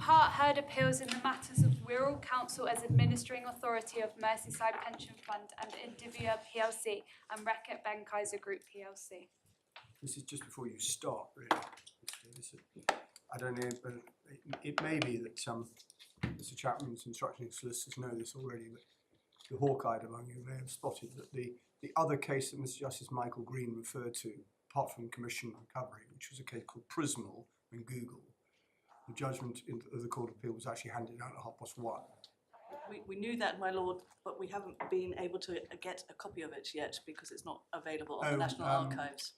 part heard appeals in the matters of Wirral Council as administering authority of Merseyside Pension Fund and Indivior PLC and Reckitt Benckiser Group PLC. This is just before you start, really. I don't know, but it may be that Mr. Chapman's instructing solicitors know this already, but the hawk-eyed among you may have spotted that the other case that Mr. Justice Michael Green referred to, apart from Commission Recovery, which was a case called Prismal and Google, the judgment of the Court of Appeal was actually handed down at 1:30. We knew that, my lord, but we haven't been able to get a copy of it yet because it's not available on the National Archives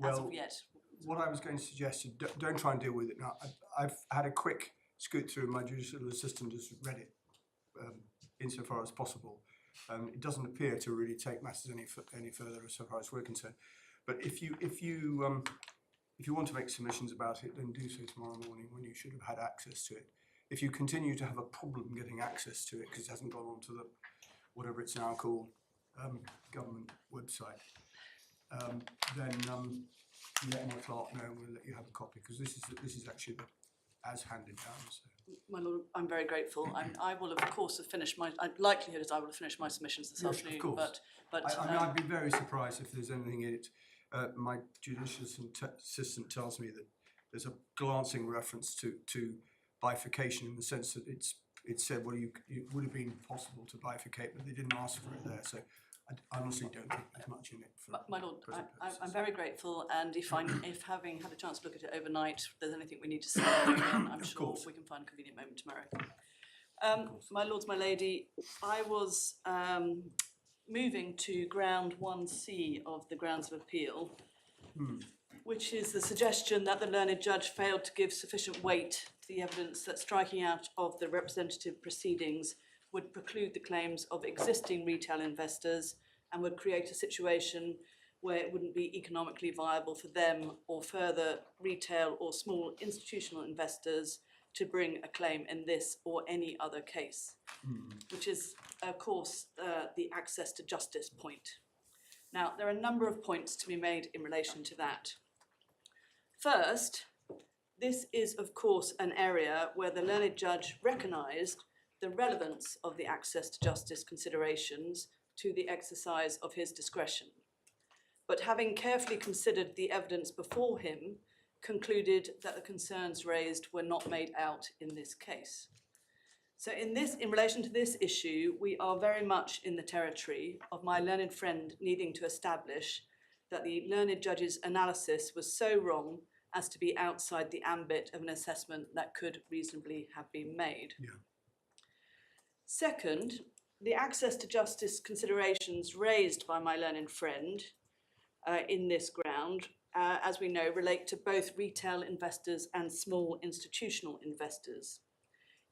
as of yet. What I was going to suggest is don't try and deal with it now. I've had a quick scoot through, my judicial assistant has read it insofar as possible. It doesn't appear to really take matters any further as far as we're concerned. But if you want to make submissions about it, then do so tomorrow morning when you should have had access to it. If you continue to have a problem getting access to it because it hasn't gone onto the whatever it's now called government website, then let my clerk know and we'll let you have a copy, because this is actually as handed down. So. My lord, I'm very grateful. I will, of course, have finished my. Likelihood is I will have finished my submissions this afternoon. Of course. But I mean, I'd be very surprised if there's anything in it. My judicial assistant tells me that there's a glancing reference to bifurcation in the sense that it said, well, it would have been possible to bifurcate, but they didn't ask for it there. So I honestly don't think there's much in it. My lord, I'm very grateful, and if having had a chance to look at it overnight, if there's anything we need to say, I'm sure we can find a convenient moment tomorrow. My lords, my lady, I was moving to ground 1C of the grounds of appeal, which is the suggestion that the learned judge failed to give sufficient weight to the evidence that striking out of the representative proceedings would preclude the claims of existing retail investors and would create a situation where it wouldn't be economically viable for them or further retail or small institutional investors to bring a claim in this or any other case, which is, of course, the access to justice point. Now, there are a number of points to be made in relation to that. First, this is, of course, an area where the learned judge recognised the relevance of the access to justice considerations to the exercise of his discretion, but having carefully considered the evidence before him, concluded that the concerns raised were not made out in this case. So in relation to this issue, we are very much in the territory of my learned friend needing to establish that the learned judge's analysis was so wrong as to be outside the ambit of an assessment that could reasonably have been made. Yeah. Second, the access to justice considerations raised by my learned friend in this ground, as we know, relate to both retail investors and small institutional investors,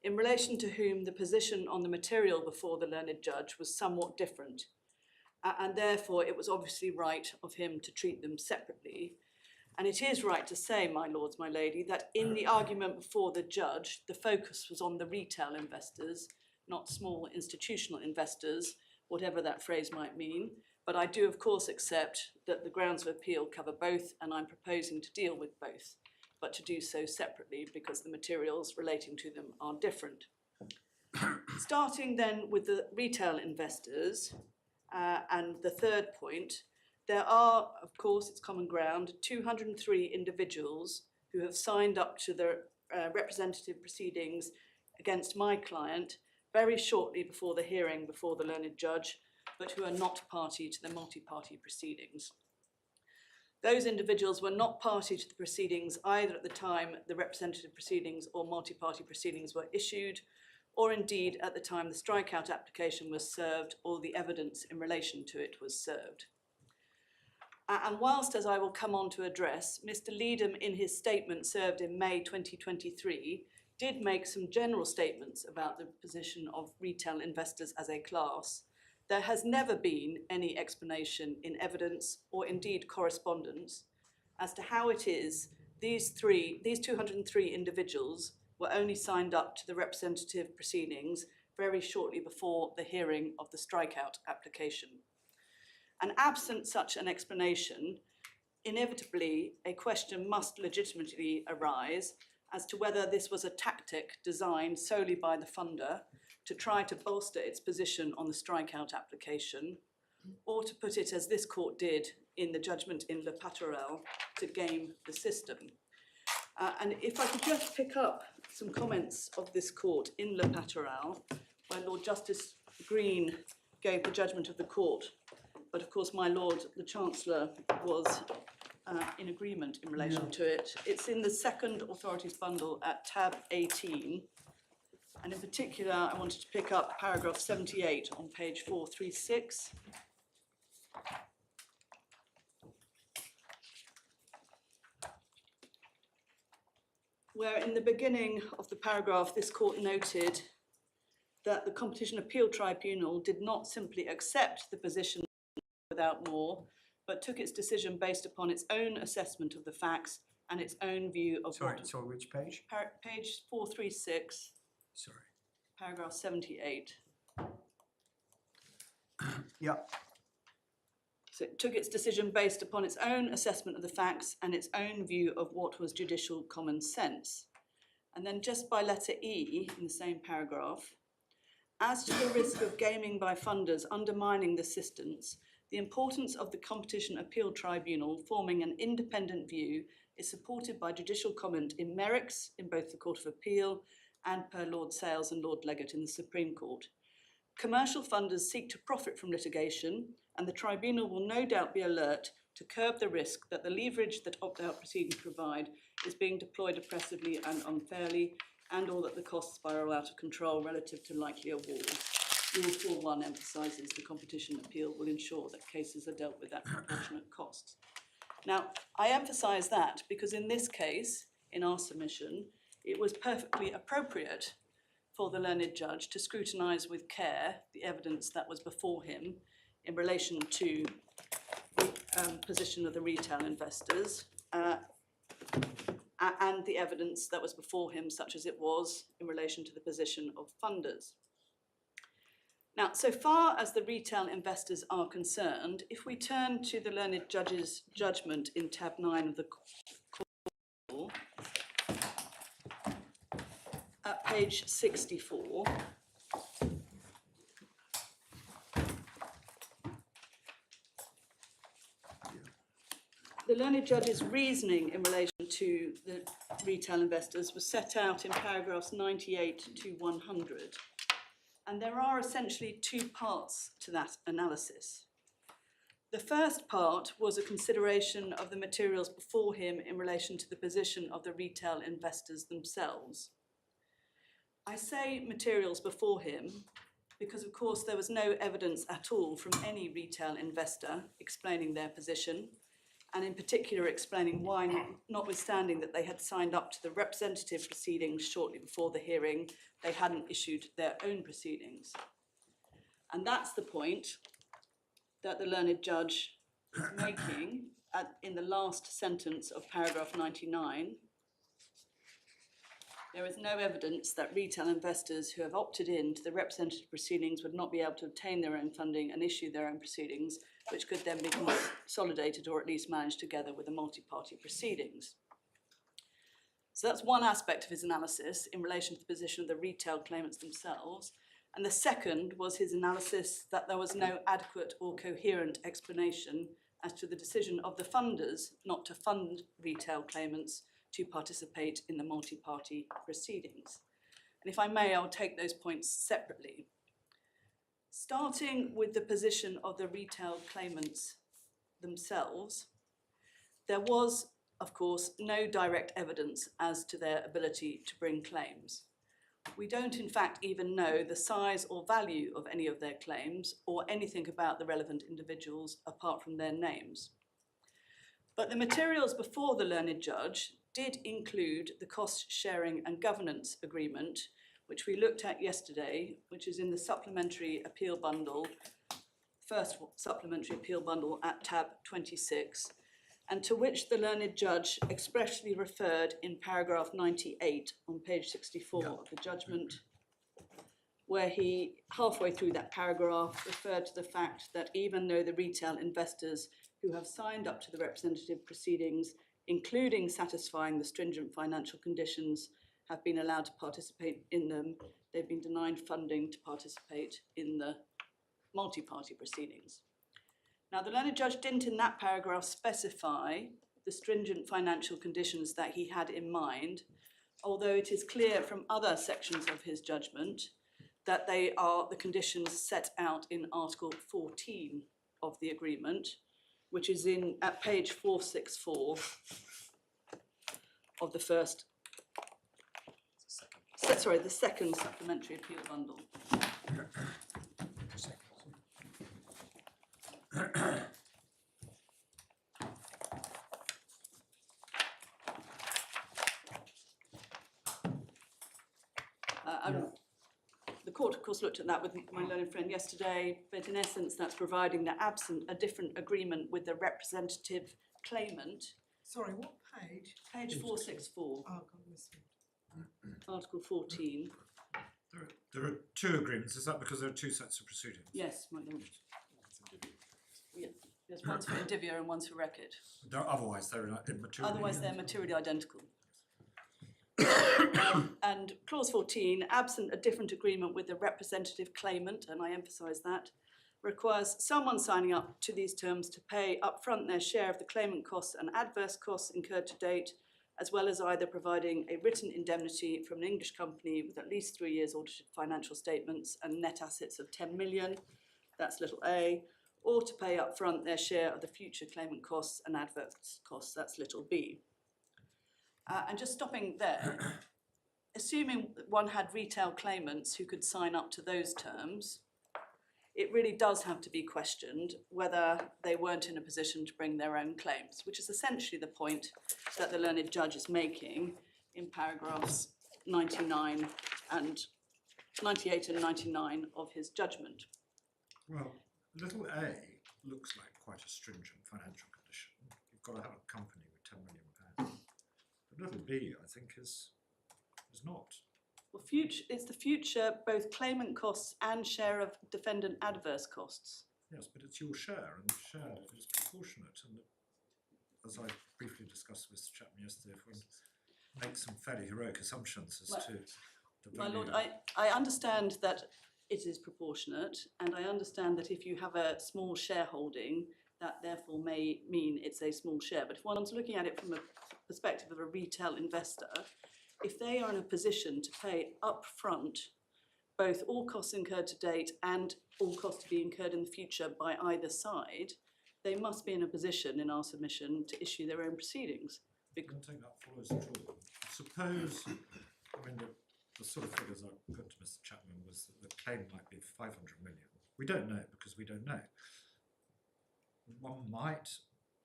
in relation to whom the position on the material before the learned judge was somewhat different, and therefore it was obviously right of him to treat them separately. And it is right to say, my lords, my lady, that in the argument before the judge, the focus was on the retail investors, not small institutional investors, whatever that phrase might mean. But I do, of course, accept that the grounds of appeal cover both, and I'm proposing to deal with both, but to do so separately because the materials relating to them are different. Starting then with the retail investors, and the third point, there are, of course, it's common ground, 203 individuals who have signed up to the representative proceedings against my client very shortly before the hearing before the learned judge, but who are not party to the multi-party proceedings. Those individuals were not party to the proceedings either at the time the representative proceedings or multi-party proceedings were issued, or indeed at the time the strikeout application was served or the evidence in relation to it was served. And whilst, as I will come on to address, Mr. Leedham in his statement served in May 2023 did make some general statements about the position of retail investors as a class, there has never been any explanation in evidence or indeed correspondence as to how it is these 203 individuals were only signed up to the representative proceedings very shortly before the hearing of the strikeout application. And absent such an explanation, inevitably a question must legitimately arise as to whether this was a tactic designed solely by the funder to try to bolster its position on the strikeout application, or to put it, as this court did in the judgment in Le Patorel, to game the system. And if I could just pick up some comments of this court in Le Patorel, where Lord Justice Green gave the judgment of the court, but of course my Lord, the Chancellor, was in agreement in relation to it. It's in the second authorities bundle at tab 18. And in particular, I wanted to pick up paragraph 78 on page 436. Where in the beginning of the paragraph, this court noted that the Competition Appeal Tribunal did not simply accept the position without more, but took its decision based upon its own assessment of the facts and its own view of Sorry, which page? Page 436. Sorry. Paragraph 78. Yeah. So it took its decision based upon its own assessment of the facts and its own view of what was judicial common sense. And then just by letter E in the same paragraph, as to the risk of gaming by funders undermining the systems, the importance of the Competition Appeal Tribunal forming an independent view is supported by judicial comment in Merricks in both the Court of Appeal and per Lord Sales and Lord Leggett in the Supreme Court. Commercial funders seek to profit from litigation, and the tribunal will no doubt be alert to curb the risk that the leverage that opt-out proceedings provide is being deployed oppressively and unfairly, and or that the costs spiral out of control relative to likely awards. Rule 4.1 emphasises the competition appeal will ensure that cases are dealt with at proportionate costs. Now, I emphasise that because in this case, in our submission, it was perfectly appropriate for the learned judge to scrutinise with care the evidence that was before him in relation to the position of the retail investors and the evidence that was before him, such as it was in relation to the position of funders. Now, so far as the retail investors are concerned, if we turn to the learned judge's judgment in tab 9 of the court, at page 64, the learned judge's reasoning in relation to the retail investors was set out in paragraphs 98 to 100. And there are essentially two parts to that analysis. The first part was a consideration of the materials before him in relation to the position of the retail investors themselves. I say materials before him because, of course, there was no evidence at all from any retail investor explaining their position, and in particular explaining why, notwithstanding that they had signed up to the representative proceedings shortly before the hearing, they hadn't issued their own proceedings. And that's the point that the learned judge is making in the last sentence of paragraph 99. There is no evidence that retail investors who have opted in to the representative proceedings would not be able to obtain their own funding and issue their own proceedings, which could then be consolidated or at least managed together with the multi-party proceedings. So that's one aspect of his analysis in relation to the position of the retail claimants themselves. And the second was his analysis that there was no adequate or coherent explanation as to the decision of the funders not to fund retail claimants to participate in the multi-party proceedings. And if I may, I'll take those points separately. Starting with the position of the retail claimants themselves, there was, of course, no direct evidence as to their ability to bring claims. We don't, in fact, even know the size or value of any of their claims or anything about the relevant individuals apart from their names. But the materials before the learned judge did include the cost sharing and governance agreement, which we looked at yesterday, which is in the supplementary appeal bundle, first supplementary appeal bundle at tab 26, and to which the learned judge expressly referred in paragraph 98 on page 64 of the judgment, where he, halfway through that paragraph, referred to the fact that even though the retail investors who have signed up to the representative proceedings including satisfying the stringent financial conditions, have been allowed to participate in them. They've been denied funding to participate in the multi-party proceedings. Now, the learned judge didn't in that paragraph specify the stringent financial conditions that he had in mind, although it is clear from other sections of his judgment that they are the conditions set out in Article 14 of the agreement, which is at page 464 of the the second supplementary appeal bundle. The court, of course, looked at that with my learned friend yesterday, but in essence, that's providing that absent a different agreement with the representative claimant. Sorry, what page? Page 464, Oh, God, this one. Article 14. There are two agreements. Is that because there are two sets of proceedings? Yes, my lord. Yeah. There's one's for Indivior and one's for Reckitt. Otherwise, they're immaterial. Otherwise, they're materially identical. And clause 14, absent a different agreement with the representative claimant, and I emphasise that, requires someone signing up to these terms to pay upfront their share of the claimant costs and adverse costs incurred to date, as well as either providing a written indemnity from an English company with at least 3 years audited financial statements and net assets of 10 million, that's little a, or to pay upfront their share of the future claimant costs and adverse costs, that's little b. And just stopping there, assuming that one had retail claimants who could sign up to those terms, it really does have to be questioned whether they weren't in a position to bring their own claims, which is essentially the point that the learned judge is making in paragraphs 98 and 99 of his judgment. Well, little a looks like quite a stringent financial condition. You've got to have a company with £10 million. But little b, I think, is not. Well, it's the future both claimant costs and share of defendant adverse costs. Yes, but it's your share, and the share is proportionate. And as I briefly discussed with Mr. Chapman yesterday, if one makes some fairly heroic assumptions as to the value. My lord, I understand that it is proportionate, and I understand that if you have a small shareholding, that therefore may mean it's a small share. But if one's looking at it from a perspective of a retail investor, if they are in a position to pay upfront both all costs incurred to date and all costs to be incurred in the future by either side, they must be in a position in our submission to issue their own proceedings. I don't think that follows at all. Suppose, I mean, the sort of figures I put to Mr. Chapman was that the claim might be 500 million. We don't know because we don't know. One might,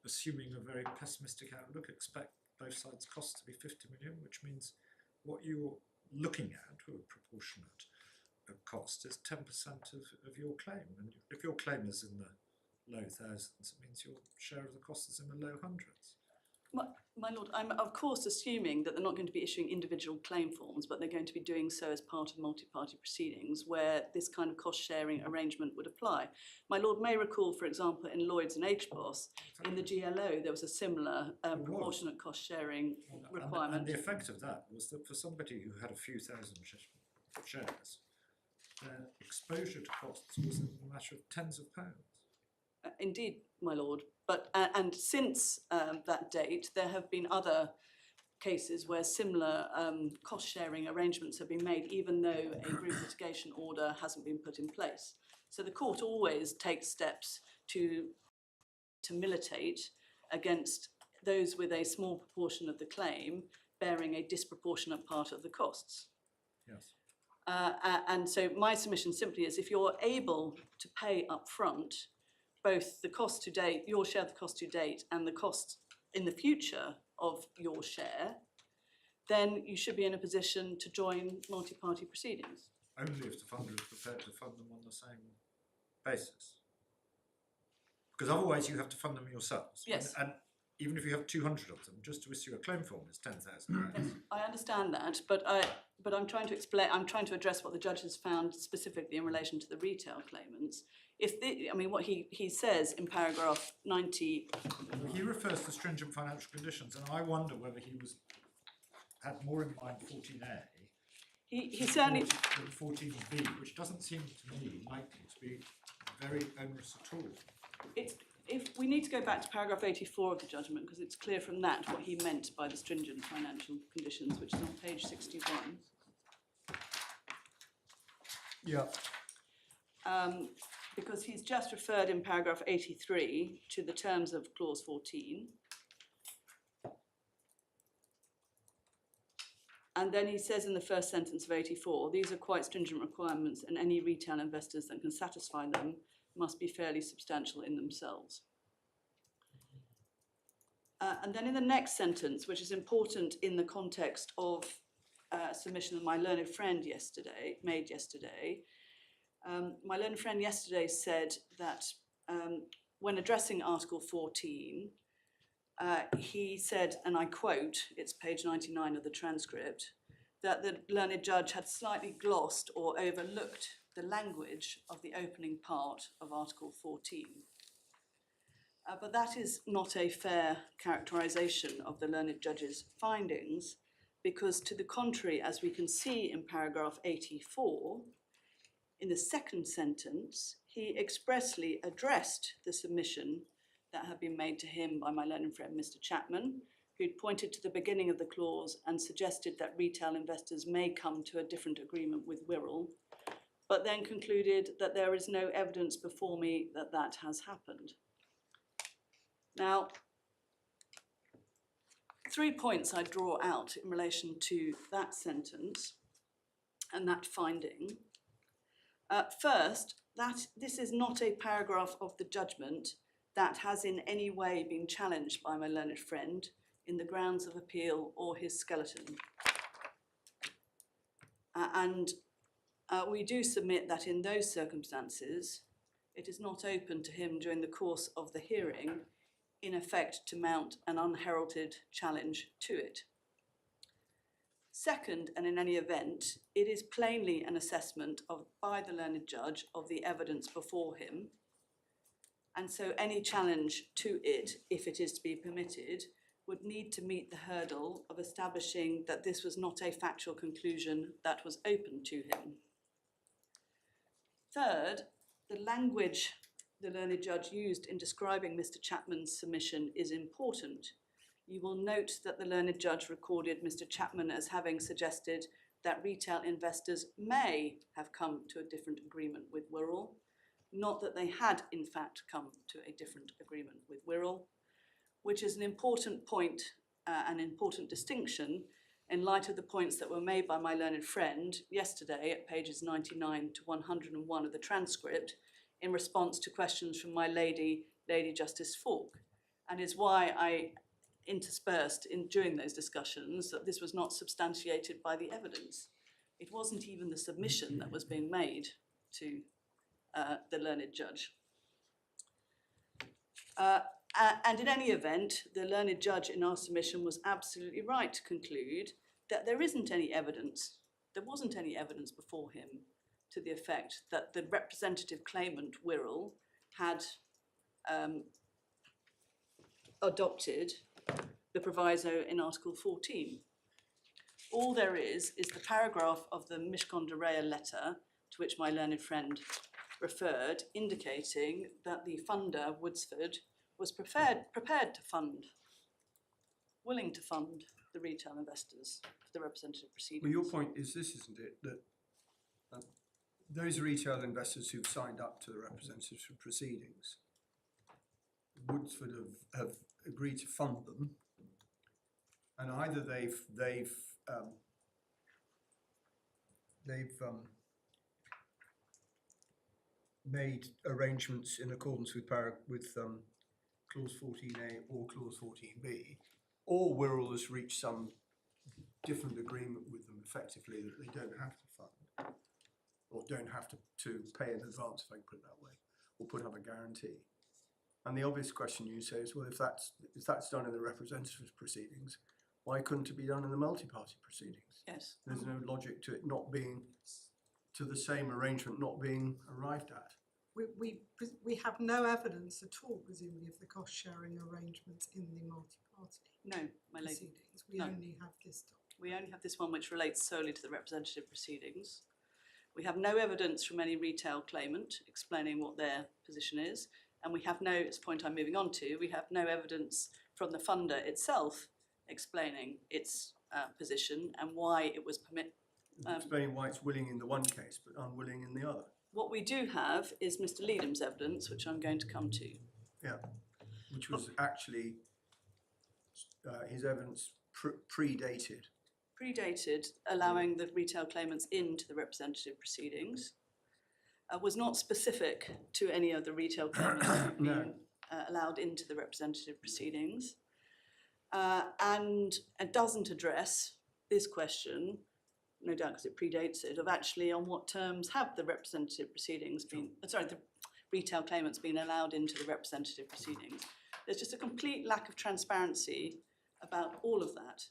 assuming a very pessimistic outlook, expect both sides' costs to be 50 million, which means what you're looking at, a proportionate cost, is 10% of your claim. And if your claim is in the low thousands, it means your share of the cost is in the low hundreds. My lord, I'm of course assuming that they're not going to be issuing individual claim forms, but they're going to be doing so as part of multi-party proceedings where this kind of cost-sharing arrangement would apply. My lord may recall, for example, in Lloyds and HBOS, in the GLO, there was a similar proportionate cost-sharing requirement. And the effect of that was that for somebody who had a few thousand shares, their exposure to costs was in a matter of tens of pounds. Indeed, my lord, but and since that date, there have been other cases where similar cost-sharing arrangements have been made, even though a group litigation order hasn't been put in place. So the court always takes steps to militate against those with a small proportion of the claim bearing a disproportionate part of the costs. Yes. And so my submission simply is, if you're able to pay up front both the cost to date, your share of the cost to date, and the cost in the future of your share, then you should be in a position to join multi-party proceedings. Only if the funder is prepared to fund them on the same basis. Because otherwise you have to fund them yourselves. Yes. And even if you have 200 of them, just to issue a claim form is £10,000. I understand that, but I'm trying to address what the judge has found specifically in relation to the retail claimants. What he says in paragraph 90. He refers to stringent financial conditions, and I wonder whether he had more in mind 14A. He certainly. Than 14B, which doesn't seem to me likely to be very onerous at all. If we need to go back to paragraph 84 of the judgment, because it's clear from that what he meant by the stringent financial conditions, which is on page 61. Yeah. Because he's just referred in paragraph 83 to the terms of clause 14. And then he says in the first sentence of 84, these are quite stringent requirements and any retail investors that can satisfy them must be fairly substantial in themselves. And then in the next sentence, which is important in the context of a submission that my learned friend made yesterday, my learned friend yesterday said that when addressing Article 14, he said, and I quote, it's page 99 of the transcript, that the learned judge had slightly glossed or overlooked the language of the opening part of Article 14. But that is not a fair characterisation of the learned judge's findings, because to the contrary, as we can see in paragraph 84, in the second sentence, he expressly addressed the submission that had been made to him by my learned friend, Mr. Chapman, who'd pointed to the beginning of the clause and suggested that retail investors may come to a different agreement with Wirral, but then concluded that there is no evidence before me that that has happened. Now, 3 points I draw out in relation to that sentence and that finding. First, that this is not a paragraph of the judgment that has in any way been challenged by my learned friend in the grounds of appeal or his skeleton. We do submit that in those circumstances, it is not open to him during the course of the hearing, in effect, to mount an unheralded challenge to it. Second, and in any event, it is plainly an assessment by the learned judge of the evidence before him, and so any challenge to it, if it is to be permitted, would need to meet the hurdle of establishing that this was not a factual conclusion that was open to him. Third, the language the learned judge used in describing Mr. Chapman's submission is important. You will note that the learned judge recorded Mr. Chapman as having suggested that retail investors may have come to a different agreement with Wirral, not that they had in fact come to a different agreement with Wirral, which is an important point, an important distinction in light of the points that were made by my learned friend yesterday at pages 99 to 101 of the transcript in response to questions from my Lady Justice Falk, and is why I interspersed during those discussions that this was not substantiated by the evidence. It wasn't even the submission that was being made to the learned judge. And in any event, the learned judge in our submission was absolutely right to conclude that there wasn't any evidence before him to the effect that the representative claimant, Wirral, had adopted the proviso in Article 14. All there is the paragraph of the Mishcon de Rea letter to which my learned friend referred, indicating that the funder, Woodsford, was prepared to fund, willing to fund the retail investors for the representative proceedings. Well, your point is this, isn't it, that those retail investors who've signed up to the representative proceedings, Woodsford have agreed to fund them, and either they've made arrangements in accordance with clause 14A or clause 14B, or Wirral has reached some different agreement with them effectively that they don't have to fund, or don't have to pay in advance, if I can put it that way, or put up a guarantee. And the obvious question you say is, well, if that's done in the representative proceedings, why couldn't it be done in the multi-party proceedings? Yes. There's no logic to it not being, to the same arrangement not being arrived at. We have no evidence at all, presumably, of the cost sharing arrangements in the multi-party No, my lady. proceedings. We No. only have this document. We only have this one which relates solely to the representative proceedings. We have no evidence from any retail claimant explaining what their position is. And we have no, it's a point I'm moving on to, we have no evidence from the funder itself explaining its position and why it was Explaining why it's willing in the one case but unwilling in the other. What we do have is Mr. Leadham's evidence, which I'm going to come to. Yeah, which was actually his evidence predated. Predated allowing the retail claimants into the representative proceedings, was not specific to any of the retail claimants who've been allowed into the representative proceedings, and it doesn't address this question, no doubt because it predates it, of actually on what terms have the representative proceedings been, the retail claimants been allowed into the representative proceedings. There's just a complete lack of transparency about all of that.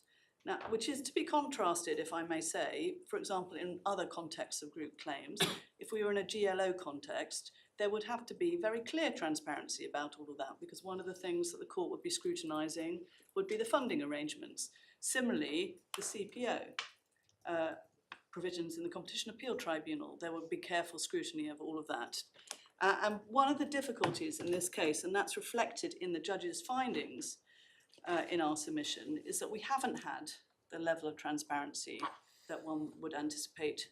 Now, which is to be contrasted, if I may say, for example, in other contexts of group claims, if we were in a GLO context, there would have to be very clear transparency about all of that, because one of the things that the court would be scrutinising would be the funding arrangements. Similarly, the CPO, provisions in the Competition Appeal Tribunal, there would be careful scrutiny of all of that. And one of the difficulties in this case, and that's reflected in the judge's findings, in our submission, is that we haven't had the level of transparency that one would anticipate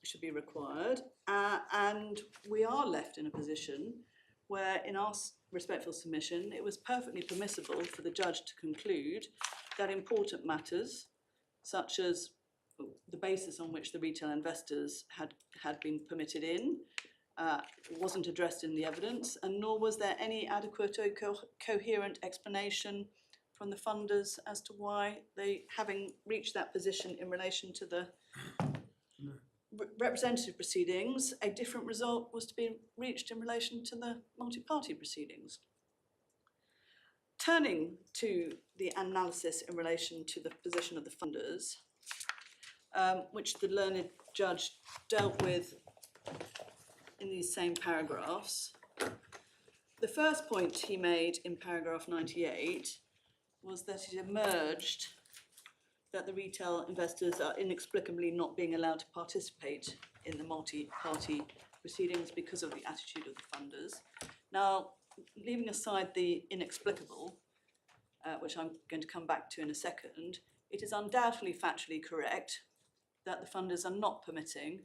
should be required, and we are left in a position where, in our respectful submission, it was perfectly permissible for the judge to conclude that important matters, such as the basis on which the retail investors had been permitted in, wasn't addressed in the evidence, and nor was there any adequate or coherent explanation from the funders as to why they, having reached that position in relation to the representative proceedings, a different result was to be reached in relation to the multi-party proceedings. Turning to the analysis in relation to the position of the funders, which the learned judge dealt with in these same paragraphs. The first point he made in paragraph 98 was that it emerged that the retail investors are inexplicably not being allowed to participate in the multi-party proceedings because of the attitude of the funders. Now, leaving aside the inexplicable, which I'm going to come back to in a second, it is undoubtedly factually correct that the funders are not permitting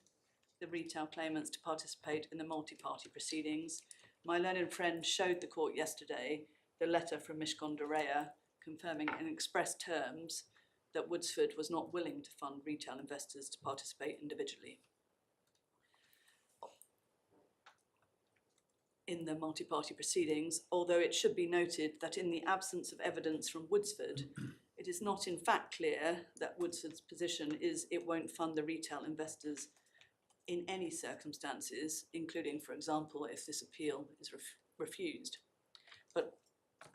the retail claimants to participate in the multi-party proceedings. My learned friend showed the court yesterday the letter from Mishcon Dorea confirming in express terms that Woodsford was not willing to fund retail investors to participate individually in the multi-party proceedings, although it should be noted that in the absence of evidence from Woodsford, it is not in fact clear that Woodsford's position is it won't fund the retail investors in any circumstances, including, for example, if this appeal is refused. But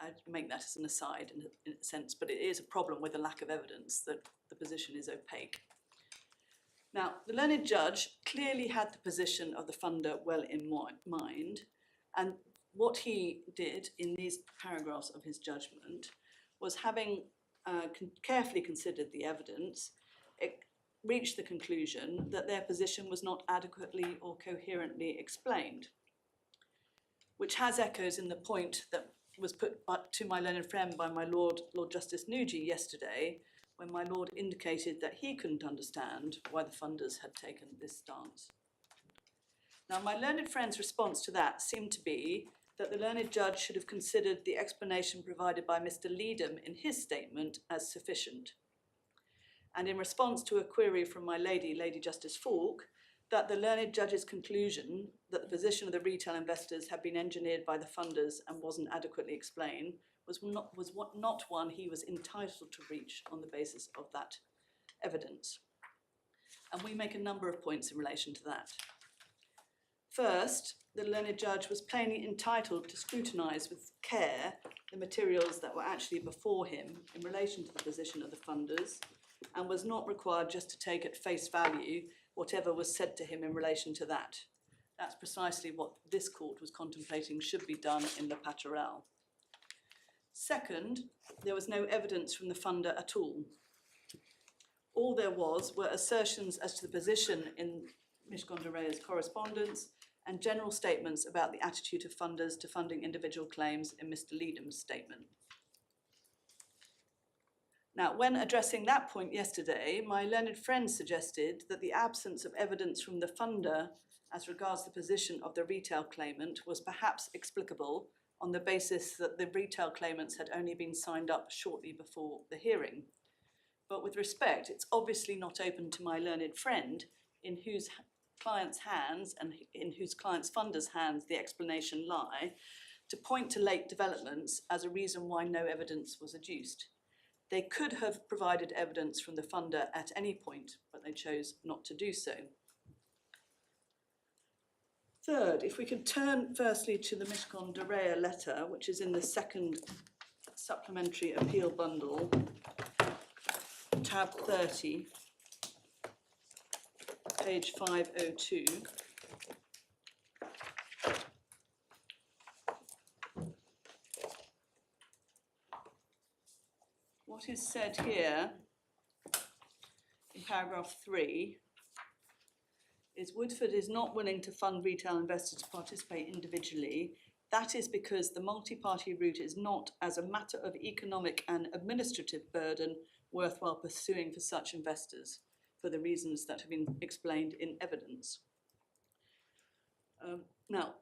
I make that as an aside in a sense, but it is a problem with a lack of evidence that the position is opaque. Now, the learned judge clearly had the position of the funder well in mind, and what he did in these paragraphs of his judgment was, having carefully considered the evidence, reached the conclusion that their position was not adequately or coherently explained, which has echoes in the point that was put to my learned friend by my Lord Justice Nugee yesterday, when my Lord indicated that he couldn't understand why the funders had taken this stance. Now, my learned friend's response to that seemed to be that the learned judge should have considered the explanation provided by Mr. Leadham in his statement as sufficient. And in response to a query from my Lady Justice Falk, that the learned judge's conclusion that the position of the retail investors had been engineered by the funders and wasn't adequately explained was not one he was entitled to reach on the basis of that evidence. And we make a number of points in relation to that. First, the learned judge was plainly entitled to scrutinise with care the materials that were actually before him in relation to the position of the funders, and was not required just to take at face value whatever was said to him in relation to that. That's precisely what this court was contemplating should be done in Le Patorel. Second, there was no evidence from the funder at all. All there was were assertions as to the position in Mishcon de Reya's correspondence and general statements about the attitude of funders to funding individual claims in Mr. Leedham's statement. Now, when addressing that point yesterday, my learned friend suggested that the absence of evidence from the funder as regards the position of the retail claimant was perhaps explicable on the basis that the retail claimants had only been signed up shortly before the hearing. But with respect, it's obviously not open to my learned friend in whose client's hands and in whose client's funders' hands the explanation lie, to point to late developments as a reason why no evidence was adduced. They could have provided evidence from the funder at any point, but they chose not to do so. Third, if we could turn firstly to the Mishcon de Reya letter, which is in the second supplementary appeal bundle, tab 30, page 502. What is said here in paragraph 3 is Woodford is not willing to fund retail investors to participate individually. That is because the multi-party route is not, as a matter of economic and administrative burden, worthwhile pursuing for such investors, for the reasons that have been explained in evidence. Now,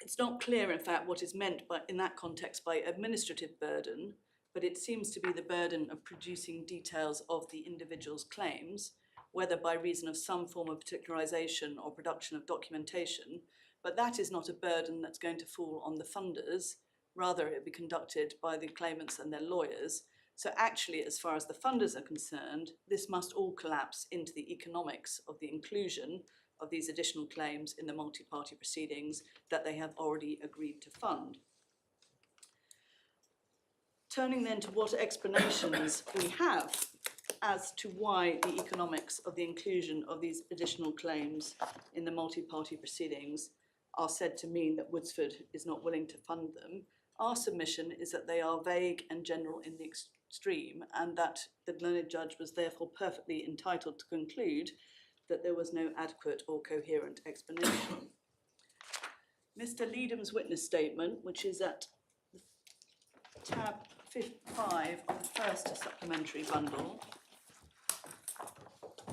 it's not clear, in fact, what is meant by, in that context by administrative burden, but it seems to be the burden of producing details of the individual's claims, whether by reason of some form of particularisation or production of documentation, but that is not a burden that's going to fall on the funders, rather it be conducted by the claimants and their lawyers. So actually, as far as the funders are concerned, this must all collapse into the economics of the inclusion of these additional claims in the multi-party proceedings that they have already agreed to fund. Turning then to what explanations we have as to why the economics of the inclusion of these additional claims in the multi-party proceedings are said to mean that Woodsford is not willing to fund them, our submission is that they are vague and general in the extreme, and that the learned judge was therefore perfectly entitled to conclude that there was no adequate or coherent explanation. Mr. Leedham's witness statement, which is at tab 5 on the first supplementary bundle,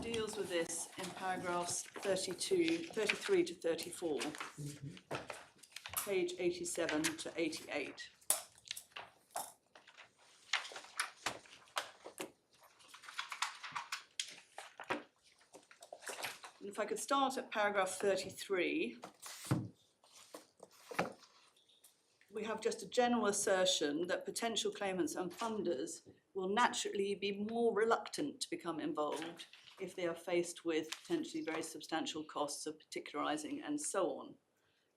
deals with this in paragraphs 33 to 34, page 87 to 88. And if I could start at paragraph 33, we have just a general assertion that potential claimants and funders will naturally be more reluctant to become involved if they are faced with potentially very substantial costs of particularising and so on.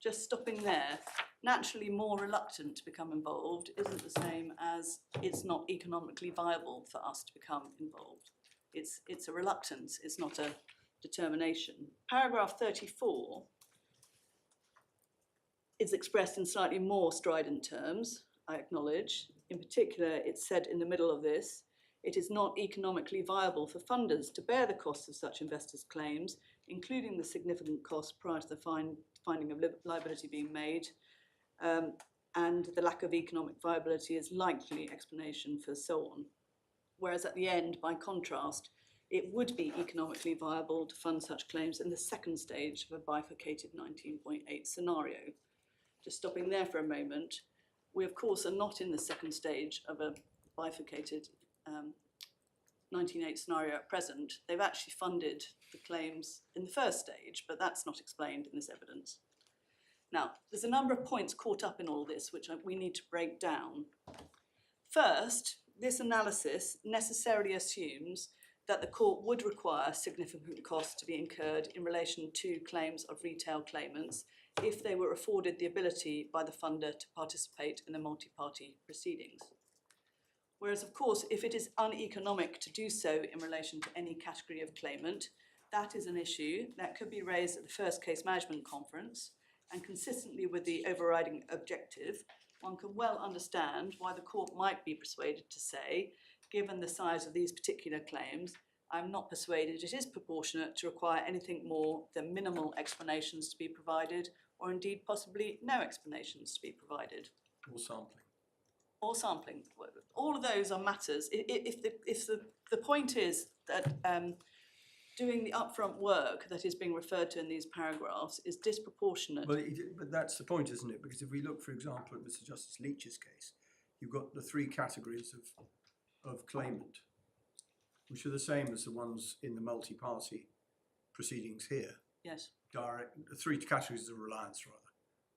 Just stopping there, naturally more reluctant to become involved isn't the same as it's not economically viable for us to become involved. It's a reluctance, it's not a determination. Paragraph 34 is expressed in slightly more strident terms, I acknowledge. In particular, it's said in the middle of this, it is not economically viable for funders to bear the costs of such investors' claims, including the significant costs prior to the finding of liability being made, and the lack of economic viability is likely explanation for so on. Whereas at the end, by contrast, it would be economically viable to fund such claims in the second stage of a bifurcated 19.8 scenario. Just stopping there for a moment, we of course are not in the second stage of a bifurcated 19.8 scenario at present. They've actually funded the claims in the first stage, but that's not explained in this evidence. Now, there's a number of points caught up in all this which we need to break down. First, this analysis necessarily assumes that the court would require significant costs to be incurred in relation to claims of retail claimants if they were afforded the ability by the funder to participate in the multi-party proceedings. Whereas, of course, if it is uneconomic to do so in relation to any category of claimant, that is an issue that could be raised at the first case management conference, and consistently with the overriding objective, one can well understand why the court might be persuaded to say, given the size of these particular claims, I'm not persuaded it is proportionate to require anything more than minimal explanations to be provided, or indeed possibly no explanations to be provided. Or sampling. Or sampling. All of those are matters. If the point is that doing the upfront work that is being referred to in these paragraphs is disproportionate. But that's the point, isn't it? Because if we look, for example, at Mr. Justice Leach's case, you've got the three categories of claimant, which are the same as the ones in the multi-party proceedings here. Yes. Three categories of reliance, rather.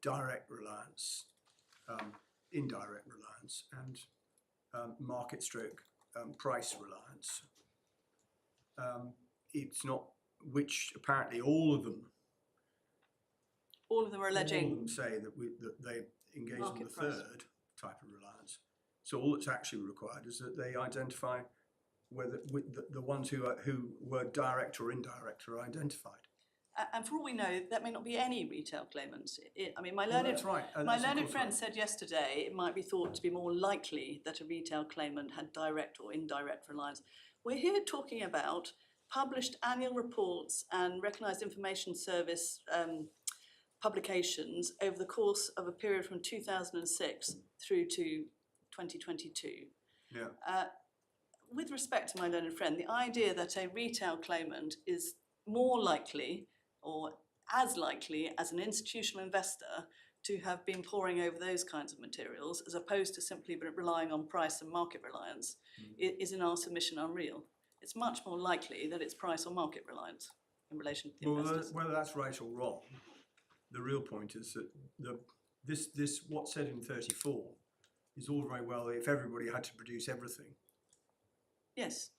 Direct reliance, indirect reliance, and market stroke price reliance. It's not, which apparently all of them Are alleging. all of them say that they engage in the Market price. third type of reliance. So all that's actually required is that they identify whether the ones who were direct or indirect are identified. And for all we know, that may not be any retail claimants. I mean, my Well, learned, that's right. my That's of learned course friend right. said yesterday it might be thought to be more likely that a retail claimant had direct or indirect reliance. We're here talking about published annual reports and recognised information service publications over the course of a period from 2006 through to 2022. Yeah. With respect to my learned friend, the idea that a retail claimant is more likely or as likely as an institutional investor to have been poring over those kinds of materials as opposed to simply relying on price and market reliance is in our submission unreal. It's much more likely that it's price or market reliance in relation to the investors. Whether that's right or wrong, the real point is that this what's said in 34 is all very well if everybody had to produce everything. Yes.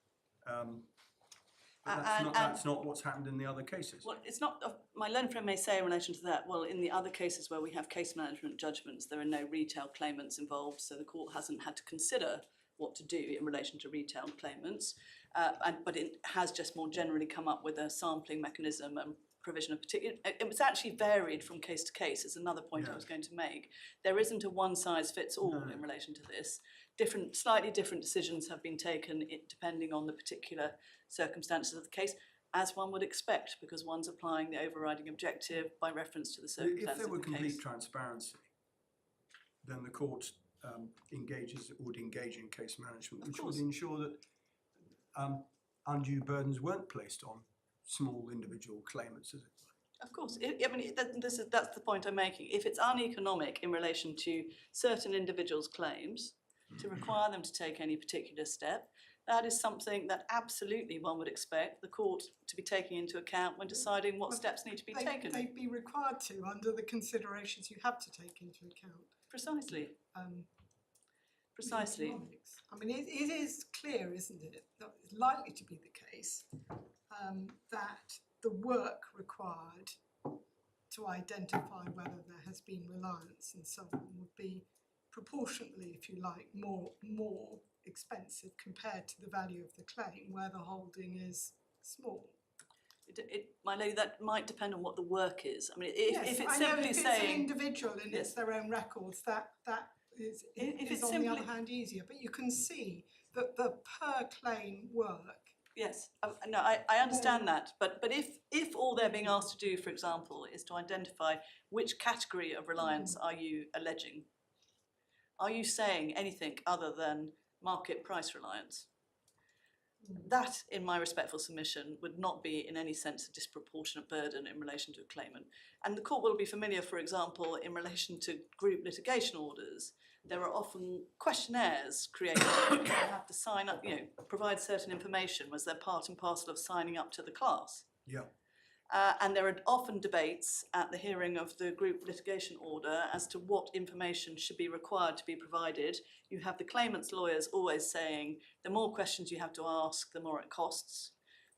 But that's not what's happened in the other cases. Well, it's not. My learned friend may say in relation to that, well, in the other cases where we have case management judgments, there are no retail claimants involved, so the court hasn't had to consider what to do in relation to retail claimants. But it has just more generally come up with a sampling mechanism and provision of particular. It was actually varied from case to case. Is another point I was going to make. There isn't a one size fits all in relation to this. Slightly different decisions have been taken depending on the particular circumstances of the case, as one would expect, because one's applying the overriding objective by reference to the circumstances If there were of the complete case. transparency, then the court would engage in case management, which would ensure that undue burdens weren't placed on small individual claimants, as it were. Of course, that's the point I'm making. If it's uneconomic in relation to certain individuals' claims to require them to take any particular step, that is something that absolutely one would expect the court to be taking into account when deciding what steps need to be taken. They'd be required to under the considerations you have to take into account. Precisely. Precisely. Economics. I mean, it is clear, isn't it, that it's likely to be the case that the work required to identify whether there has been reliance and so on would be proportionately, if you like, more expensive compared to the value of the claim where the holding is small. My lady, that might depend on what the work is. I mean, if it's I know simply if saying... it's an individual and it's their own records, that is on the other hand easier. But you can see that the per claim work... Yes, no, I understand that. But if all they're being asked to do, for example, is to identify which category of reliance are you alleging, are you saying anything other than market price reliance? That, in my respectful submission, would not be in any sense a disproportionate burden in relation to a claimant. And the court will be familiar, for example, in relation to group litigation orders, there are often questionnaires created. You have to sign up, provide certain information as they're part and parcel of signing up to the class. Yeah. And there are often debates at the hearing of the group litigation order as to what information should be required to be provided. You have the claimant's lawyers always saying the more questions you have to ask, the more it costs.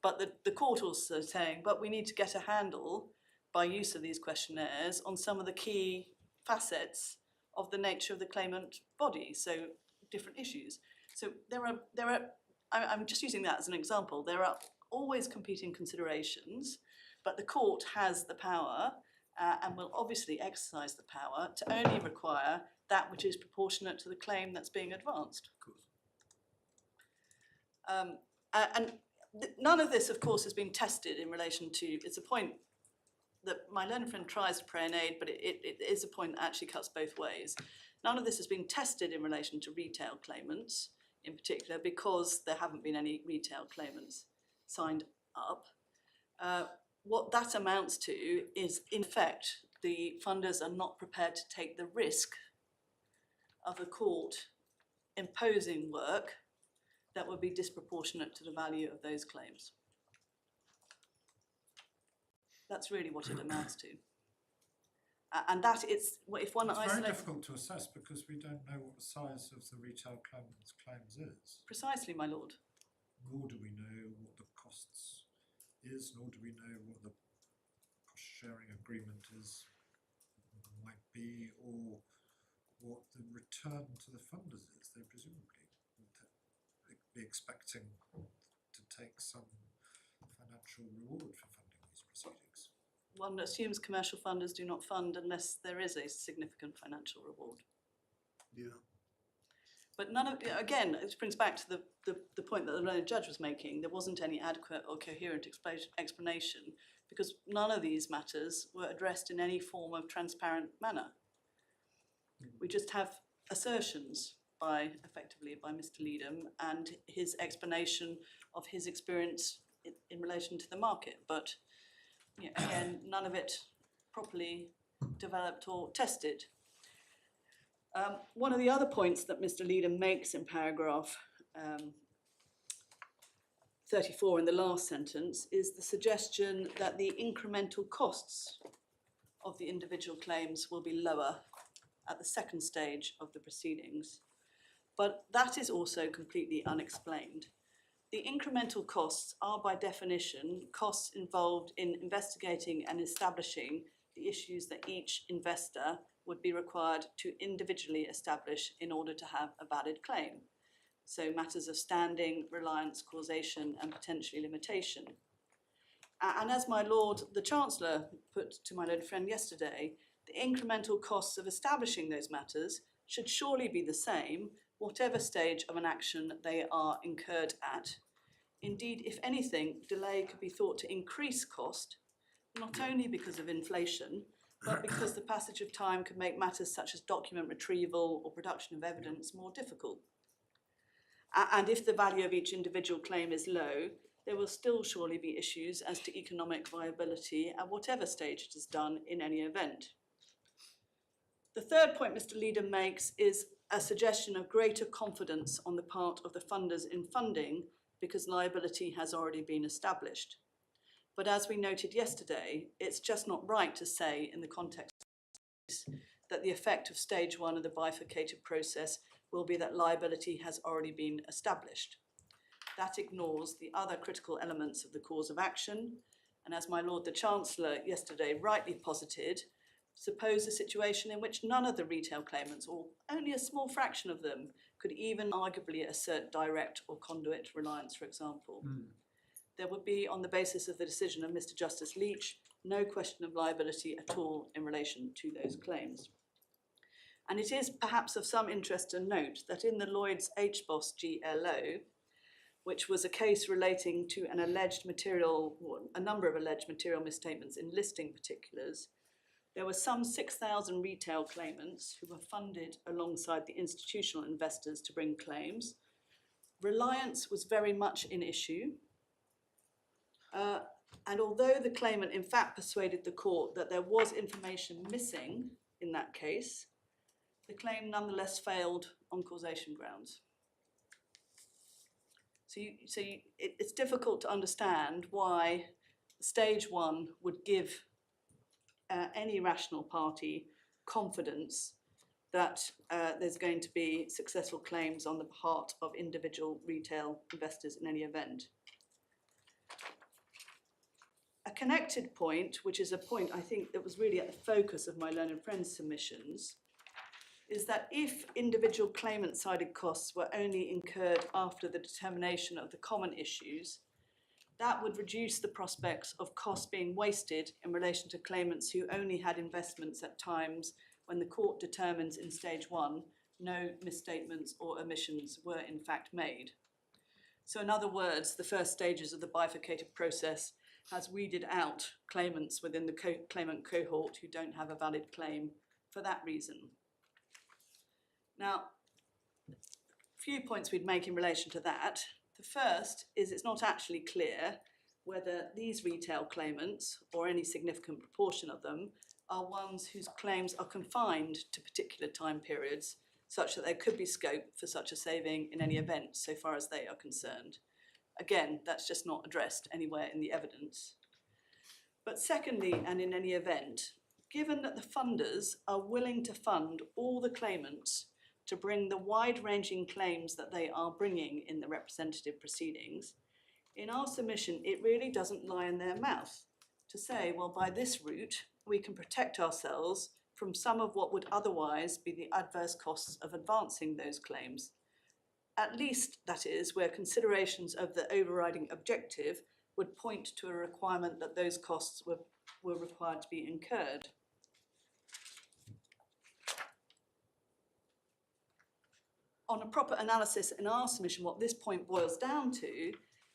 But the court also saying, but we need to get a handle by use of these questionnaires on some of the key facets of the nature of the claimant body, so different issues. So I'm just using that as an example. There are always competing considerations, but the court has the power and will obviously exercise the power to only require that which is proportionate to the claim that's being advanced. And none of this, of course, has been tested in relation to, it's a point that my learned friend tries to pray and aid, but it is a point that actually cuts both ways. None of this has been tested in relation to retail claimants, in particular, because there haven't been any retail claimants signed up. What that amounts to is, in fact, the funders are not prepared to take the risk of the court imposing work that would be disproportionate to the value of those claims. That's really what it amounts to. And that it's, if one It's very isolates... difficult to assess because we don't know what the size of the retail claimant's claims is. Precisely, my lord. Nor do we know what the costs is, nor do we know what the cost sharing agreement might be, or what the return to the funders is. They presumably would be expecting to take some financial reward for funding these proceedings. One assumes commercial funders do not fund unless there is a significant financial reward. Yeah. But none of, again, it brings back to the point that the learned judge was making. There wasn't any adequate or coherent explanation because none of these matters were addressed in any form of transparent manner. We just have assertions effectively by Mr. Leadham and his explanation of his experience in relation to the market. But again, none of it properly developed or tested. One of the other points that Mr. Leadham makes in paragraph 34 in the last sentence is the suggestion that the incremental costs of the individual claims will be lower at the second stage of the proceedings. But that is also completely unexplained. The incremental costs are by definition costs involved in investigating and establishing the issues that each investor would be required to individually establish in order to have a valid claim. So matters of standing, reliance, causation, and potentially limitation. And as my Lord, the Chancellor, put to my learned friend yesterday, the incremental costs of establishing those matters should surely be the same, whatever stage of an action they are incurred at. Indeed, if anything, delay could be thought to increase cost, not only because of inflation, but because the passage of time could make matters such as document retrieval or production of evidence more difficult. And if the value of each individual claim is low, there will still surely be issues as to economic viability at whatever stage it is done in any event. The third point Mr. Leadham makes is a suggestion of greater confidence on the part of the funders in funding because liability has already been established. But as we noted yesterday, it's just not right to say in the context that the effect of stage one of the bifurcated process will be that liability has already been established. That ignores the other critical elements of the cause of action, and as my Lord the Chancellor yesterday rightly posited, suppose a situation in which none of the retail claimants, or only a small fraction of them, could even arguably assert direct or conduit reliance, for example. There would be, on the basis of the decision of Mr. Justice Leach, no question of liability at all in relation to those claims. And it is perhaps of some interest to note that in the Lloyds HBOS GLO, which was a case relating to an alleged material, a number of alleged material misstatements in listing particulars, there were some 6,000 retail claimants who were funded alongside the institutional investors to bring claims. Reliance was very much in issue. And although the claimant in fact persuaded the court that there was information missing in that case, the claim nonetheless failed on causation grounds. It's difficult to understand why stage one would give any rational party confidence that there's going to be successful claims on the part of individual retail investors in any event. A connected point, which is a point I think that was really at the focus of my learned friends submissions, is that if individual claimant-sided costs were only incurred after the determination of the common issues, that would reduce the prospects of costs being wasted in relation to claimants who only had investments at times when the court determines in stage 1 no misstatements or omissions were in fact made. So in other words, the first stages of the bifurcated process has weeded out claimants within the claimant cohort who don't have a valid claim for that reason. Now, a few points we'd make in relation to that. The first is it's not actually clear whether these retail claimants, or any significant proportion of them, are ones whose claims are confined to particular time periods, such that there could be scope for such a saving in any event, so far as they are concerned. Again, that's just not addressed anywhere in the evidence. But secondly, and in any event, given that the funders are willing to fund all the claimants to bring the wide-ranging claims that they are bringing in the representative proceedings, in our submission, it really doesn't lie in their mouth to say, well, by this route, we can protect ourselves from some of what would otherwise be the adverse costs of advancing those claims. At least, that is, where considerations of the overriding objective would point to a requirement that those costs were required to be incurred. On a proper analysis in our submission, what this point boils down to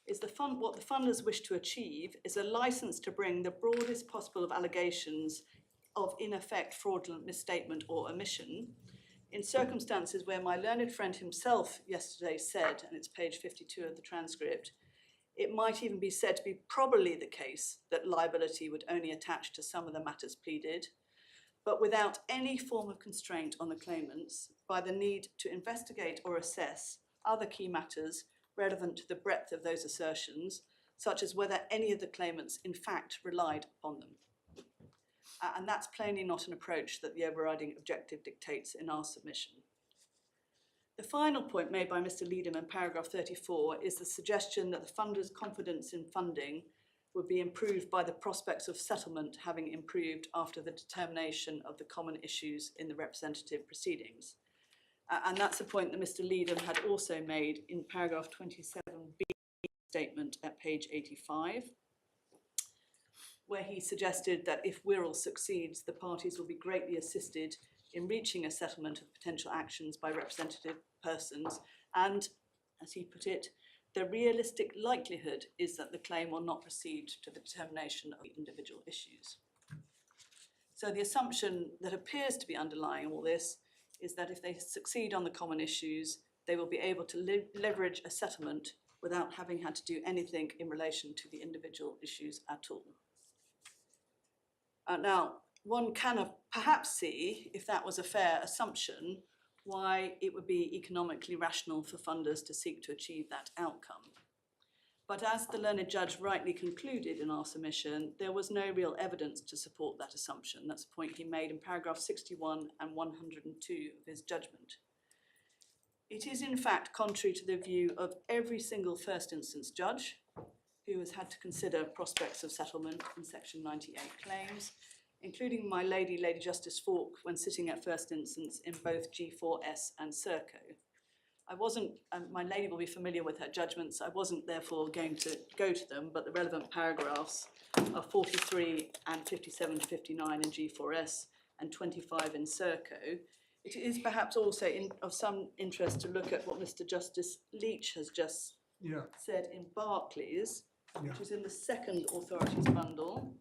is what the funders wish to achieve is a license to bring the broadest possible of allegations of, in effect, fraudulent misstatement or omission in circumstances where my learned friend himself yesterday said, and it's page 52 of the transcript, it might even be said to be probably the case that liability would only attach to some of the matters pleaded, but without any form of constraint on the claimants by the need to investigate or assess other key matters relevant to the breadth of those assertions, such as whether any of the claimants in fact relied upon them. And that's plainly not an approach that the overriding objective dictates in our submission. The final point made by Mr. Leedham in paragraph 34 is the suggestion that the funders' confidence in funding would be improved by the prospects of settlement having improved after the determination of the common issues in the representative proceedings. And that's a point that Mr. Leedham had also made in paragraph 27B statement at page 85, where he suggested that if Wirral succeeds, the parties will be greatly assisted in reaching a settlement of potential actions by representative persons, and, as he put it, the realistic likelihood is that the claim will not proceed to the determination of the individual issues. So the assumption that appears to be underlying all this is that if they succeed on the common issues, they will be able to leverage a settlement without having had to do anything in relation to the individual issues at all. Now, one can perhaps see, if that was a fair assumption, why it would be economically rational for funders to seek to achieve that outcome. But as the learned judge rightly concluded in our submission, there was no real evidence to support that assumption. That's a point he made in paragraph 61 and 102 of his judgment. It is in fact contrary to the view of every single first instance judge who has had to consider prospects of settlement in section 98 claims, including my Lady Justice Falk when sitting at first instance in both G4S and Serco. I wasn't, my lady will be familiar with her judgments, I wasn't therefore going to go to them, but the relevant paragraphs are 43 and 57 to 59 in G4S and 25 in Serco. It is perhaps also of some interest to look at what Mr. Justice Leach has just said in Barclays, which is in the second authorities bundle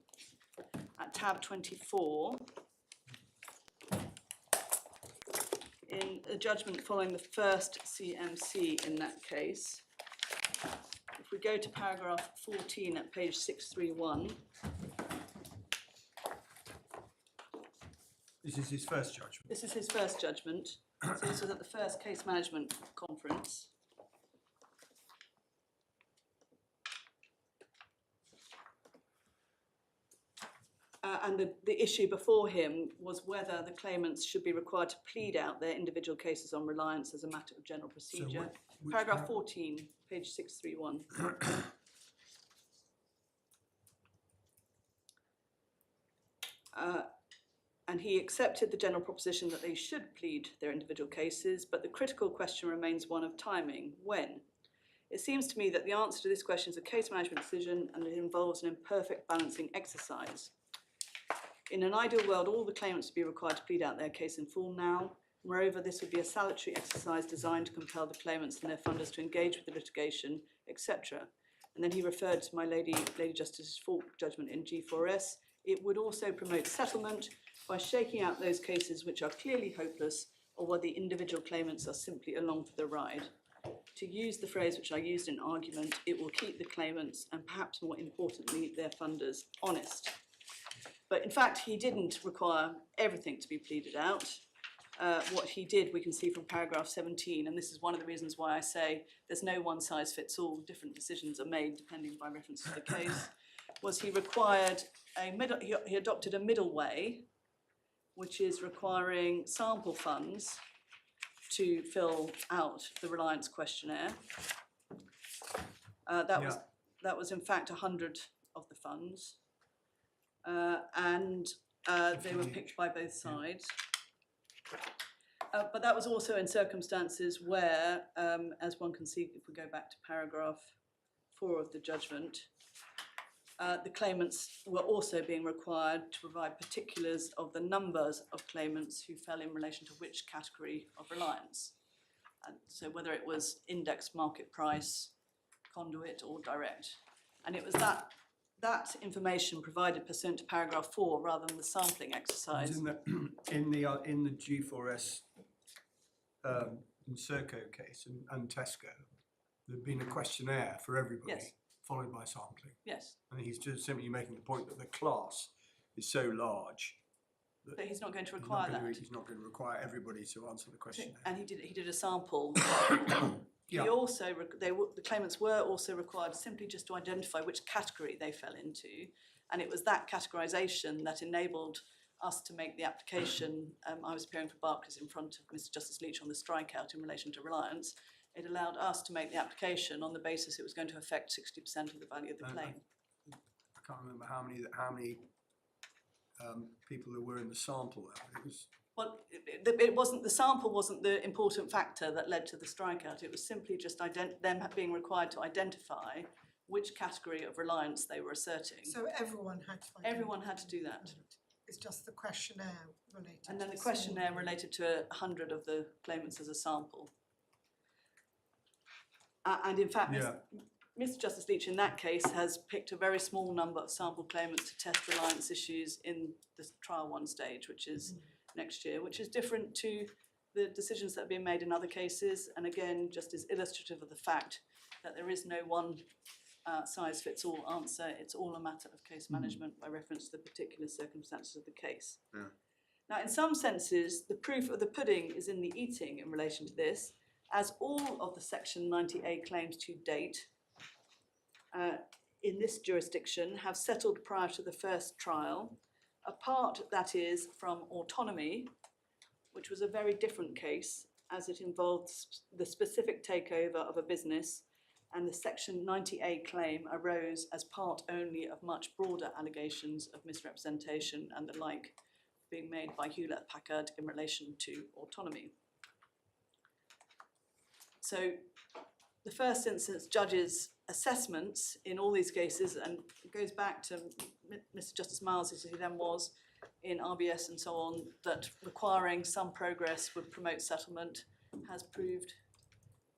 at tab 24. In a judgment following the first CMC in that case. If we go to paragraph 14 at page 631. This is his first judgment. This is his first judgment. So this was at the first case management conference. And the issue before him was whether the claimants should be required to plead out their individual cases on reliance as a matter of general procedure. So paragraph 14, page 631. And he accepted the general proposition that they should plead their individual cases, but the critical question remains one of timing. When? It seems to me that the answer to this question is a case management decision, and it involves an imperfect balancing exercise. In an ideal world, all the claimants would be required to plead out their case in full now. Moreover, this would be a salutary exercise designed to compel the claimants and their funders to engage with the litigation, etc. And then he referred to my Lady Justice Falk judgment in G4S. It would also promote settlement by shaking out those cases which are clearly hopeless or where the individual claimants are simply along for the ride. To use the phrase which I used in argument, it will keep the claimants and perhaps more importantly their funders honest. But in fact, he didn't require everything to be pleaded out. What he did, we can see from paragraph 17, and this is one of the reasons why I say there's no one size fits all, different decisions are made depending by reference to the case, was he required he adopted a middle way, which is requiring sample funds to fill out the reliance questionnaire. That was in fact 100 of the funds, and they were picked by both sides. But that was also in circumstances where, as one can see if we go back to paragraph 4 of the judgment, the claimants were also being required to provide particulars of the numbers of claimants who fell in relation to which category of reliance. And so whether it was index market price, conduit or direct. And it was that information provided pursuant to paragraph 4 rather than the sampling exercise. In the G4S Serco case and Tesco, there'd been a questionnaire for everybody, Yes. followed by sampling. Yes. And he's just simply making the point that the class is so large But he's not going to require that. he's not going to require everybody to answer the questionnaire. And he did a sample. Yeah. He also, the claimants were also required simply just to identify which category they fell into, and it was that categorisation that enabled us to make the application. I was appearing for Barclays in front of Mr. Justice Leach on the strikeout in relation to reliance. It allowed us to make the application on the basis it was going to affect 60% of the value of the claim. I can't remember how many people there were in the sample. It was. Well, it wasn't, the sample wasn't the important factor that led to the strikeout. It was simply just them being required to identify which category of reliance they were asserting. So everyone had to identify. Everyone had to do that. It's just the questionnaire related. And then to the questionnaire small- related to 100 of the claimants as a sample. And in fact, Yeah. Mr. Justice Leach in that case has picked a very small number of sample claimants to test reliance issues in the trial 1 stage, which is next year, which is different to the decisions that have been made in other cases, and again just is illustrative of the fact that there is no one size fits all answer. It's all a matter of case management by reference to the particular circumstances of the case. Yeah. Now, in some senses, the proof of the pudding is in the eating in relation to this, as all of the Section 90A claims to date in this jurisdiction have settled prior to the first trial, apart, that is, from autonomy, which was a very different case as it involved the specific takeover of a business, and the Section 90A claim arose as part only of much broader allegations of misrepresentation and the like being made by Hewlett-Packard in relation to autonomy. So the first instance judge's assessments in all these cases, and it goes back to Mr. Justice Miles, as he then was in RBS and so on, that requiring some progress would promote settlement has proved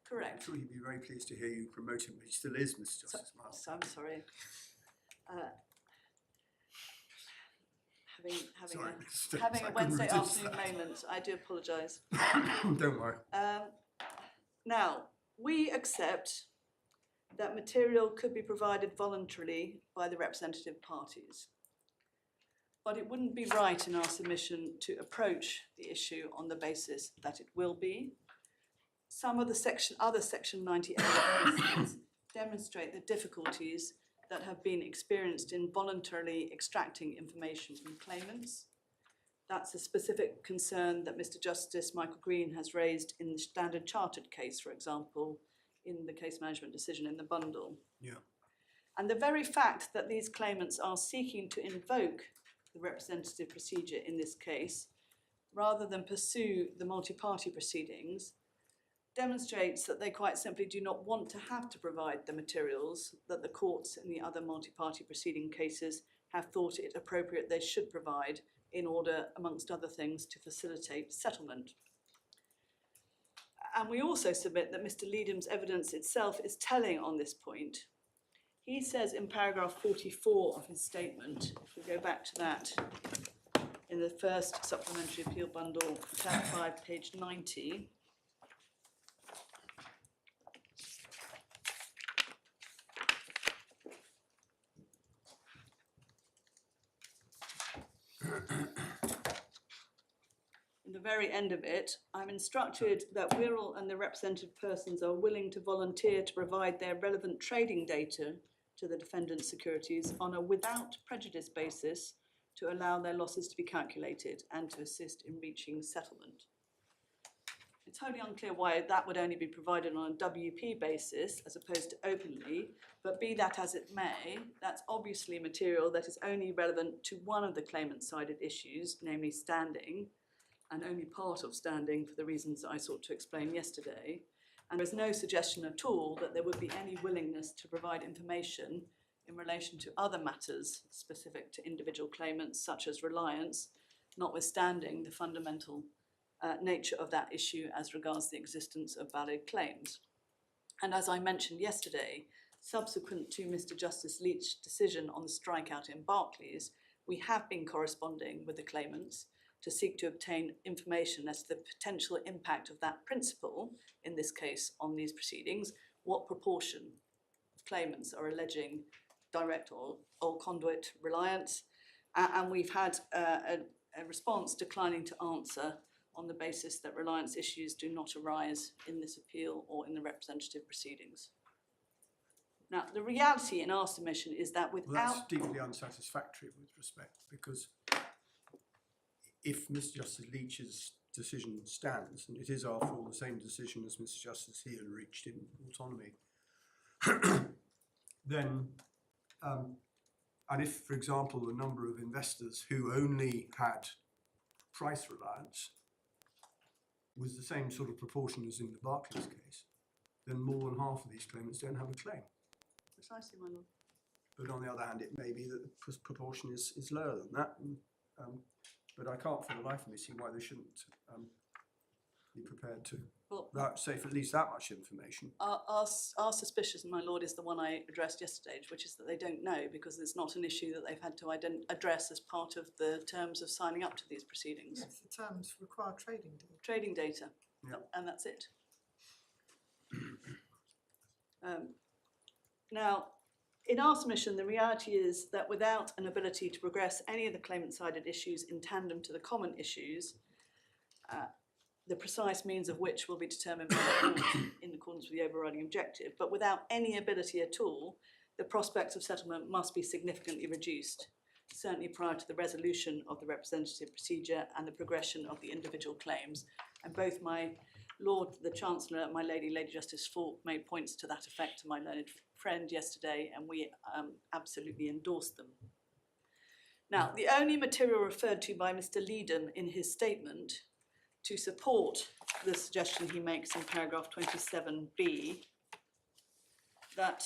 correct. I'm sure he'd be very pleased to hear you promote him, but he still is, Mr. Justice Miles. So I'm sorry. Having a Wednesday afternoon moment, I do apologise. Don't worry. Now, we accept that material could be provided voluntarily by the representative parties. But it wouldn't be right in our submission to approach the issue on the basis that it will be. Some of the other Section 90A cases demonstrate the difficulties that have been experienced in voluntarily extracting information from claimants. That's a specific concern that Mr. Justice Michael Green has raised in the Standard Chartered case, for example, in the case management decision in the bundle. Yeah. And the very fact that these claimants are seeking to invoke the representative procedure in this case, rather than pursue the multi-party proceedings, demonstrates that they quite simply do not want to have to provide the materials that the courts in the other multi-party proceeding cases have thought it appropriate they should provide in order, amongst other things, to facilitate settlement. And we also submit that Mr. Leedham's evidence itself is telling on this point. He says in paragraph 44 of his statement, if we go back to that, in the first supplementary appeal bundle, tab 5, page 90, in the very end of it, I'm instructed that Wirral and the representative persons are willing to volunteer to provide their relevant trading data to the defendant's securities on a without prejudice basis to allow their losses to be calculated and to assist in reaching settlement. It's wholly unclear why that would only be provided on a WP basis as opposed to openly, but be that as it may, that's obviously material that is only relevant to one of the claimant-sided issues, namely standing, and only part of standing for the reasons I sought to explain yesterday. And there's no suggestion at all that there would be any willingness to provide information in relation to other matters specific to individual claimants, such as reliance, notwithstanding the fundamental nature of that issue as regards the existence of valid claims. And as I mentioned yesterday, subsequent to Mr. Justice Leach's decision on the strikeout in Barclays, we have been corresponding with the claimants to seek to obtain information as to the potential impact of that principle, in this case on these proceedings, what proportion of claimants are alleging direct or conduit reliance, and we've had a response declining to answer on the basis that reliance issues do not arise in this appeal or in the representative proceedings. Now, the reality in our submission is that without... Well, that's deeply unsatisfactory with respect, because if Mr. Justice Leach's decision stands, and it is after all the same decision as Mr. Justice Heal reached in autonomy, then, and if, for example, the number of investors who only had price reliance was the same sort of proportion as in the Barclays case, then more than half of these claimants don't have a claim. Precisely, my lord. But on the other hand, it may be that the proportion is lower than that. And, but I can't for the life of me see why they shouldn't be prepared to say for at least that much information. Our suspicion, my lord, is the one I addressed yesterday, which is that they don't know because it's not an issue that they've had to address as part of the terms of signing up to these proceedings. Yes, the terms require trading data. Trading data, Yeah. and that's it. Now, in our submission, the reality is that without an ability to progress any of the claimant-sided issues in tandem to the common issues, the precise means of which will be determined by the court in accordance with the overriding objective, but without any ability at all, the prospects of settlement must be significantly reduced, certainly prior to the resolution of the representative procedure and the progression of the individual claims. And both my Lord the Chancellor and my Lady Justice Falk made points to that effect to my learned friend yesterday, and we absolutely endorsed them. Now, the only material referred to by Mr. Leedham in his statement to support the suggestion he makes in paragraph 27b, that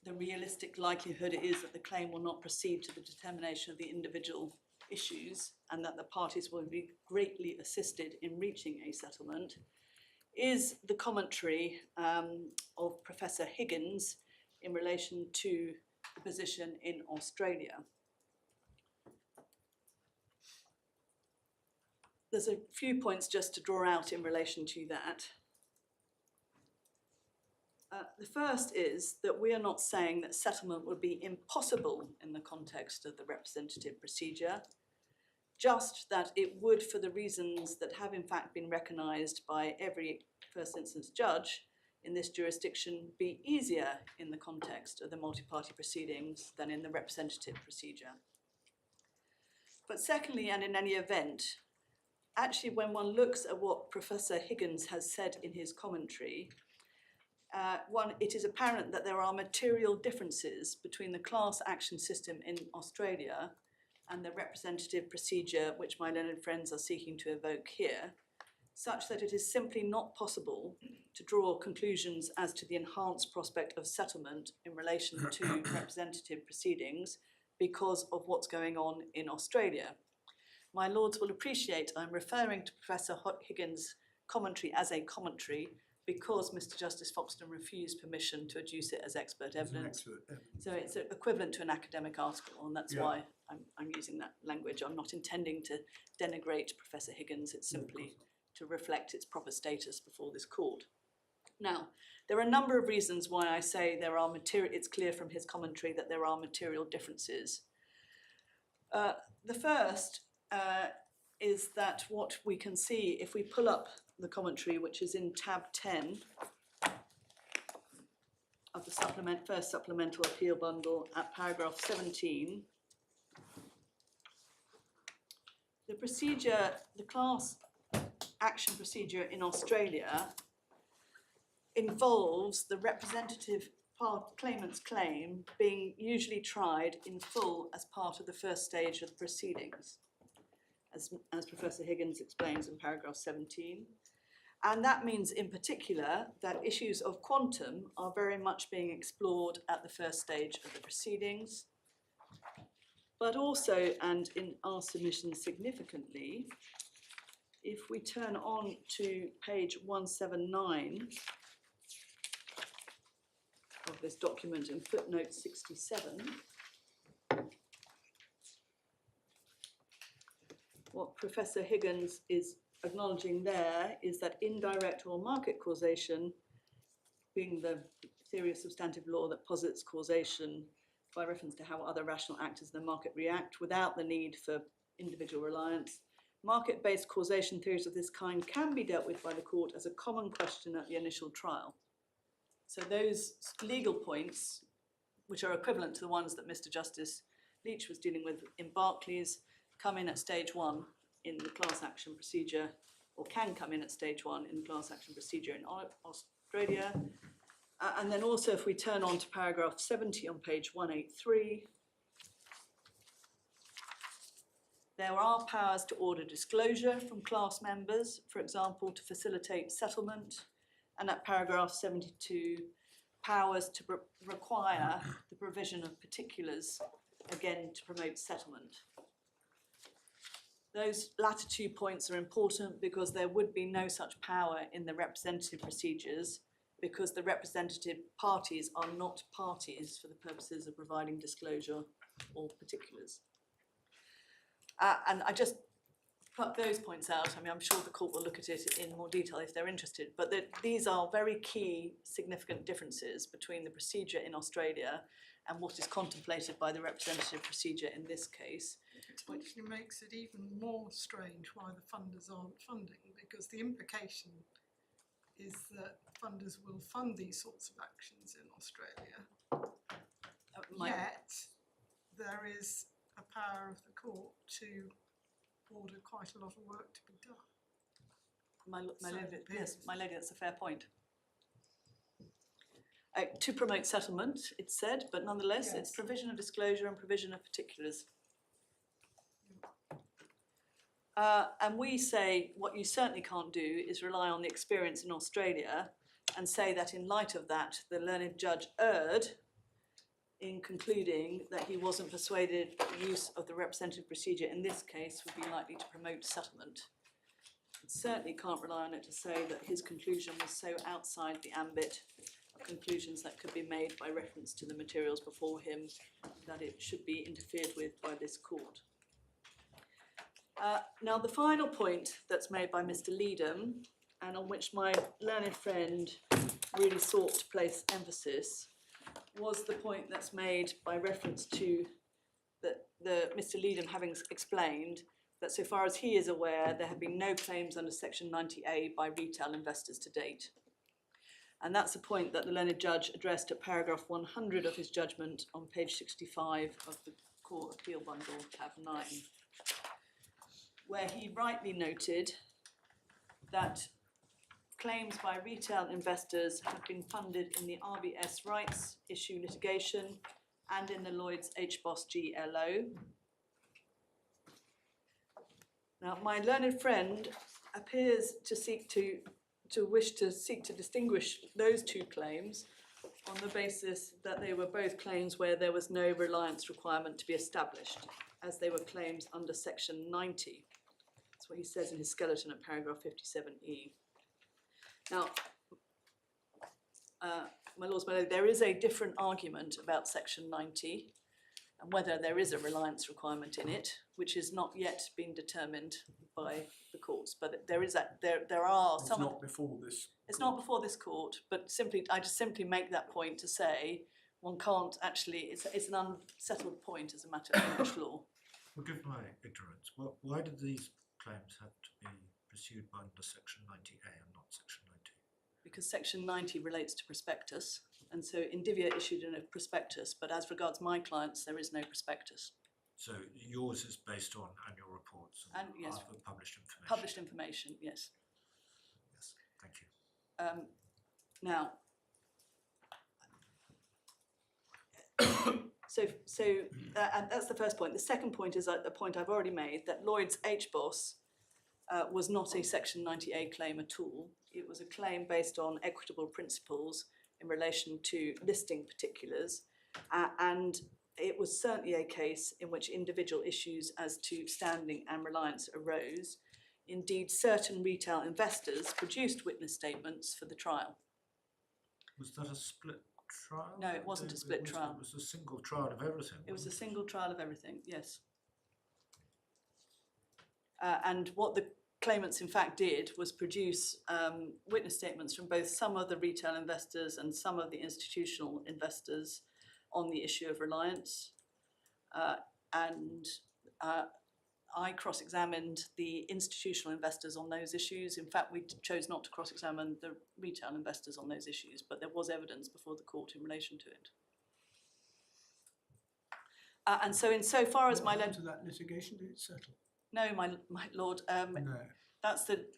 the realistic likelihood is that the claim will not proceed to the determination of the individual issues and that the parties will be greatly assisted in reaching a settlement, is the commentary of Professor Higgins in relation to the position in Australia. There's a few points just to draw out in relation to that. The first is that we are not saying that settlement would be impossible in the context of the representative procedure, just that it would, for the reasons that have in fact been recognised by every first instance judge in this jurisdiction, be easier in the context of the multi-party proceedings than in the representative procedure. But secondly, and in any event, actually when one looks at what Professor Higgins has said in his commentary, it is apparent that there are material differences between the class action system in Australia and the representative procedure which my learned friends are seeking to evoke here, such that it is simply not possible to draw conclusions as to the enhanced prospect of settlement in relation to representative proceedings because of what's going on in Australia. My lords will appreciate I'm referring to Professor Higgins' commentary as a commentary because Mr. Justice Foxton refused permission to adduce it as expert evidence. So it's equivalent to an academic article, and that's why I'm using that language. I'm not intending to denigrate Professor Higgins, it's simply to reflect its proper status before this court. Now, there are a number of reasons why I say it's clear from his commentary that there are material differences. The first is that what we can see if we pull up the commentary, which is in tab 10 of the first supplemental appeal bundle at paragraph 17, the class action procedure in Australia involves the representative claimant's claim being usually tried in full as part of the first stage of the proceedings, as Professor Higgins explains in paragraph 17. And that means in particular that issues of quantum are very much being explored at the first stage of the proceedings. But also, and in our submission significantly, if we turn on to page 179 of this document in footnote 67, what Professor Higgins is acknowledging there is that indirect or market causation, being the theory of substantive law that posits causation by reference to how other rational actors in the market react without the need for individual reliance, market-based causation theories of this kind can be dealt with by the court as a common question at the initial trial. So those legal points, which are equivalent to the ones that Mr. Justice Leach was dealing with in Barclays, come in at stage 1 in the class action procedure, or can come in at stage 1 in the class action procedure in Australia. And then also if we turn on to paragraph 70 on page 183, there are powers to order disclosure from class members, for example, to facilitate settlement, and at paragraph 72, powers to require the provision of particulars, again, to promote settlement. Those latter 2 points are important because there would be no such power in the representative procedures because the representative parties are not parties for the purposes of providing disclosure or particulars. And I just put those points out. I mean, I'm sure the court will look at it in more detail if they're interested, but these are very key, significant differences between the procedure in Australia and what is contemplated by the representative procedure in this case. It actually makes it even more strange why the funders aren't funding, because the implication is that funders will fund these sorts of actions in Australia, yet there is a power of the court to order quite a lot of work to be done. Yes, my lady, that's a fair point. To promote settlement, it's said, but nonetheless, Yes. it's provision of disclosure and provision of particulars. And we say what you certainly can't do is rely on the experience in Australia and say that in light of that, the learned judge erred in concluding that he wasn't persuaded that the use of the representative procedure in this case would be likely to promote settlement. It certainly can't rely on it to say that his conclusion was so outside the ambit of conclusions that could be made by reference to the materials before him that it should be interfered with by this court. Now, the final point that's made by Mr. Leedham, and on which my learned friend really sought to place emphasis, was the point that's made by reference to Mr. Leedham having explained that so far as he is aware, there have been no claims under Section 90A by retail investors to date. And that's a point that the learned judge addressed at paragraph 100 of his judgment on page 65 of the Court Appeal Bundle, tab 9. Where he rightly noted that claims by retail investors have been funded in the RBS rights issue litigation and in the Lloyds HBOS GLO. Now, my learned friend appears to wish to seek to distinguish those two claims on the basis that they were both claims where there was no reliance requirement to be established, as they were claims under section 90. That's what he says in his skeleton at paragraph 57E. Now, my lords, my lord, there is a different argument about section 90 and whether there is a reliance requirement in it, which has not yet been determined by the courts. But there is there are It's some. not before this. It's not before this court, but I just simply make that point to say one can't actually. It's an unsettled point as a matter of English law. Forgive my ignorance. Why did these claims have to be pursued under section 90A and not section 90? Because section 90 relates to prospectus, and so Indivior issued in a prospectus, but as regards my clients, there is no prospectus. So yours is based on annual reports and Yes, other published information? published information, yes. Yes, thank you. Now, and that's the first point. The second point is the point I've already made, that Lloyd's HBOS was not a section 90A claim at all. It was a claim based on equitable principles in relation to listing particulars, and it was certainly a case in which individual issues as to standing and reliance arose. Indeed, certain retail investors produced witness statements for the trial. Was that a split trial? No, it wasn't a split trial. It was a single trial of everything. It was a wasn't single trial of everything, yes. And what the claimants in fact did was produce witness statements from both some of the retail investors and some of the institutional investors on the issue of reliance. I cross-examined the institutional investors on those issues. In fact, we chose not to cross-examine the retail investors on those issues, but there was evidence before the court in relation to it. And so insofar as my... To that litigation, did it settle? No, my lord, No.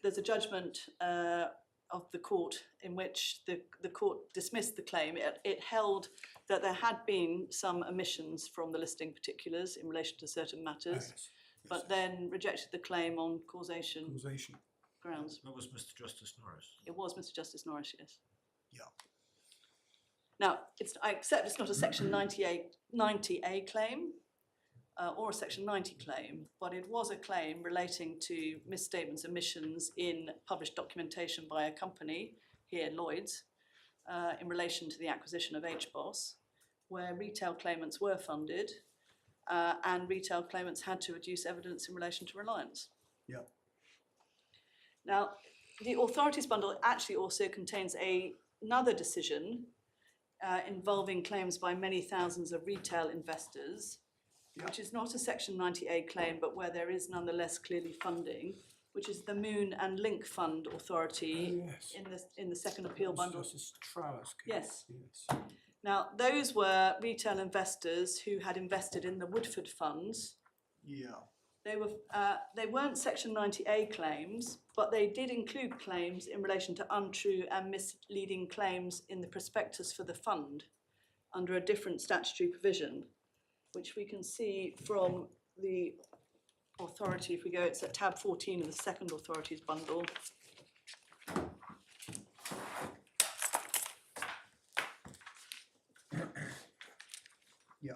there's a judgment of the court in which the court dismissed the claim. It held that there had been some omissions from the listing particulars in relation to certain matters, Yes. but then rejected the claim on causation grounds. That was Mr. Justice Norris. It was Mr. Justice Norris, yes. Yeah. Now, I accept it's not a section 90A claim or a section 90 claim, but it was a claim relating to misstatements, omissions in published documentation by a company, here Lloyd's, in relation to the acquisition of HBOS, where retail claimants were funded and retail claimants had to produce evidence in relation to reliance. Yeah. Now, the authorities bundle actually also contains another decision involving claims by many thousands of retail investors, which is not a section 90A claim, but where there is nonetheless clearly funding, which is the Moon and Link Fund Authority in the second appeal bundle. Justice Trower's case. Yes. Yes. Now, those were retail investors who had invested in the Woodford funds. Yeah. They weren't section 90A claims, but they did include claims in relation to untrue and misleading claims in the prospectus for the fund under a different statutory provision, which we can see from the authority. If we go, it's at tab 14 of the second authorities bundle. Yeah.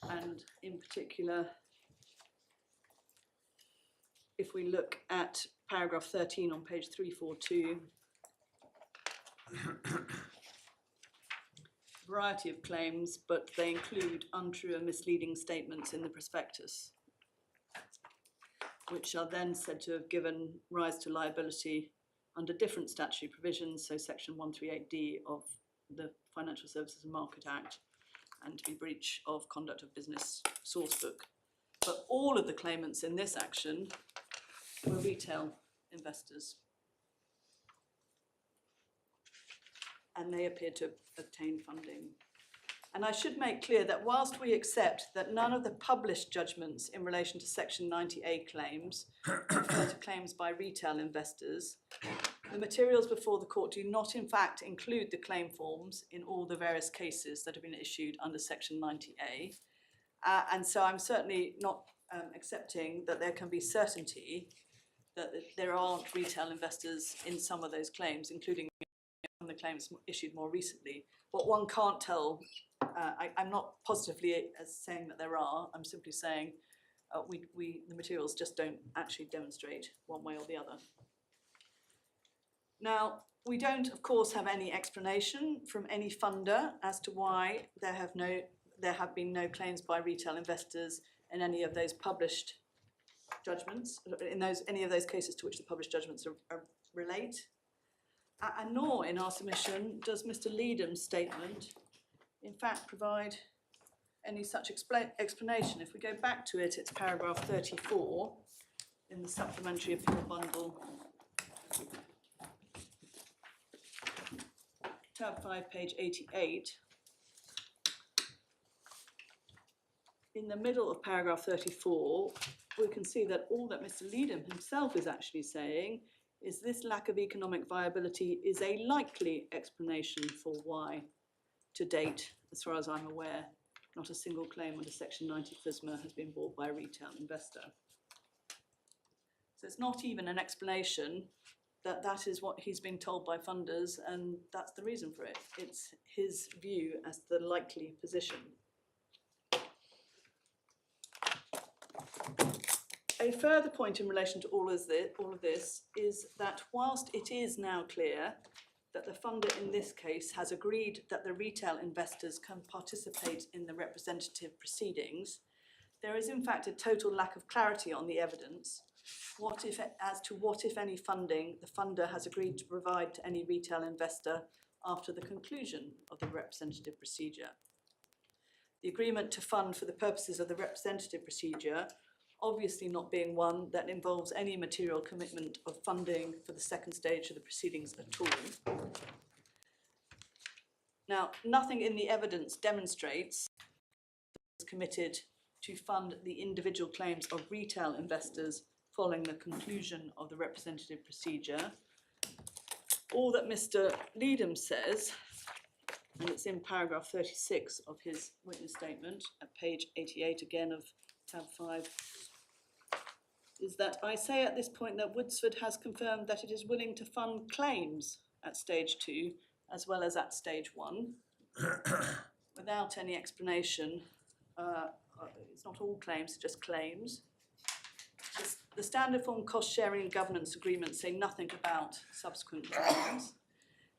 And in particular, if we look at paragraph 13 on page 342, variety of claims, but they include untrue and misleading statements in the prospectus, which are then said to have given rise to liability under different statutory provisions, so section 138D of the Financial Services and Market Act, and to be breach of conduct of business source book. But all of the claimants in this action were retail investors, and they appeared to obtain funding. And I should make clear that whilst we accept that none of the published judgments in relation to section 90A claims refer to claims by retail investors, the materials before the court do not in fact include the claim forms in all the various cases that have been issued under section 90A. And so I'm certainly not accepting that there can be certainty that there aren't retail investors in some of those claims, including the claims issued more recently. What one can't tell, I'm not positively saying that there are, I'm simply saying the materials just don't actually demonstrate one way or the other. Now, we don't, of course, have any explanation from any funder as to why there have been no claims by retail investors in any of those published judgments, in any of those cases to which the published judgments relate. And nor in our submission does Mr. Leedham's statement, in fact, provide any such explanation. If we go back to it, it's paragraph 34 in the supplementary appeal bundle, tab 5, page 88. In the middle of paragraph 34, we can see that all that Mr. Leedham himself is actually saying is this lack of economic viability is a likely explanation for why, to date, as far as I'm aware, not a single claim under Section 90 FSMA has been bought by a retail investor. So it's not even an explanation that that is what he's being told by funders, and that's the reason for it. It's his view as the likely position. A further point in relation to all of this is that whilst it is now clear that the funder in this case has agreed that the retail investors can participate in the representative proceedings, there is in fact a total lack of clarity on the evidence as to what, if any, funding the funder has agreed to provide to any retail investor after the conclusion of the representative procedure. The agreement to fund for the purposes of the representative procedure obviously not being one that involves any material commitment of funding for the second stage of the proceedings at all. Now, nothing in the evidence demonstrates that it's committed to fund the individual claims of retail investors following the conclusion of the representative procedure. All that Mr. Leedham says, and it's in paragraph 36 of his witness statement at page 88 again of tab 5, is that I say at this point that Woodsford has confirmed that it is willing to fund claims at stage 2 as well as at stage 1 without any explanation. It's not all claims, it's just claims. The standard form cost sharing and governance agreements say nothing about subsequent claims.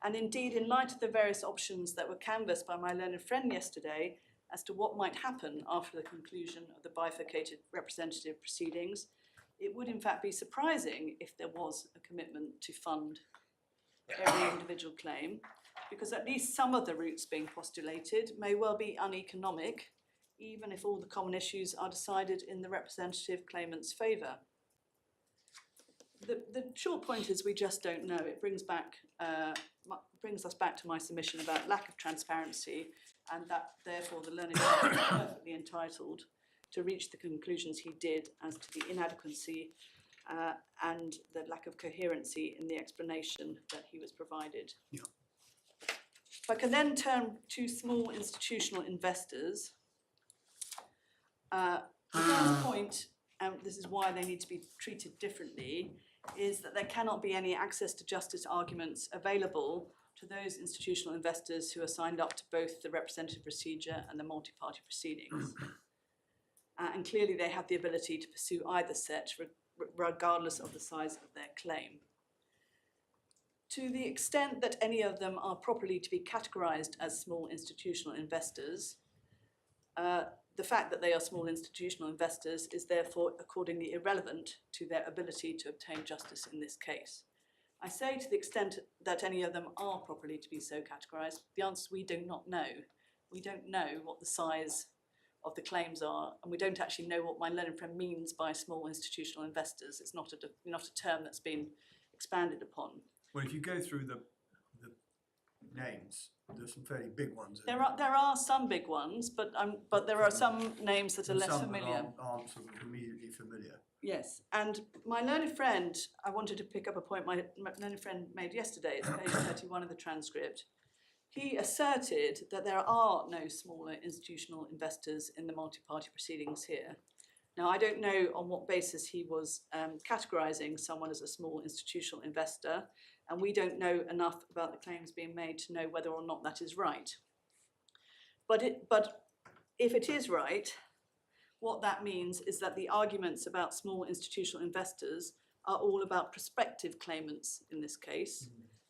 And indeed, in light of the various options that were canvassed by my learned friend yesterday as to what might happen after the conclusion of the bifurcated representative proceedings, it would in fact be surprising if there was a commitment to fund every individual claim, because at least some of the routes being postulated may well be uneconomic, even if all the common issues are decided in the representative claimant's favour. The short point is we just don't know. It brings us back to my submission about lack of transparency, and that therefore the learned friend is perfectly entitled to reach the conclusions he did as to the inadequacy and the lack of coherency in the explanation that he was provided. Yeah. If I can then turn to small institutional investors. The first point, and this is why they need to be treated differently, is that there cannot be any access to justice arguments available to those institutional investors who are signed up to both the representative procedure and the multi-party proceedings. And clearly they have the ability to pursue either set, regardless of the size of their claim. To the extent that any of them are properly to be categorised as small institutional investors, the fact that they are small institutional investors is therefore accordingly irrelevant to their ability to obtain justice in this case. I say to the extent that any of them are properly to be so categorised, the answer is we do not know. We don't know what the size of the claims are, and we don't actually know what my learned friend means by small institutional investors. It's not a term that's been expanded upon. Well, if you go through the names, there's some fairly big ones. There are some big ones, but there are some names that are less familiar. Some aren't sort of immediately familiar. Yes, and my learned friend, I wanted to pick up a point my learned friend made yesterday. It's page 31 of the transcript. He asserted that there are no smaller institutional investors in the multi-party proceedings here. Now, I don't know on what basis he was categorising someone as a small institutional investor, and we don't know enough about the claims being made to know whether or not that is right. But if it is right, what that means is that the arguments about small institutional investors are all about prospective claimants in this case,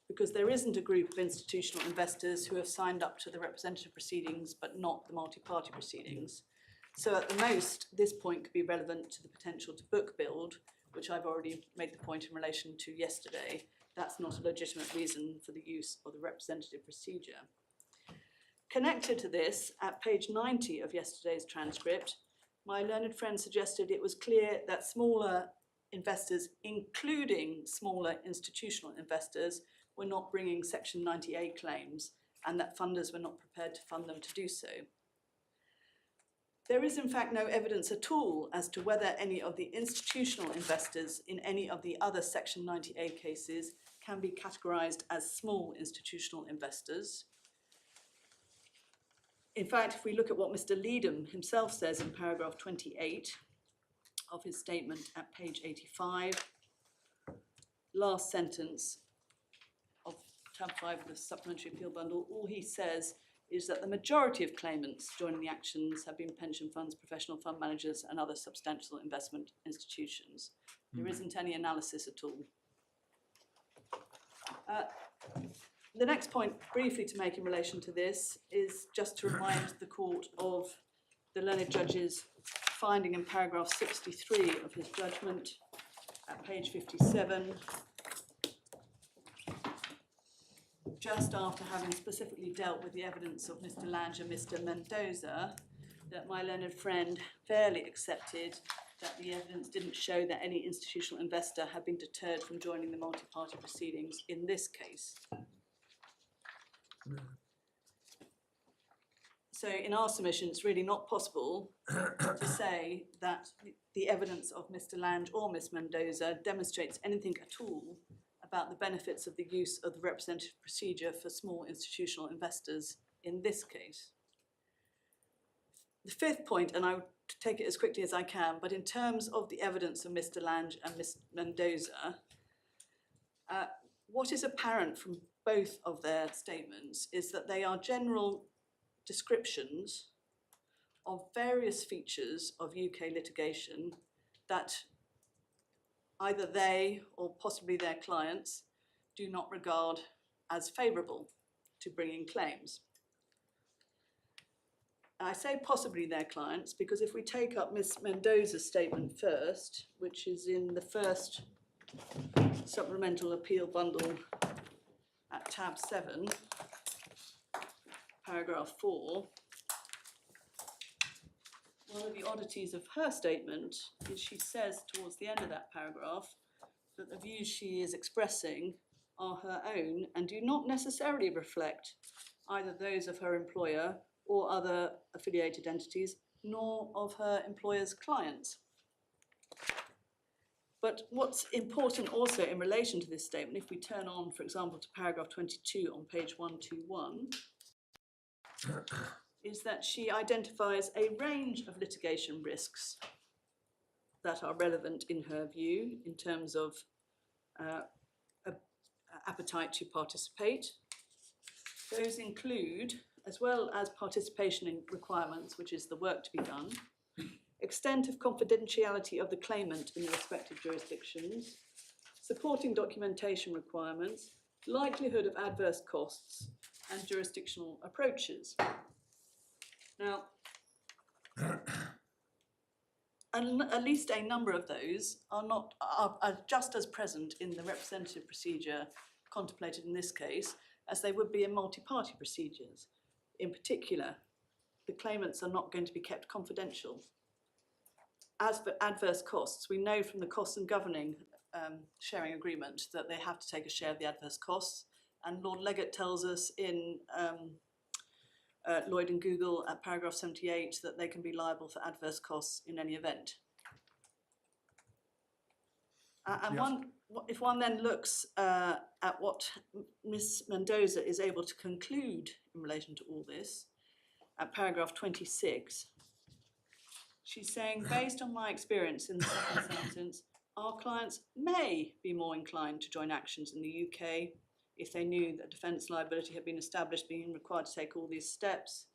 because there isn't a group of institutional investors who have signed up to the representative proceedings but not the multi-party proceedings. So at the most, this point could be relevant to the potential to book build, which I've already made the point in relation to yesterday. That's not a legitimate reason for the use of the representative procedure. Connected to this, at page 90 of yesterday's transcript, my learned friend suggested it was clear that smaller investors, including smaller institutional investors, were not bringing Section 90A claims and that funders were not prepared to fund them to do so. There is in fact no evidence at all as to whether any of the institutional investors in any of the other Section 90A cases can be categorised as small institutional investors. In fact, if we look at what Mr. Leedham himself says in paragraph 28 of his statement at page 85, last sentence of tab 5 of the supplementary appeal bundle, all he says is that the majority of claimants joining the actions have been pension funds, professional fund managers and other substantial investment institutions. There isn't any analysis at all. The next point briefly to make in relation to this is just to remind the court of the learned judge's finding in paragraph 63 of his judgment at page 57, just after having specifically dealt with the evidence of Mr. Lange and Mr. Mendoza, that my learned friend fairly accepted that the evidence didn't show that any institutional investor had been deterred from joining the multi-party proceedings in this case. So in our submission, it's really not possible to say that the evidence of Mr. Lange or Ms. Mendoza demonstrates anything at all about the benefits of the use of the representative procedure for small institutional investors in this case. The fifth point, and I will take it as quickly as I can, but in terms of the evidence of Mr. Lange and Ms. Mendoza, what is apparent from both of their statements is that they are general descriptions of various features of UK litigation that either they or possibly their clients do not regard as favourable to bringing claims. I say possibly their clients because if we take up Ms. Mendoza's statement first, which is in the first supplemental appeal bundle at tab 7, paragraph 4, one of the oddities of her statement is she says towards the end of that paragraph that the views she is expressing are her own and do not necessarily reflect either those of her employer or other affiliated entities, nor of her employer's clients. But what's important also in relation to this statement, if we turn on, for example, to paragraph 22 on page 121, is that she identifies a range of litigation risks that are relevant in her view in terms of appetite to participate. Those include, as well as participation in requirements, which is the work to be done, extent of confidentiality of the claimant in the respective jurisdictions, supporting documentation requirements, likelihood of adverse costs, and jurisdictional approaches. Now, at least a number of those are just as present in the representative procedure contemplated in this case as they would be in multi-party procedures. In particular, the claimants are not going to be kept confidential. As for adverse costs, we know from the costs and governing sharing agreement that they have to take a share of the adverse costs, and Lord Leggatt tells us in Lloyd and Google at paragraph 78 that they can be liable for adverse costs in any event. If one then looks at what Ms. Mendoza is able to conclude in relation to all this, at paragraph 26, She's saying, based on my experience in the second sentence, our clients may be more inclined to join actions in the UK if they knew that defence liability had been established, being required to take all these steps.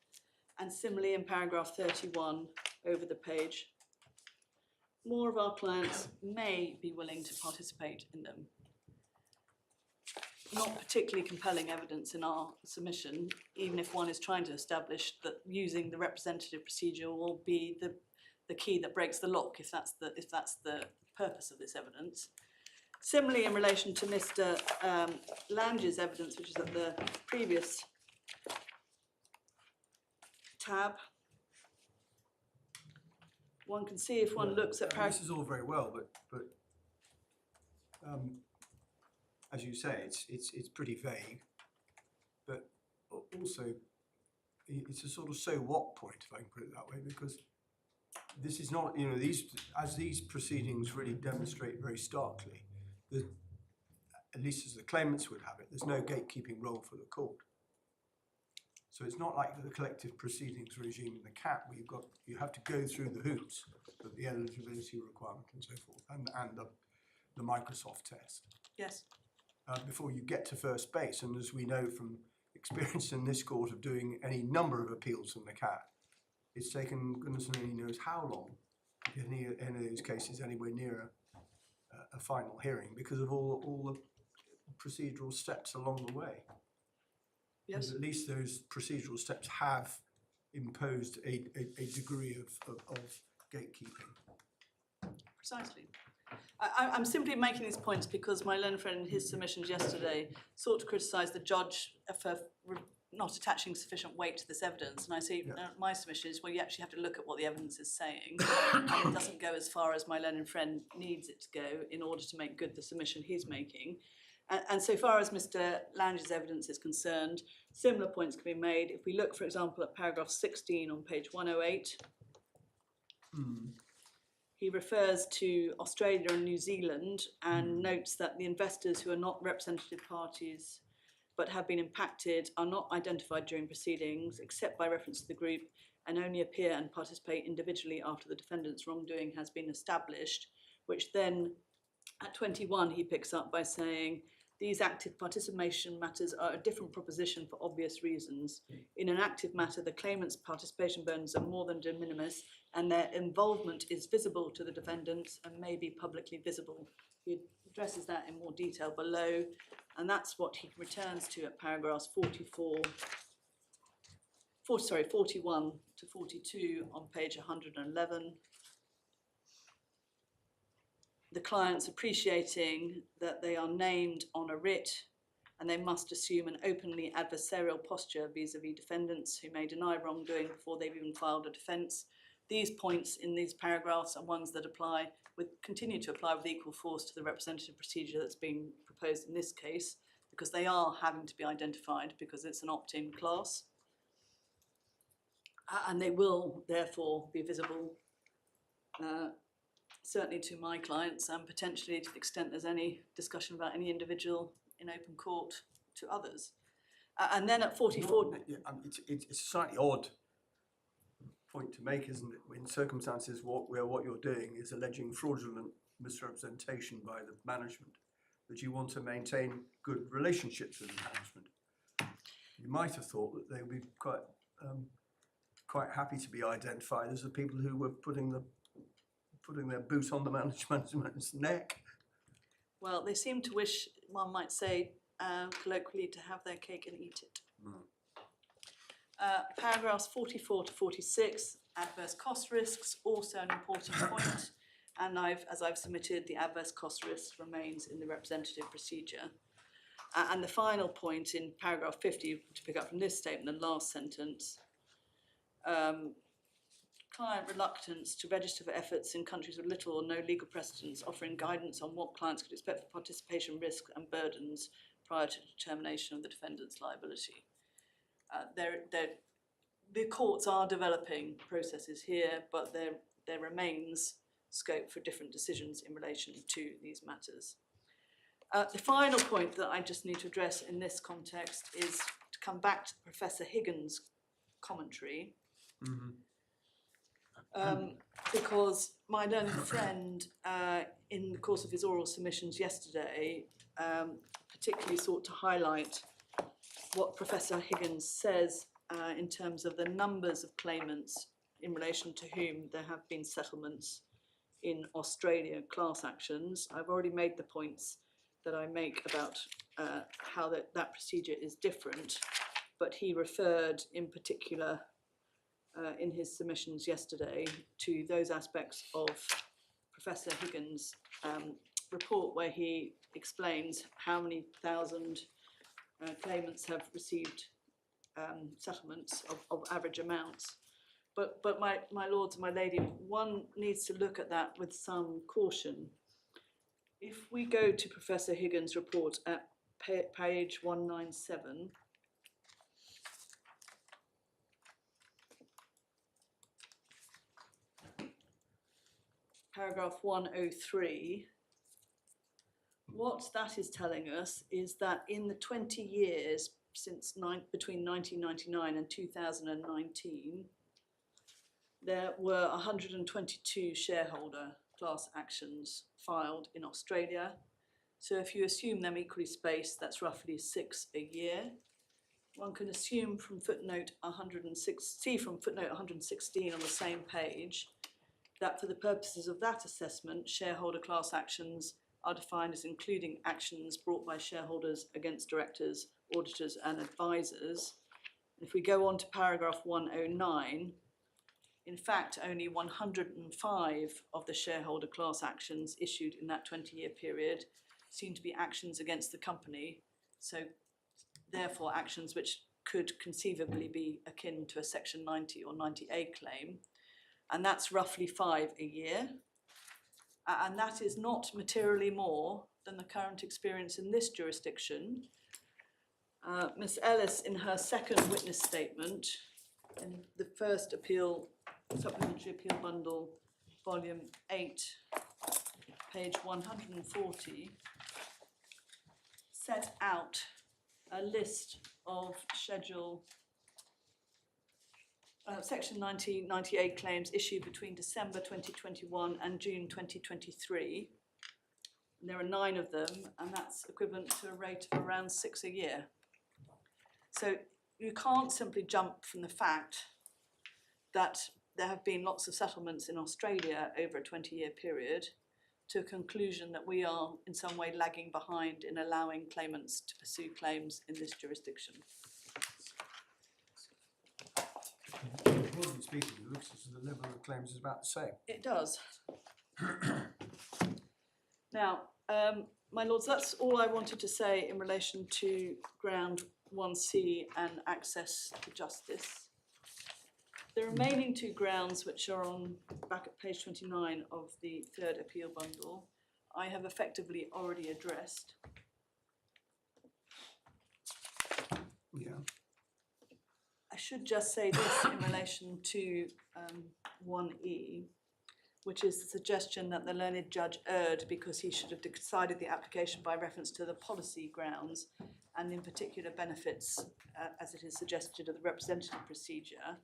And similarly in paragraph 31 over the page, more of our clients may be willing to participate in them. Not particularly compelling evidence in our submission, even if one is trying to establish that using the representative procedure will be the key that breaks the lock, if that's the purpose of this evidence. Similarly, in relation to Mr. Lange's evidence, which is at the previous tab, one can see if one looks at This is all very well, but as you say, it's pretty vague. But also, it's a sort of so what point, if I can put it that way, because this is not, you know, these proceedings really demonstrate very starkly that, at least as the claimants would have it, there's no gatekeeping role for the court. So it's not like the collective proceedings regime in the CAT, where you have to go through the hoops of the eligibility requirement and so forth, and the Microsoft test. yes. Before you get to first base. And as we know from experience in this court of doing any number of appeals from the CAT, it's taken goodness only knows how long to get any of those cases anywhere near a final hearing because of all the procedural steps along the way. Yes. And at least those procedural steps have imposed a degree of gatekeeping. Precisely. I'm simply making these points because my learned friend in his submissions yesterday sought to criticise the judge for not attaching sufficient weight to this evidence. And I say, my submission is, well, you actually have to look at what the evidence is saying. And it doesn't go as far as my learned friend needs it to go in order to make good the submission he's making. And so far as Mr. Lange's evidence is concerned, similar points can be made. If we look, for example, at paragraph 16 on page 108, he refers to Australia and New Zealand and notes that the investors who are not representative parties but have been impacted are not identified during proceedings except by reference to the group and only appear and participate individually after the defendant's wrongdoing has been established, which then at 21 he picks up by saying, these active participation matters are a different proposition for obvious reasons. In an active matter, the claimant's participation burdens are more than de minimis and their involvement is visible to the defendants and may be publicly visible. He addresses that in more detail below, and that's what he returns to at paragraphs 41 to 42 on page 111. The clients appreciating that they are named on a writ and they must assume an openly adversarial posture vis-a-vis defendants who may deny wrongdoing before they've even filed a defence. These points in these paragraphs are ones that continue to apply with equal force to the representative procedure that's being proposed in this case, because they are having to be identified because it's an opt-in class. And they will therefore be visible certainly to my clients and potentially to the extent there's any discussion about any individual in open court to others. And then at 44... It's a slightly odd point to make, isn't it? In circumstances where what you're doing is alleging fraudulent misrepresentation by the management, that you want to maintain good relationships with the management. You might have thought that they would be quite happy to be identified as the people who were putting their boot on the management's neck. Well, they seem to wish, one might say, colloquially, to have their cake and eat it. Paragraphs 44 to 46, adverse cost risks, also an important point. And as I've submitted, the adverse cost risk remains in the representative procedure. And the final point in paragraph 50, to pick up from this statement, the last sentence, client reluctance to register for efforts in countries with little or no legal precedents, offering guidance on what clients could expect for participation risk and burdens prior to determination of the defendant's liability. The courts are developing processes here, but there remains scope for different decisions in relation to these matters. The final point that I just need to address in this context is to come back to Professor Higgins' commentary. because my learned friend, in the course of his oral submissions yesterday, particularly sought to highlight what Professor Higgins says in terms of the numbers of claimants in relation to whom there have been settlements in Australia, class actions. I've already made the points that I make about how that procedure is different, but he referred in particular in his submissions yesterday to those aspects of Professor Higgins' report where he explains how many thousand claimants have received settlements of average amounts. But my lords and my lady, one needs to look at that with some caution. If we go to Professor Higgins' report at page 197, paragraph 103, what that is telling us is that in the 20 years between 1999 and 2019, there were 122 shareholder class actions filed in Australia. So if you assume them equally spaced, that's roughly 6 a year. One can assume from footnote 116 on the same page, that for the purposes of that assessment, shareholder class actions are defined as including actions brought by shareholders against directors, auditors and advisors. If we go on to paragraph 109, in fact, only 105 of the shareholder class actions issued in that 20-year period seem to be actions against the company. So therefore, actions which could conceivably be akin to a Section 90 or 90A claim. And that's roughly 5 a year. And that is not materially more than the current experience in this jurisdiction. Ms. Ellis, in her second witness statement, in the first appeal, supplementary appeal bundle, volume 8, page 140, set out a list of Section 90, 98 claims issued between December 2021 and June 2023. And there are 9 of them, and that's equivalent to a rate of around 6 a year. So you can't simply jump from the fact that there have been lots of settlements in Australia over a 20-year period to a conclusion that we are in some way lagging behind in allowing claimants to pursue claims in this jurisdiction. Broadly speaking, it looks as though the level of claims is about the same. It does. Now, my lords, that's all I wanted to say in relation to ground 1C and access to justice. The remaining 2 grounds, which are on back at page 29 of the third appeal bundle, I have effectively already addressed. Yeah. I should just say this in relation to 1E, which is the suggestion that the learned judge erred because he should have decided the application by reference to the policy grounds and in particular benefits as it is suggested of the representative procedure.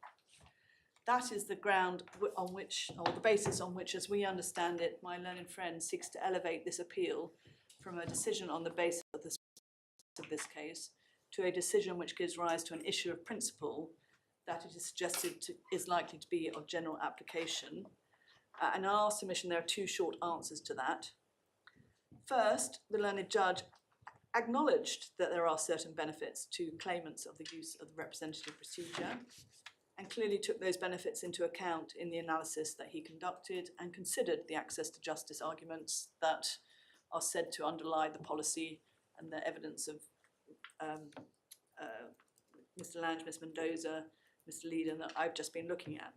That is the ground on which, or the basis on which, as we understand it, my learned friend seeks to elevate this appeal from a decision on the basis of this case to a decision which gives rise to an issue of principle that it is suggested is likely to be of general application. And in our submission, there are 2 short answers to that. First, the learned judge acknowledged that there are certain benefits to claimants of the use of the representative procedure and clearly took those benefits into account in the analysis that he conducted and considered the access to justice arguments that are said to underlie the policy and the evidence of Mr. Lange, Ms. Mendoza, Mr. Leedon that I've just been looking at.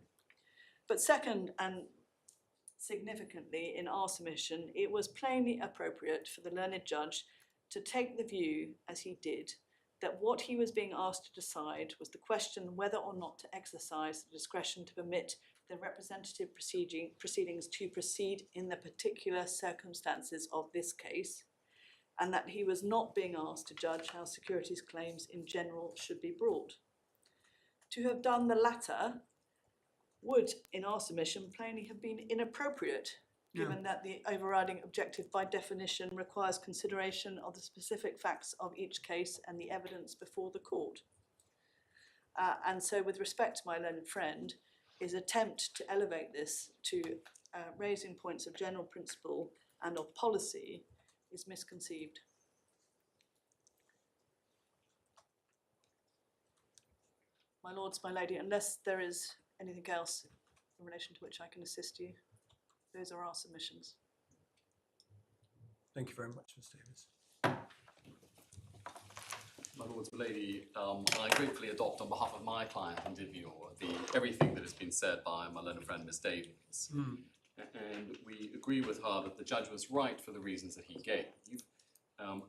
But second, and significantly in our submission, it was plainly appropriate for the learned judge to take the view, as he did, that what he was being asked to decide was the question whether or not to exercise the discretion to permit the representative proceedings to proceed in the particular circumstances of this case, and that he was not being asked to judge how securities claims in general should be brought. To have done the latter would, in our submission, plainly have been inappropriate, given that the overriding objective by definition requires consideration of the specific facts of each case and the evidence before the court. And so with respect to my learned friend, his attempt to elevate this to raising points of general principle and of policy is misconceived. My lords, my lady, unless there is anything else in relation to which I can assist you, those are our submissions. Thank you very much, Ms Davis. My lords, my lady, I gratefully adopt on behalf of my client, Indivior, everything that has been said by my learned friend, Ms Davies. And we agree with her that the judge was right for the reasons that he gave.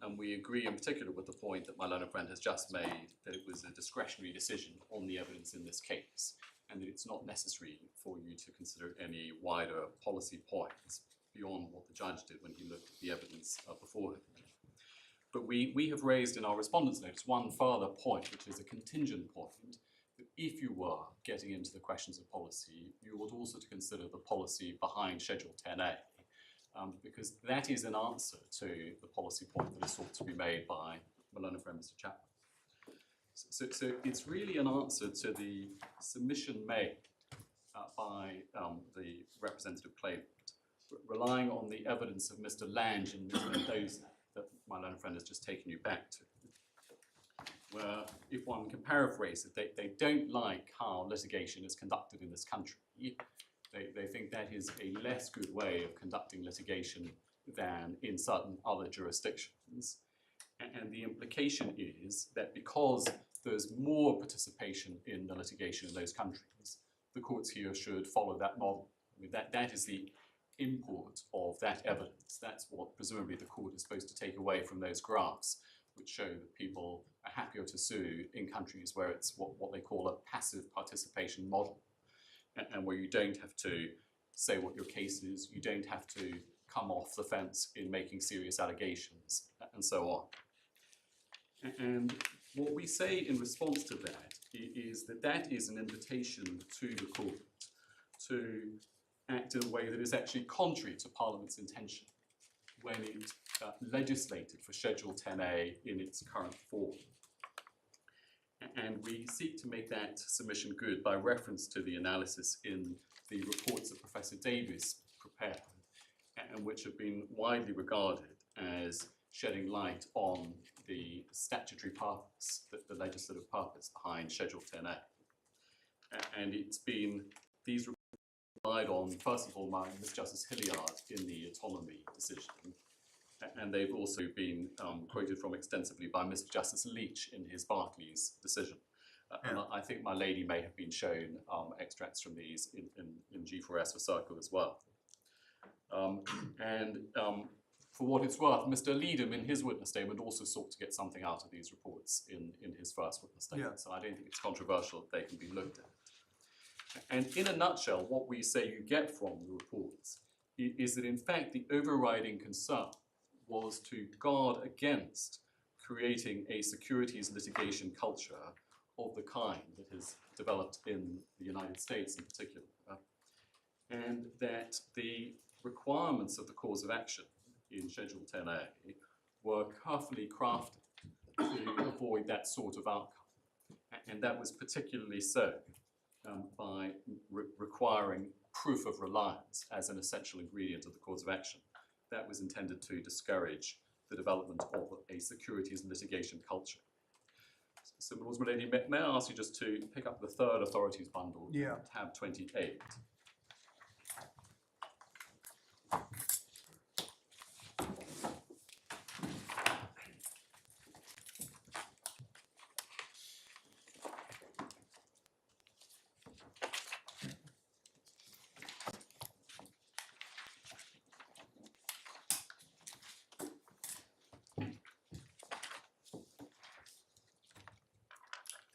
And we agree in particular with the point that my learned friend has just made, that it was a discretionary decision on the evidence in this case, and that it's not necessary for you to consider any wider policy points beyond what the judge did when he looked at the evidence before him. But we have raised in our respondents' notes one further point, which is a contingent point, that if you were getting into the questions of policy, you ought also to consider the policy behind Schedule 10A, because that is an answer to the policy point that is sought to be made by my learned friend, Mr. Chapman. So it's really an answer to the submission made by the Representative Claimant, relying on the evidence of Mr. Lange and Mr. Mendoza that my learned friend has just taken you back to, where, if one can paraphrase it, they don't like how litigation is conducted in this country. They think that is a less good way of conducting litigation than in certain other jurisdictions. And the implication is that because there's more participation in the litigation in those countries, the courts here should follow that model. I mean, that is the import of that evidence. That's what presumably the court is supposed to take away from those graphs, which show that people are happier to sue in countries where it's what they call a passive participation model, and where you don't have to say what your case is, you don't have to come off the fence in making serious allegations, and so on. And what we say in response to that is that that is an invitation to the court to act in a way that is actually contrary to Parliament's intention when it legislated for Schedule 10A in its current form. And we seek to make that submission good by reference to the analysis in the reports that Professor Davies prepared, and which have been widely regarded as shedding light on the statutory purpose, the legislative purpose behind Schedule 10A. And it's been, these reports relied on, first of all, by Ms. Justice Hilliard in the autonomy decision, and they've also been quoted from extensively by Mr. Justice Leach in his Barclays decision. And I think my lady may have been shown extracts from these in G4S for Circle as well. For what it's worth, Mr. Leadham in his witness statement also sought to get something out of these reports in his first witness statement. So I don't think it's controversial that they can be looked at. And in a nutshell, what we say you get from the reports is that in fact the overriding concern was to guard against creating a securities litigation culture of the kind that has developed in the United States in particular, and that the requirements of the cause of action in Schedule 10A were carefully crafted to avoid that sort of outcome. And that was particularly so by requiring proof of reliance as an essential ingredient of the cause of action. That was intended to discourage the development of a securities litigation culture. So, my lady, may I ask you just to pick up the third authorities bundle, tab 28.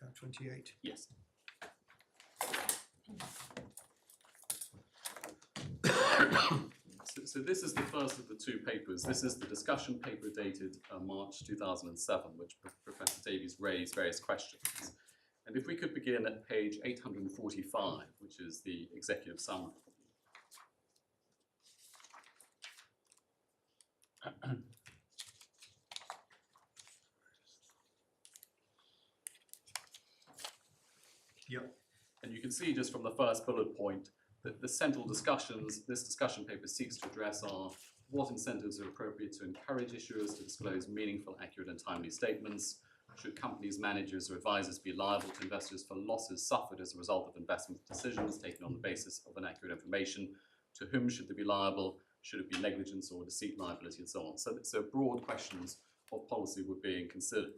Tab 28. Yes. So this is the first of the two papers. This is the discussion paper dated March 2007, which Professor Davies raised various questions. And if we could begin at page 845, which is the executive summary. Yep. And you can see just from the first bullet point that the central discussions, this discussion paper seeks to address are what incentives are appropriate to encourage issuers to disclose meaningful, accurate and timely statements. Should companies, managers or advisors be liable to investors for losses suffered as a result of investment decisions taken on the basis of inaccurate information? To whom should they be liable? Should it be negligence or deceit liability and so on? So broad questions of policy were being considered.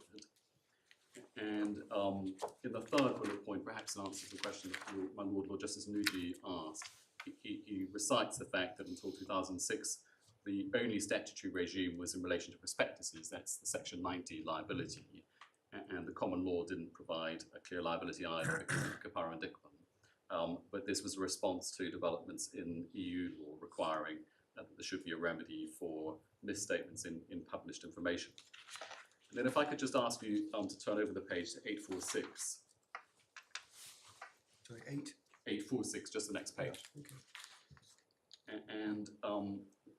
And in the third bullet point, perhaps an answer to the question that my Lord Justice Nugee asked, he recites the fact that until 2006, the only statutory regime was in relation to prospectuses, that's the Section 90 liability, and the common law didn't provide a clear liability either, capara and dictum. But this was a response to developments in EU law requiring that there should be a remedy for misstatements in published information. And then if I could just ask you to turn over the page to 846. Sorry, 8? 846, just the next page. Okay. And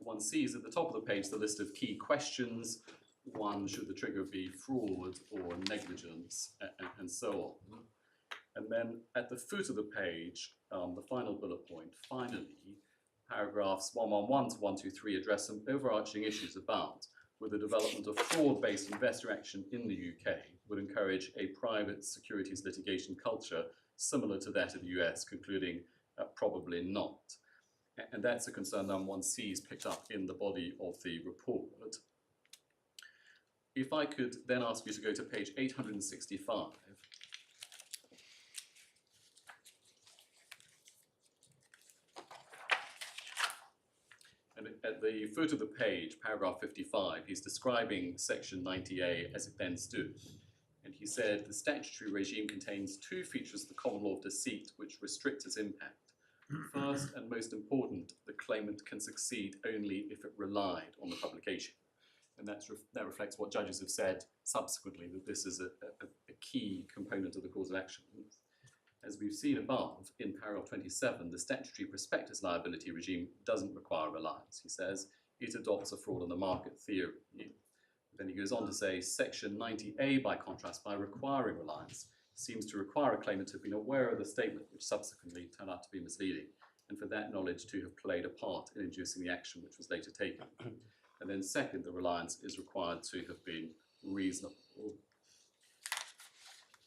one sees at the top of the page the list of key questions. One, should the trigger be fraud or negligence, and so on. And then at the foot of the page, the final bullet point, finally, paragraphs 111 to 123 address some overarching issues about whether the development of fraud-based investor action in the UK would encourage a private securities litigation culture similar to that of the US, concluding probably not. And that's a concern that one sees picked up in the body of the report. If I could then ask you to go to page 865. And at the foot of the page, paragraph 55, he's describing section 90A as it then stood. And he said, the statutory regime contains two features of the common law of deceit which restrict its impact. First and most important, the claimant can succeed only if it relied on the publication. And that reflects what judges have said subsequently, that this is a key component of the cause of action. As we've seen above, in paragraph 27, the statutory prospectus liability regime doesn't require reliance. He says it adopts a fraud on the market theory. Then he goes on to say section 90A, by contrast, by requiring reliance, seems to require a claimant to have been aware of the statement, which subsequently turned out to be misleading, and for that knowledge to have played a part in inducing the action which was later taken. And then second, the reliance is required to have been reasonable.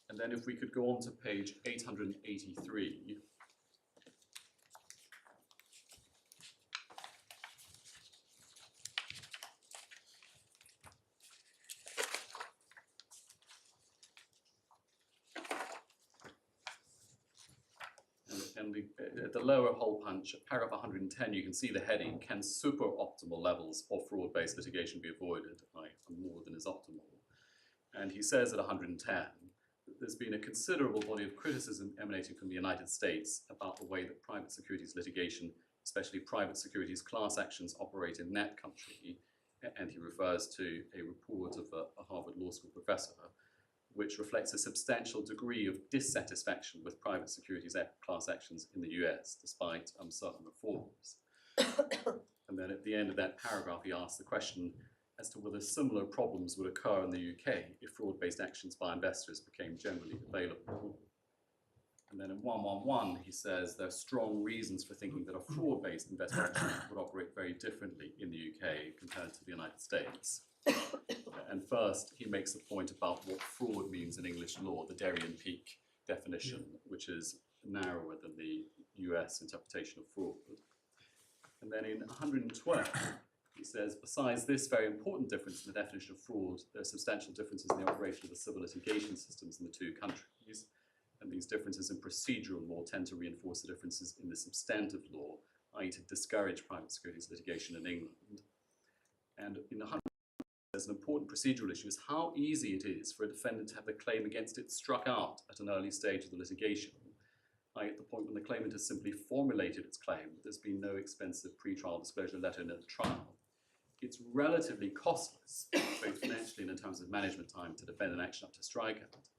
And then if we could go on to page 883. At the lower hole punch, paragraph 110, you can see the heading, can super-optimal levels of fraud-based litigation be avoided? More than is optimal. And he says at 110, that there's been a considerable body of criticism emanating from the United States about the way that private securities litigation, especially private securities class actions, operate in that country. And he refers to a report of a Harvard Law School professor, which reflects a substantial degree of dissatisfaction with private securities class actions in the US, despite certain reforms. And then at the end of that paragraph, he asks the question as to whether similar problems would occur in the UK if fraud-based actions by investors became generally available. And then in 111, he says there are strong reasons for thinking that a fraud-based investor action would operate very differently in the UK compared to the United States. And first, he makes the point about what fraud means in English law, the Darien Peak definition, which is narrower than the US interpretation of fraud. And then in 112, he says, besides this very important difference in the definition of fraud, there are substantial differences in the operation of the civil litigation systems in the two countries. And these differences in procedural law tend to reinforce the differences in the substantive law, i.e. to discourage private securities litigation in England. And in 100, there's an important procedural issue is how easy it is for a defendant to have the claim against it struck out at an early stage of the litigation, i.e. at the point when the claimant has simply formulated its claim, there's been no expensive pre-trial disclosure letter in a trial. It's relatively costless, both financially and in terms of management time, to defend an action up to strikeout.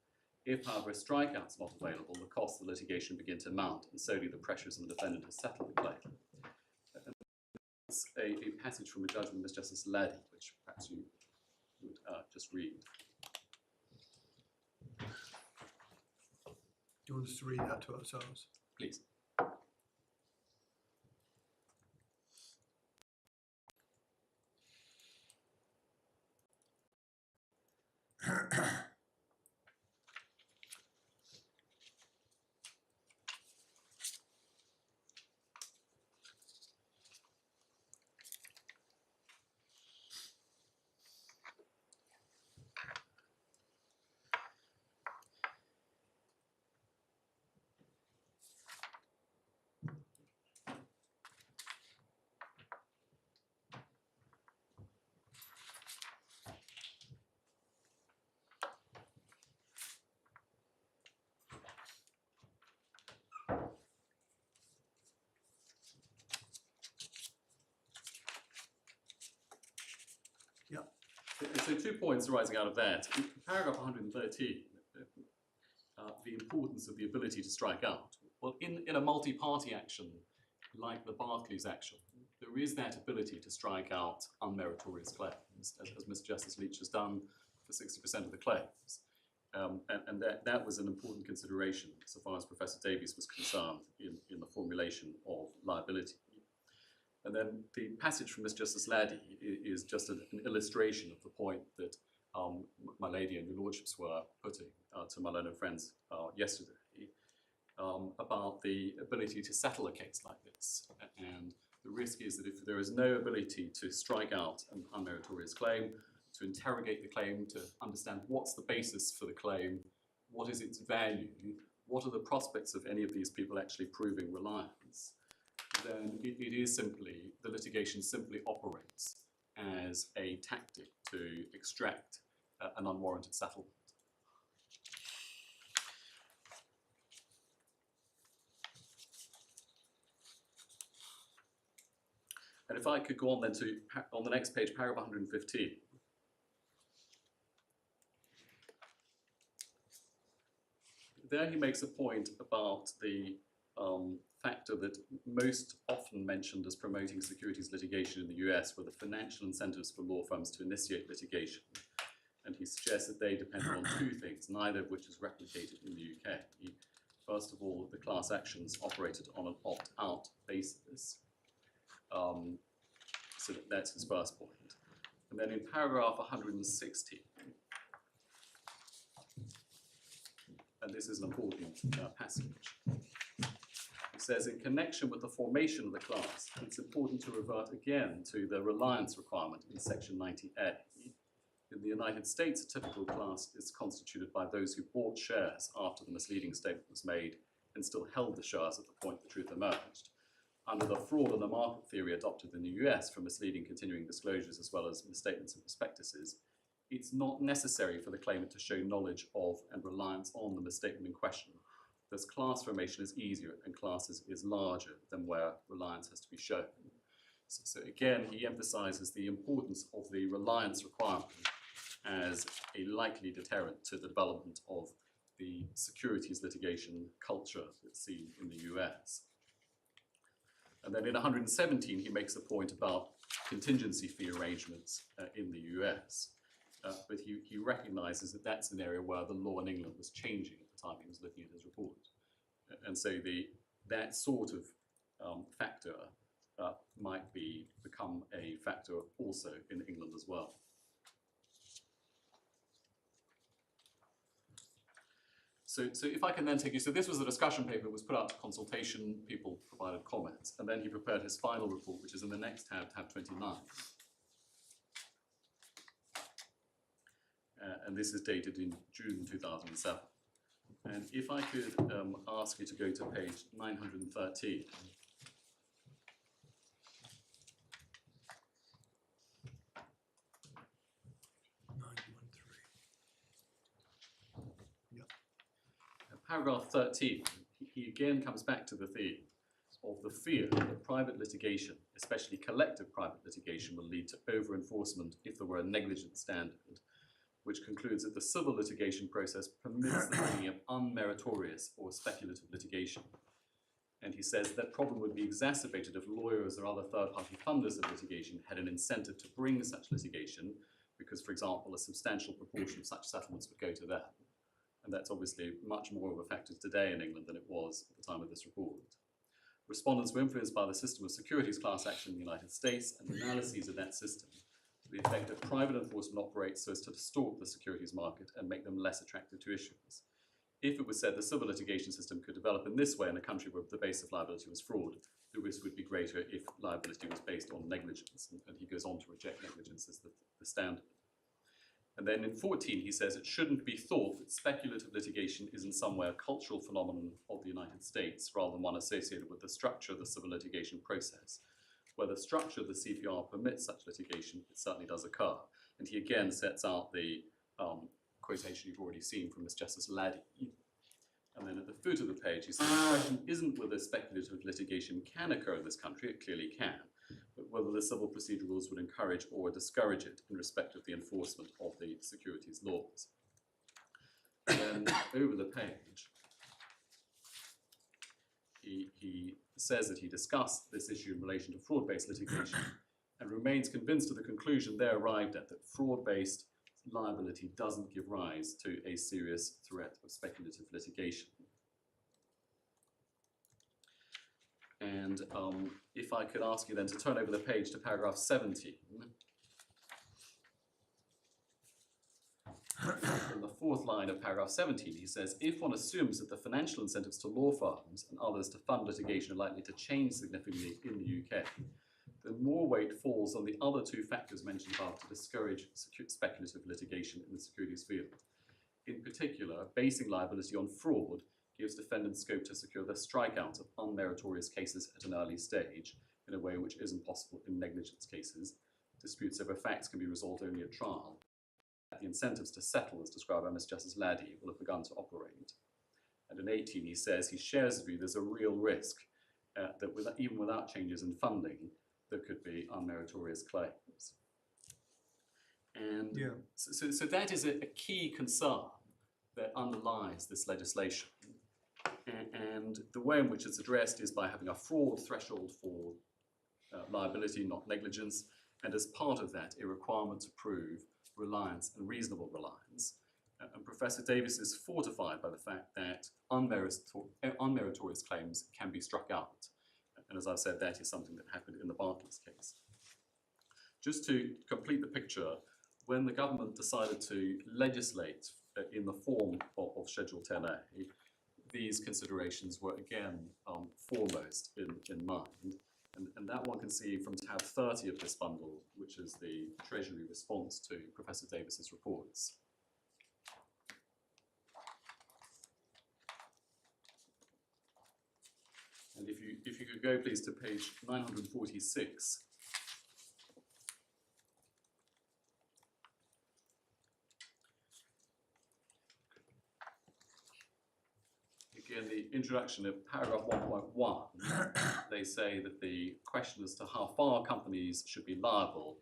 If, however, a strikeout is not available, the costs of the litigation begin to mount, and so do the pressures on the defendant to settle the claim. It's a passage from a judgment, Ms. Justice Laddie, which perhaps you would just read. Do you want us to read that to ourselves? Please. So 2 points arising out of that. In paragraph 113, the importance of the ability to strike out. Well, in a multi-party action like the Barclays action, there is that ability to strike out unmeritorious claims, as Mr. Justice Leach has done for 60% of the claims. And that was an important consideration so far as Professor Davies was concerned in the formulation of liability. And then the passage from Ms. Justice Laddie is just an illustration of the point that my lady and your lordships were putting to my learned friends yesterday about the ability to settle a case like this. And the risk is that if there is no ability to strike out an unmeritorious claim, to interrogate the claim, to understand what's the basis for the claim, what is its value, what are the prospects of any of these people actually proving reliance, then it is simply, the litigation simply operates as a tactic to extract an unwarranted settlement. And if I could go on then to, on the next page, paragraph 115. There he makes a point about the factor that most often mentioned as promoting securities litigation in the US were the financial incentives for law firms to initiate litigation. And he suggests that they depend on 2 things, neither of which is replicated in the UK. First of all, the class actions operated on an opt-out basis. So that's his first point. And then in paragraph 160, and this is an important passage, it says, in connection with the formation of the class, it's important to revert again to the reliance requirement in section 90A. In the United States, a typical class is constituted by those who bought shares after the misleading statement was made and still held the shares at the point the truth emerged. Under the fraud on the market theory adopted in the US for misleading continuing disclosures as well as misstatements and prospectuses, it's not necessary for the claimant to show knowledge of and reliance on the misstatement in question. Thus, class formation is easier and classes is larger than where reliance has to be shown. So again, he emphasizes the importance of the reliance requirement as a likely deterrent to the development of the securities litigation culture that's seen in the US. And then in 117, he makes a point about contingency fee arrangements in the US. But he recognizes that that's an area where the law in England was changing at the time he was looking at his report. And so that sort of factor might become a factor also in England as well. So if I can then take you, so this was the discussion paper that was put out to consultation, people provided comments, and then he prepared his final report, which is in the next tab, tab 29. And this is dated in June 2007. And if I could ask you to go to page 913. Paragraph 13, he again comes back to the theme of the fear that private litigation, especially collective private litigation, will lead to over-enforcement if there were a negligent standard. which concludes that the civil litigation process permits the bringing of unmeritorious or speculative litigation. And he says that problem would be exacerbated if lawyers or other third-party funders of litigation had an incentive to bring such litigation, because, for example, a substantial proportion of such settlements would go to them. And that's obviously much more of a factor today in England than it was at the time of this report. Respondents were influenced by the system of securities class action in the United States and analyses of that system to the effect that private enforcement operates so as to distort the securities market and make them less attractive to issuers. If it was said the civil litigation system could develop in this way in a country where the base of liability was fraud, the risk would be greater if liability was based on negligence. And he goes on to reject negligence as the standard. And then in 14, he says it shouldn't be thought that speculative litigation is in some way a cultural phenomenon of the United States, rather than one associated with the structure of the civil litigation process. Where the structure of the CPR permits such litigation, it certainly does occur. And he again sets out the quotation you've already seen from Miss Justice Laddie. And then at the foot of the page, he says, the question isn't whether speculative litigation can occur in this country, it clearly can, but whether the civil procedure rules would encourage or discourage it in respect of the enforcement of the securities laws. And then over the page, he says that he discussed this issue in relation to fraud-based litigation and remains convinced of the conclusion they arrived at, that fraud-based liability doesn't give rise to a serious threat of speculative litigation. And if I could ask you then to turn over the page to paragraph 17. In the fourth line of paragraph 17, he says, if one assumes that the financial incentives to law firms and others to fund litigation are likely to change significantly in the UK, then more weight falls on the other two factors mentioned above to discourage speculative litigation in the securities field. In particular, basing liability on fraud gives defendants scope to secure the strikeout of unmeritorious cases at an early stage in a way which isn't possible in negligence cases. Disputes over facts can be resolved only at trial. The incentives to settle, as described by Ms. Justice Laddie, will have begun to operate. And in 18, he says he shares the view there's a real risk that even without changes in funding, there could be unmeritorious claims. And so that is a key concern that underlies this legislation. And the way in which it's addressed is by having a fraud threshold for liability, not negligence, and as part of that, a requirement to prove reliance and reasonable reliance. And Professor Davis is fortified by the fact that unmeritorious claims can be struck out. And as I've said, that is something that happened in the Barclays case. Just to complete the picture, when the government decided to legislate in the form of Schedule 10A, these considerations were again foremost in mind. And that one can see from tab 30 of this bundle, which is the Treasury response to Professor Davis's reports. And if you could go please to page 946. Again, the introduction of paragraph 1.1, they say that the question as to how far companies should be liable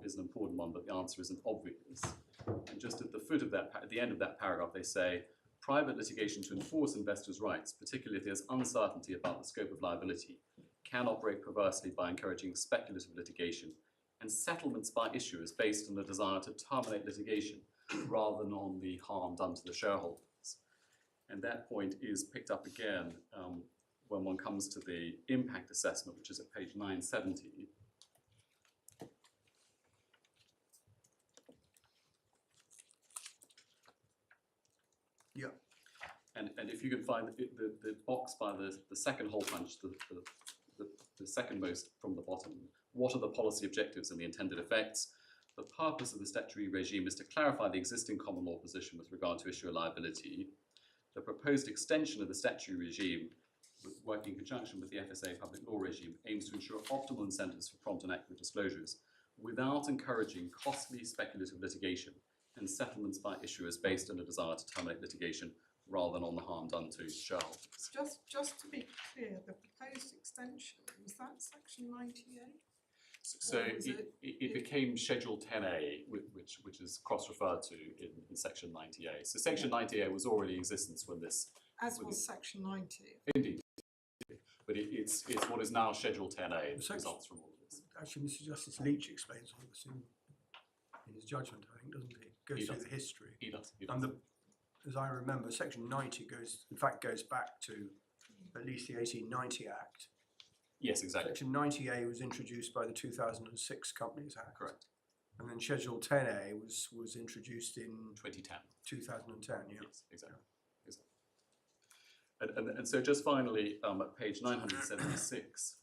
is an important one, but the answer isn't obvious. And just at the foot of that, at the end of that paragraph, they say, private litigation to enforce investors' rights, particularly if there's uncertainty about the scope of liability, can operate perversely by encouraging speculative litigation and settlements by issuers based on the desire to terminate litigation rather than on the harm done to the shareholders. And that point is picked up again when one comes to the impact assessment, which is at page 970. Yeah. And if you can find the box by the second hole punch, the second most from the bottom, what are the policy objectives and the intended effects? The purpose of the statutory regime is to clarify the existing common law position with regard to issuer liability. The proposed extension of the statutory regime, working in conjunction with the FSA public law regime, aims to ensure optimal incentives for prompt and accurate disclosures without encouraging costly speculative litigation and settlements by issuers based on a desire to terminate litigation rather than on the harm done to shareholders. Just to be clear, the proposed extension, was that section 98? So What was it became Schedule 10A, which is cross-referred to in Section 90A. So Section 90A was already in existence when this, As was section 90. indeed, but it's what is now Schedule 10A that Section- results from all of this. Actually, Mr. Justice Leach explains all this in his judgment, I think, doesn't he? Goes He through does. the history. He does. And as I remember, Section 90 goes back to at least the 1890 Act. Yes, exactly. Section 90A was introduced by the 2006 Companies Act. Correct. And then Schedule 10A was introduced in 2010. 2010, yeah. Yes, exactly. And so just finally, at page 976,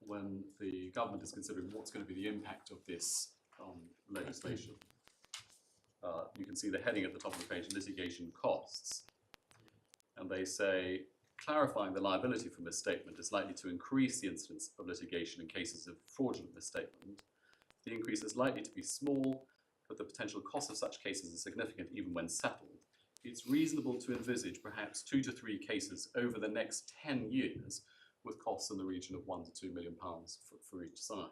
when the government is considering what's going to be the impact of this legislation, you can see the heading at the top of the page, litigation costs. And they say, clarifying the liability for misstatement is likely to increase the incidence of litigation in cases of fraudulent misstatement. The increase is likely to be small, but the potential cost of such cases is significant even when settled. It's reasonable to envisage perhaps 2 to 3 cases over the next 10 years with costs in the region of £1 to £2 million for each side.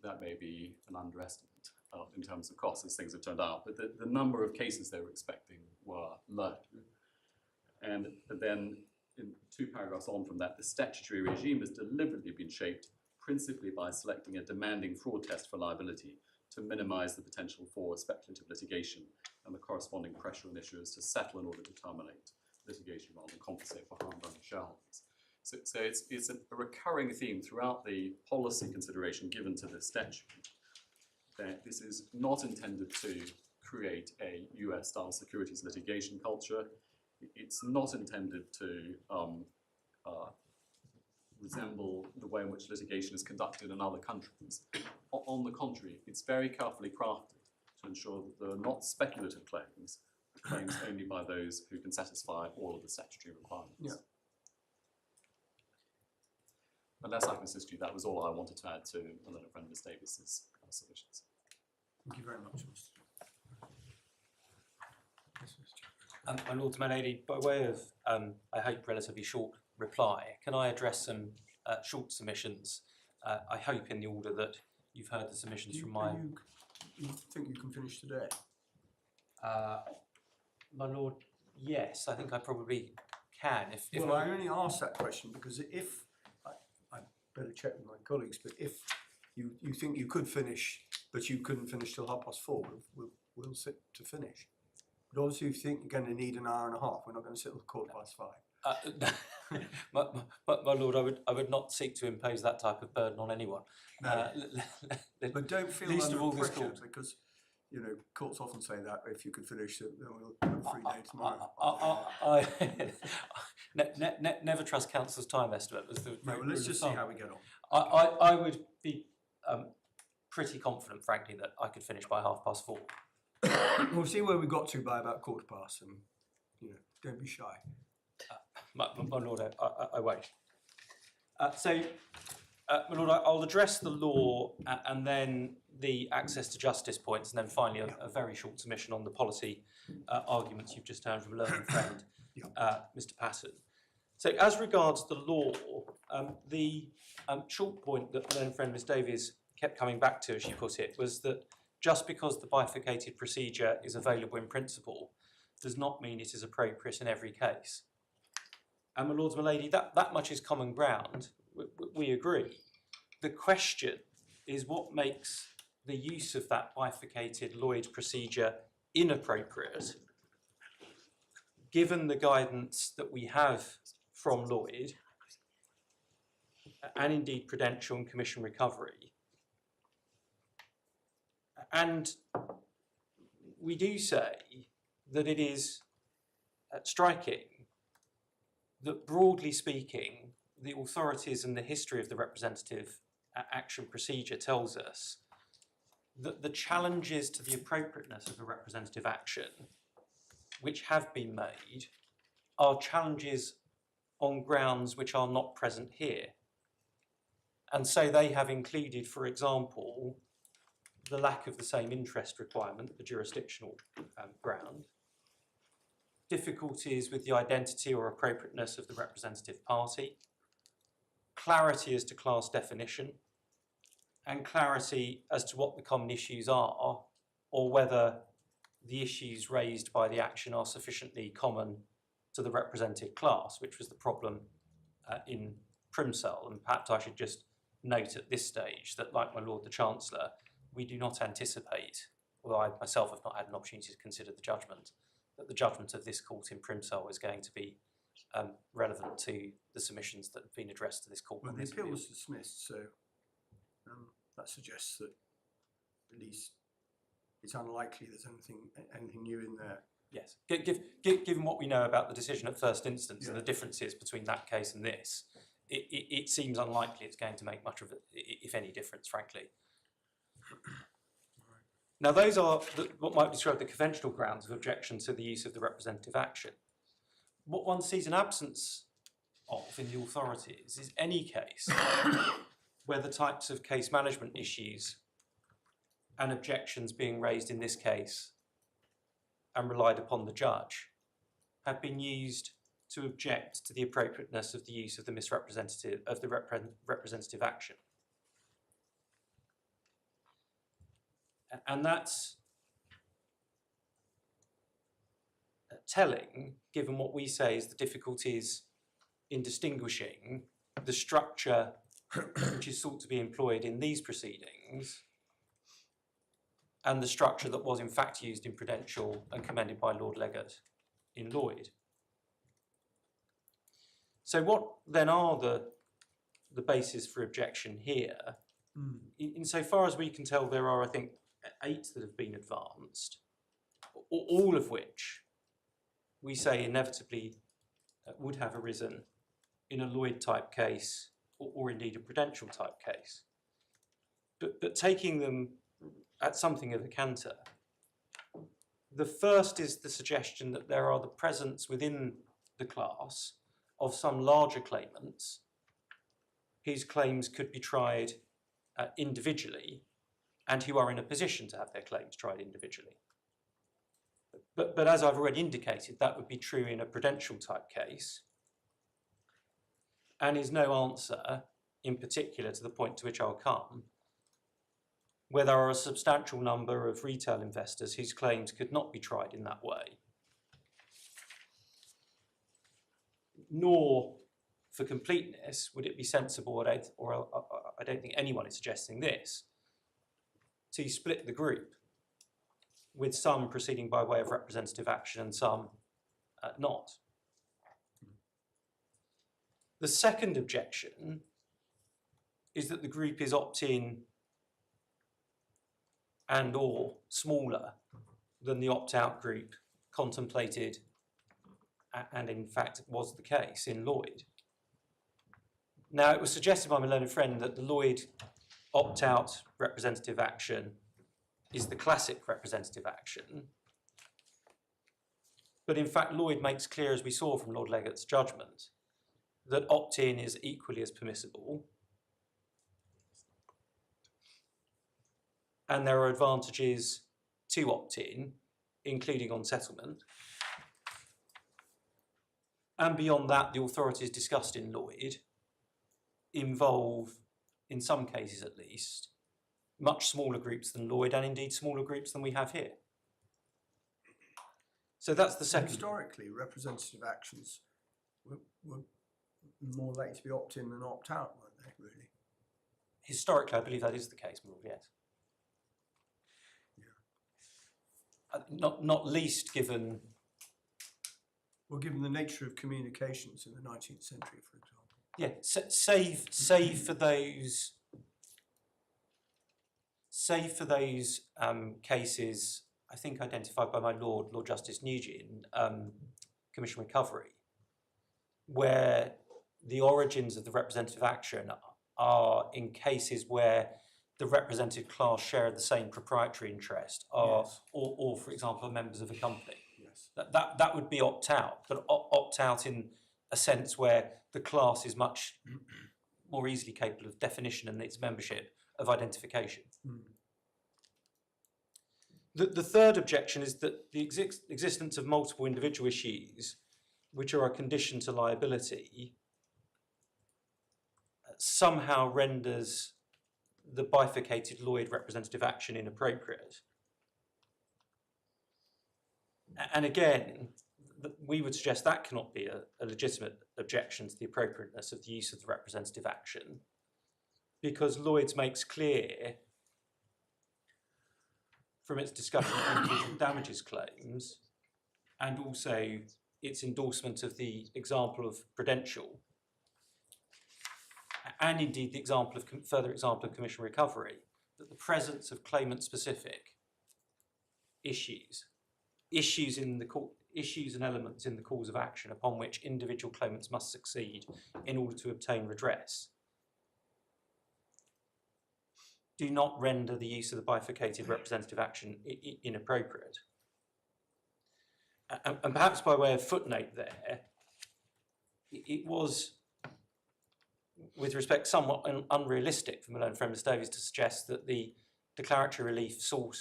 That may be an underestimate in terms of costs as things have turned out, but the number of cases they were expecting were low. And then in 2 paragraphs on from that, the statutory regime has deliberately been shaped principally by selecting a demanding fraud test for liability to minimise the potential for speculative litigation and the corresponding pressure on issuers to settle in order to terminate litigation rather than compensate for harm done to shareholders. So it's a recurring theme throughout the policy consideration given to this statute that this is not intended to create a US-style securities litigation culture. It's not intended to resemble the way in which litigation is conducted in other countries. On the contrary, it's very carefully crafted to ensure that there are not speculative claims, but claims only by those who can satisfy all of the statutory requirements. Yeah. Unless I can assist you, that was all I wanted to add to my learned friend Ms Davis's submissions. Thank you very much, Mr. Yes, Mr. Chair. My Lords, my Lady, by way of, I hope, relatively short reply, can I address some short submissions? I hope in the order that you've heard the submissions from my... You think you can finish today? My Lord, yes, I think I probably can. If Well, I only asked that question because if, I better check with my colleagues, but if you think you could finish, but you couldn't finish till 4:30, we'll sit to finish. But obviously you think you're going to need an hour and a half, we're not going to sit till 5:15. my Lord, I would not seek to impose that type of burden on anyone. No. But don't feel least of all under this pressure, court. because, you know, courts often say that if you could finish it, then we'll have a free day tomorrow. Never trust counsel's time estimate. Was the No, well, let's just see how we get on. I would be pretty confident, frankly, that I could finish by 4:30. We'll see where we got to by about 15:15, and, you know, don't be shy. My Lord, I won't. My Lord, I'll address the law and then the access to justice points, and then finally a very short submission on the policy arguments you've just heard from a learned friend, Mr. Patton. So as regards the law, the short point that learned friend Ms Davies kept coming back to, as she put it, was that just because the bifurcated procedure is available in principle does not mean it is appropriate in every case. And my Lords, my Lady, that much is common ground. We agree. The question is what makes the use of that bifurcated Lloyd procedure inappropriate, given the guidance that we have from Lloyd, and indeed Prudential and Commission Recovery. And we do say that it is striking that, broadly speaking, the authorities and the history of the representative action procedure tells us that the challenges to the appropriateness of a representative action, which have been made, are challenges on grounds which are not present here. And so they have included, for example, the lack of the same interest requirement, the jurisdictional ground, difficulties with the identity or appropriateness of the representative party, clarity as to class definition, and clarity as to what the common issues are, or whether the issues raised by the action are sufficiently common to the represented class, which was the problem in Primsell. And perhaps I should just note at this stage that, like my Lord the Chancellor, we do not anticipate, although I myself have not had an opportunity to consider the judgment, that the judgment of this court in Primsell is going to be relevant to the submissions that have been addressed to this court. Well, the appeal was dismissed, so that suggests that at least it's unlikely there's anything new in there. Yes, given what we know about the decision at first instance and the differences between that case and this, it seems unlikely it's going to make much of it, if any difference, frankly. Now, those are what might be described the conventional grounds of objection to the use of the representative action. What one sees an absence of in the authorities is any case where the types of case management issues and objections being raised in this case and relied upon the judge have been used to object to the appropriateness of the use of the representative action. And that's telling, given what we say is the difficulties in distinguishing the structure which is sought to be employed in these proceedings and the structure that was in fact used in Prudential and commended by Lord Leggatt in Lloyd. So what then are the bases for objection here? Insofar as we can tell, there are, I think, 8 that have been advanced, all of which we say inevitably would have arisen in a Lloyd type case or indeed a Prudential type case. But taking them at something of a canter, the first is the suggestion that there are the presence within the class of some larger claimants whose claims could be tried individually and who are in a position to have their claims tried individually. But as I've already indicated, that would be true in a Prudential type case and is no answer in particular to the point to which I'll come, where there are a substantial number of retail investors whose claims could not be tried in that way. Nor, for completeness, would it be sensible, or I don't think anyone is suggesting this, to split the group with some proceeding by way of representative action and some not. The second objection is that the group is opt-in and or smaller than the opt-out group contemplated and in fact was the case in Lloyd. Now, it was suggested by my learned friend that the Lloyd opt-out representative action is the classic representative action. But in fact, Lloyd makes clear, as we saw from Lord Leggatt's judgment, that opt-in is equally as permissible. And there are advantages to opt-in, including on settlement. And beyond that, the authorities discussed in Lloyd involve, in some cases at least, much smaller groups than Lloyd and indeed smaller groups than we have here. So that's the second. Historically, representative actions were more likely to be opt-in than opt-out, weren't they, really? Historically, I believe that is the case, my Lord, yes. Yeah. Not least given... Well, given the nature of communications in the 19th century, for example. Yeah, save for those... Save for those cases, I think identified by my Lord Justice Nugee in Commission Recovery, where the origins of the representative action are in cases where the represented class share the same proprietary interest, or for example, are members of a company. Yes. That would be opt-out, but opt-out in a sense where the class is much more easily capable of definition and its membership of identification. The third objection is that the existence of multiple individual issues, which are a condition to liability, somehow renders the bifurcated Lloyd representative action inappropriate. And again, we would suggest that cannot be a legitimate objection to the appropriateness of the use of the representative action, because Lloyd's makes clear from its discussion of individual damages claims and also its endorsement of the example of Prudential and indeed the example of further example of commission recovery, that the presence of claimant-specific issues and elements in the cause of action upon which individual claimants must succeed in order to obtain redress do not render the use of the bifurcated representative action inappropriate. And perhaps by way of footnote there, it was, with respect, somewhat unrealistic for Malone Friend Mr Davies to suggest that the declaratory relief sought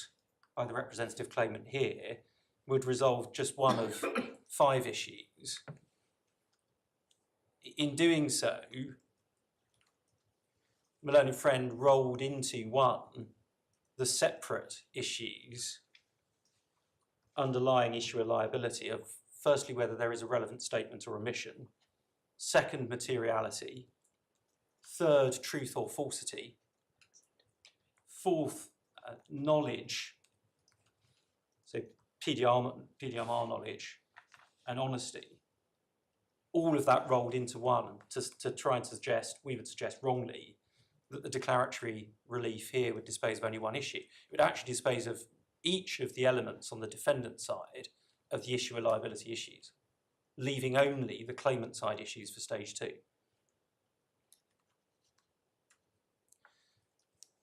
by the representative claimant here would resolve just one of 5 issues. In doing so, Malone and Friend rolled into one the separate issues underlying issuer liability of, firstly, whether there is a relevant statement or omission, second, materiality, third, truth or falsity, fourth, knowledge, so PDMR knowledge and honesty. All of that rolled into one to try and suggest, we would suggest wrongly, that the declaratory relief here would dispose of only one issue. It would actually dispose of each of the elements on the defendant side of the issuer liability issues, leaving only the claimant side issues for stage 2.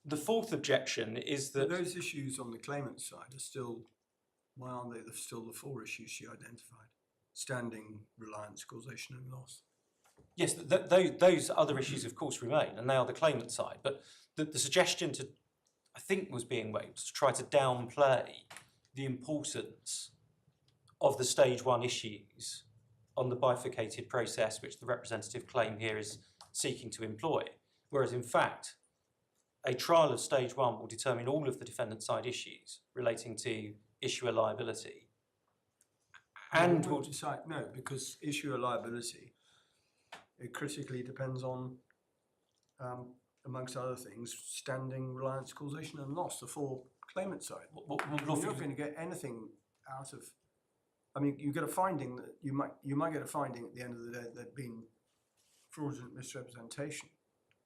The fourth objection is that those issues on the claimant side are still, why aren't they still the 4 issues she identified? Standing, reliance, causation and loss. yes, those other issues of course remain, and they are the claimant side, but the suggestion to, I think, was being made to try to downplay the importance of the stage 1 issues on the bifurcated process which the representative claim here is seeking to employ, whereas in fact a trial of stage 1 will determine all of the defendant side issues relating to issuer liability. And will decide, no, because issuer liability, it critically depends on, amongst other things, standing, reliance, causation and loss, the 4 claimant side. You're not going to get anything out of, I mean, you get a finding that you might get a finding at the end of the day that there'd been fraudulent misrepresentation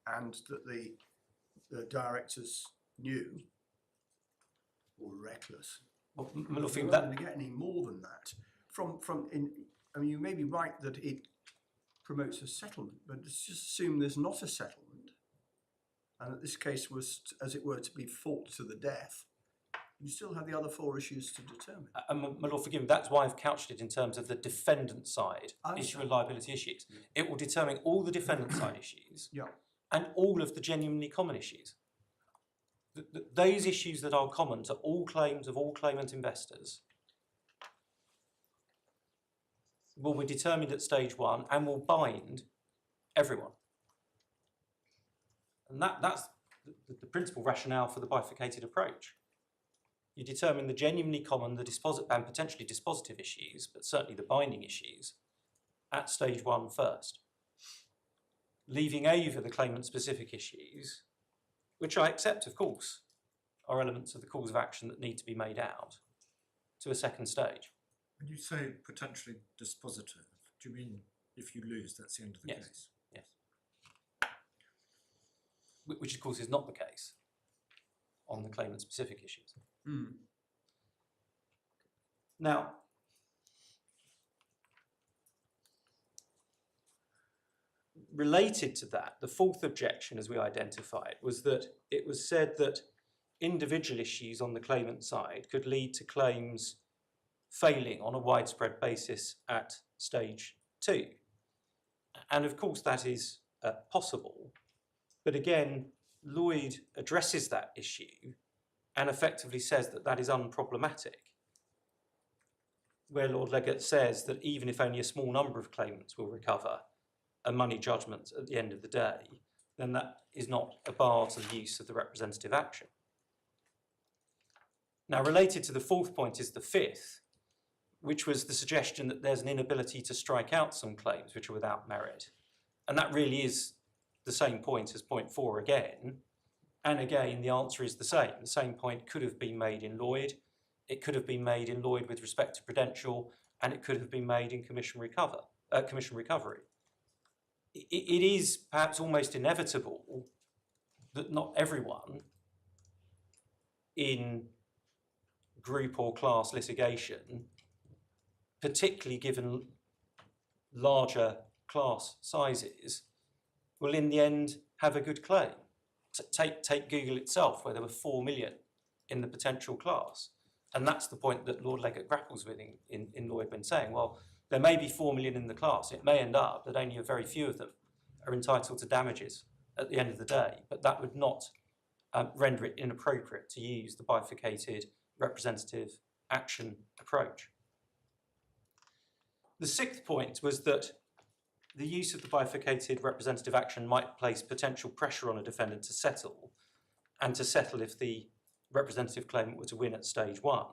and that the directors knew or were reckless. You're not going to get any more than that. I mean, you may be right that it promotes a settlement, but let's just assume there's not a settlement, and that this case was, as it were, to be fought to the death. You still have the other 4 issues to determine. My Lord, forgive me, that's why I've couched it in terms of the defendant side issuer liability issues. Yeah. It will determine all the defendant side issues, yeah, and all of the genuinely common issues. Those issues that are common to all claims of all claimant investors will be determined at stage 1 and will bind everyone. And that's the principal rationale for the bifurcated approach. You determine the genuinely common, and potentially dispositive issues, but certainly the binding issues, at stage 1 first, leaving over the claimant-specific issues, which I accept, of course, are elements of the cause of action that need to be made out, to a second stage. When you say potentially dispositive, do you mean if you lose, that's the end of the case? Yes. Which, of course, is not the case on the claimant-specific issues. Mm. Now, related to that, the fourth objection, as we identified, was that it was said that individual issues on the claimant side could lead to claims failing on a widespread basis at stage 2. And of course that is possible, but again, Lloyd addresses that issue and effectively says that that is unproblematic, where Lord Leggatt says that even if only a small number of claimants will recover a money judgment at the end of the day, then that is not a bar to the use of the representative action. Now, related to the fourth point is the fifth, which was the suggestion that there's an inability to strike out some claims which are without merit. And that really is the same point as point 4 again. And again, the answer is the same. The same point could have been made in Lloyd, it could have been made in Lloyd with respect to Prudential, and it could have been made in commission recovery. It is perhaps almost inevitable that not everyone in group or class litigation, particularly given larger class sizes, will in the end have a good claim. Take Google itself, where there were 4 million in the potential class. And that's the point that Lord Leggatt grapples with in Lloyd when saying, well, there may be 4 million in the class. It may end up that only a very few of them are entitled to damages at the end of the day, but that would not render it inappropriate to use the bifurcated representative action approach. The sixth point was that the use of the bifurcated representative action might place potential pressure on a defendant to settle, and to settle if the representative claimant were to win at stage 1.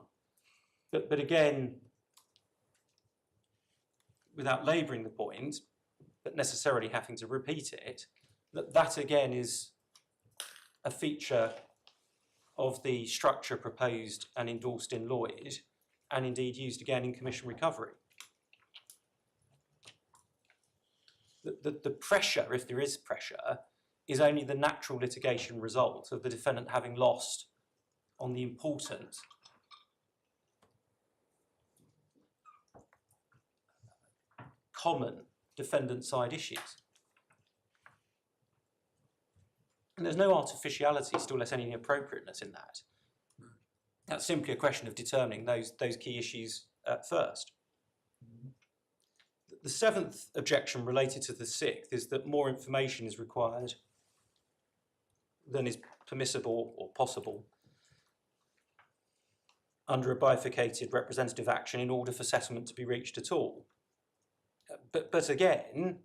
But again, without labouring the point, but necessarily having to repeat it, that again is a feature of the structure proposed and endorsed in Lloyd, and indeed used again in commission recovery. The pressure, if there is pressure, is only the natural litigation result of the defendant having lost on the important common defendant side issues. And there's no artificiality, still less any inappropriateness in that. That's simply a question of determining those key issues first. The seventh objection related to the sixth is that more information is required than is permissible or possible under a bifurcated representative action in order for settlement to be reached at all. But again,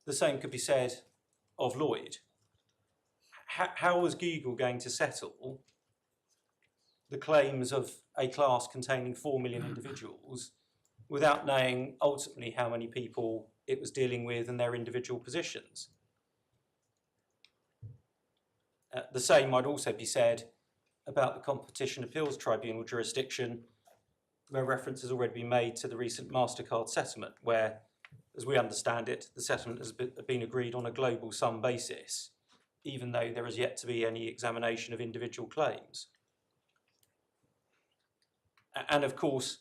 the same could be said of Lloyd. How was Google going to settle the claims of a class containing 4 million individuals without knowing ultimately how many people it was dealing with and their individual positions? The same might also be said about the Competition Appeals Tribunal jurisdiction, where reference has already been made to the recent MasterCard settlement, where, as we understand it, the settlement has been agreed on a global sum basis, even though there has yet to be any examination of individual claims. And of course,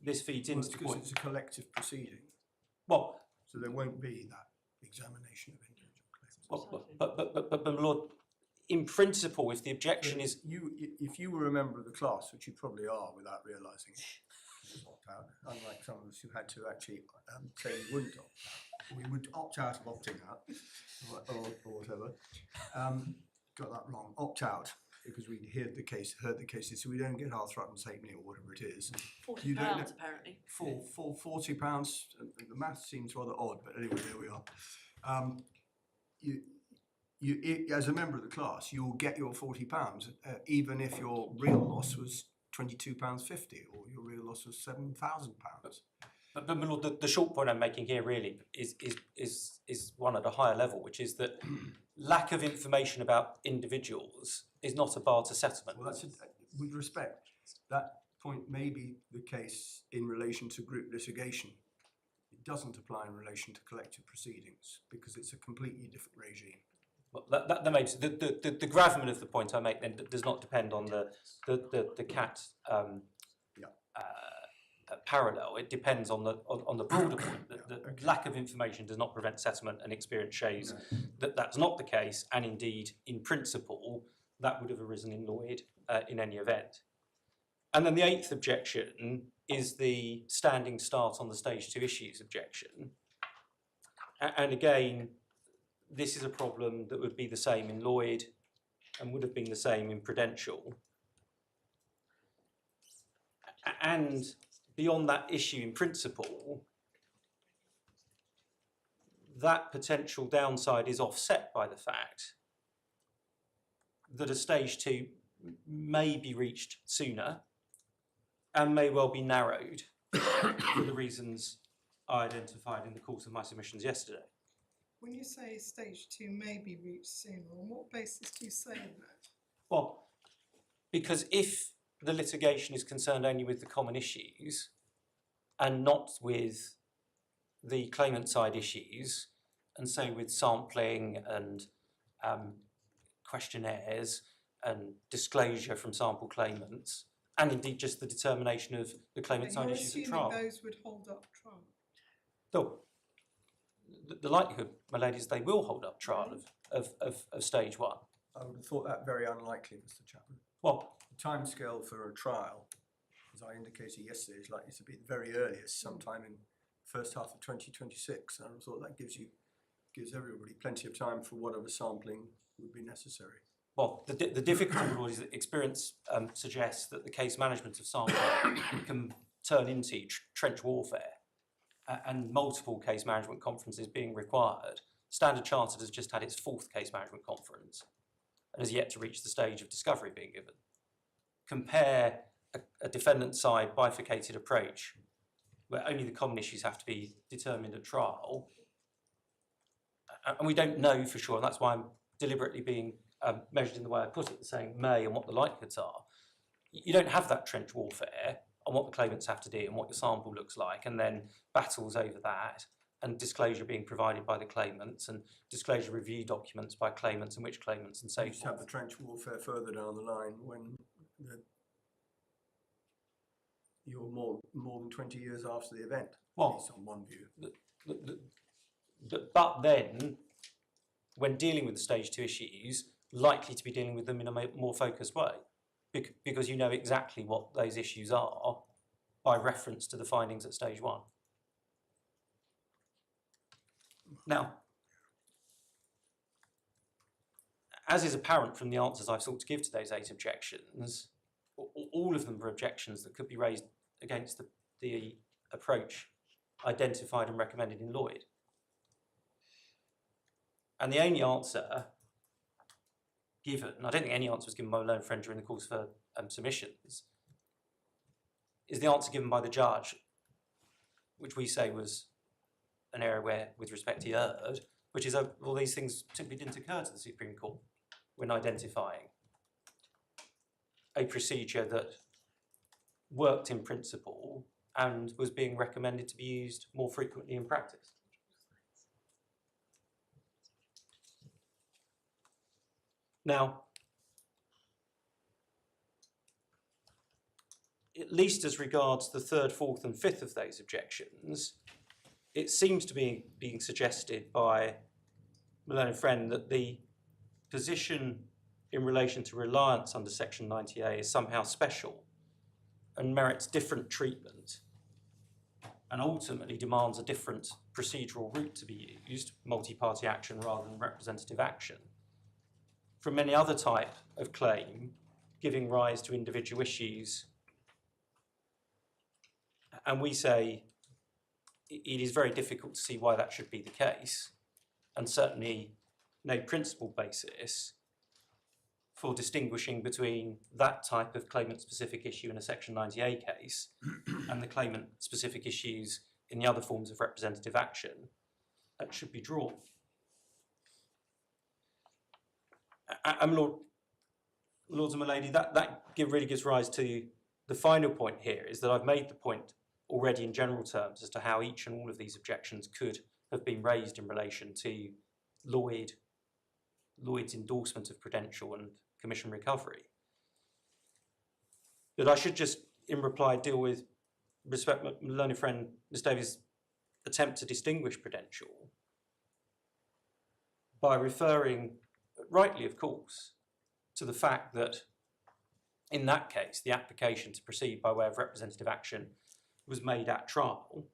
this feeds into the point. It's a collective proceeding, Well, so there won't be that examination of individual claims. well, but my Lord, in principle, if the objection is If you were a member of the class, which you probably are without realising it, opt out, unlike some of us who had to actually say we wouldn't opt out. We would opt out of opting out, or whatever. Got that wrong. Opt out, because we heard the cases, so we don't get half Threatened Halfpenny or whatever it is. £40 apparently. For £40, the math seems rather odd, but anyway, there we are. You, as a member of the class, you'll get your £40, even if your real loss was £22.50 or your real loss was £7,000. But my Lord, the short point I'm making here really is one at a higher level, which is that lack of information about individuals is not a bar to settlement. Well, with respect, that point may be the case in relation to group litigation. It doesn't apply in relation to collective proceedings because it's a completely different regime. Well, that makes the gravamen of the point I make then does not depend on the CAT parallel. It depends on the broader point that the lack of information does not prevent settlement, and experience shows that that's not the case, and indeed in principle that would have arisen in Lloyd in any event. And then the eighth objection is the standing start on the stage 2 issues objection, and again, this is a problem that would be the same in Lloyd and would have been the same in Prudential. And beyond that issue in principle, that potential downside is offset by the fact that a stage 2 may be reached sooner and may well be narrowed for the reasons I identified in the course of my submissions yesterday. When you say stage 2 may be reached sooner, on what basis do you say that? Well, because if the litigation is concerned only with the common issues and not with the claimant side issues, and so with sampling and questionnaires and disclosure from sample claimants, and indeed just the determination of the claimant side You're issues at assuming trial. those would hold up trial. So, the likelihood, my lady, is they will hold up trial of stage 1. I would have thought that very unlikely, Mr. Chapman. Well, The timescale for a trial, as I indicated yesterday, is likely to be the very earliest, sometime in the first half of 2026. And I thought that gives everybody plenty of time for whatever sampling would be necessary. well, the difficulty is that experience suggests that the case management of sampling can turn into trench warfare, and multiple case management conferences being required. Standard Chartered has just had its 4th case management conference and has yet to reach the stage of discovery being given. Compare a defendant side bifurcated approach where only the common issues have to be determined at trial, and we don't know for sure, and that's why I'm deliberately being measured in the way I put it, saying may and what the likelihoods are. You don't have that trench warfare on what the claimants have to do and what your sample looks like, and then battles over that, and disclosure being provided by the claimants, and disclosure review documents by claimants and which claimants and so You just have the forth. trench warfare further down the line when you're more than 20 years after the event, Well, at least on one view. But then, when dealing with the stage 2 issues, likely to be dealing with them in a more focused way, because you know exactly what those issues are by reference to the findings at stage 1. Now, as is apparent from the answers I've sought to give to those 8 objections, all of them were objections that could be raised against the approach identified and recommended in Lloyd. And the only answer given, I don't think any answer was given by my learned friend during the course of her submissions, is the answer given by the judge, which we say was an area where, with respect, he erred, which is all these things simply didn't occur to the Supreme Court when identifying a procedure that worked in principle and was being recommended to be used more frequently in practice. Now, at least as regards the 3rd, 4th and 5th of those objections, it seems to be being suggested by my learned friend that the position in relation to reliance under Section 90A is somehow special and merits different treatment and ultimately demands a different procedural route to be used, multi-party action rather than representative action, from any other type of claim giving rise to individual issues. And we say it is very difficult to see why that should be the case, and certainly no principled basis for distinguishing between that type of claimant-specific issue in a Section 90A case and the claimant-specific issues in the other forms of representative action that should be drawn. Lords and my lady, that really gives rise to the final point here, is that I've made the point already in general terms as to how each and all of these objections could have been raised in relation to Lloyd's endorsement of prudential and commission recovery. But I should just, in reply, deal with respect my learned friend Ms Davies' attempt to distinguish prudential by referring, rightly of course, to the fact that in that case the application to proceed by way of representative action was made at trial.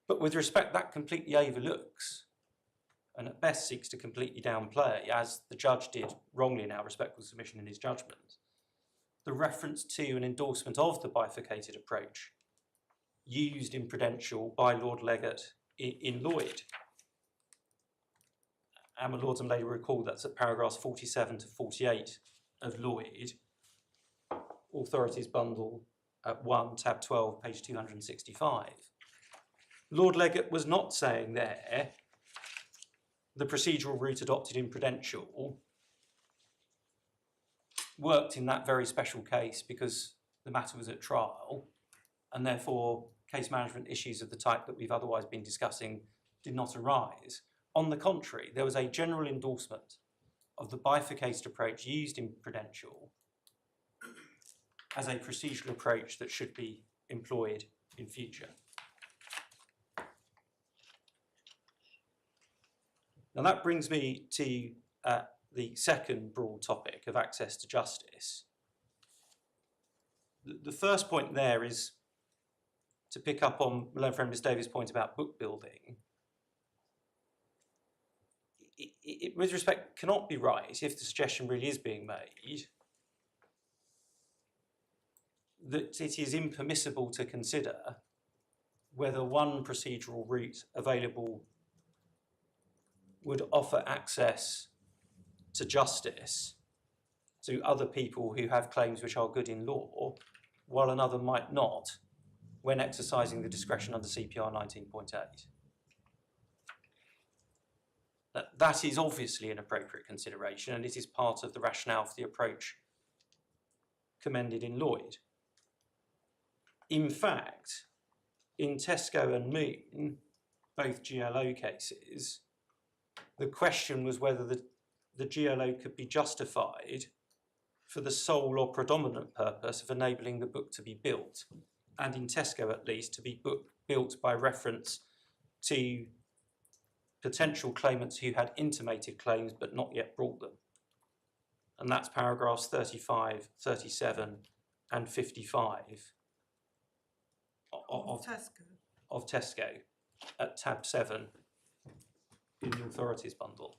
But with respect, that completely overlooks and at best seeks to completely downplay, as the judge did wrongly in our respectful submission in his judgment, the reference to an endorsement of the bifurcated approach used in prudential by Lord Leggatt in Lloyd. And my lords and ladies will recall that's at paragraphs 47 to 48 of Lloyd, Authorities Bundle at 1, tab 12, page 265. Lord Leggatt was not saying there the procedural route adopted in Prudential worked in that very special case because the matter was at trial, and therefore case management issues of the type that we've otherwise been discussing did not arise. On the contrary, there was a general endorsement of the bifurcated approach used in Prudential as a procedural approach that should be employed in future. Now that brings me to the second broad topic of access to justice. The first point there is to pick up on my learned friend Ms Davies' point about book building. It, with respect, cannot be right if the suggestion really is being made that it is impermissible to consider whether one procedural route available would offer access to justice to other people who have claims which are good in law, while another might not, when exercising the discretion under CPR 19.8. That is obviously an appropriate consideration, and it is part of the rationale for the approach commended in Lloyd. In fact, in Tesco and Moon, both GLO cases, the question was whether the GLO could be justified for the sole or predominant purpose of enabling the book to be built, and in Tesco at least, to be built by reference to potential claimants who had intimated claims but not yet brought them. And that's paragraphs 35, 37 and 55 of Tesco at tab 7 in the Authorities Bundle.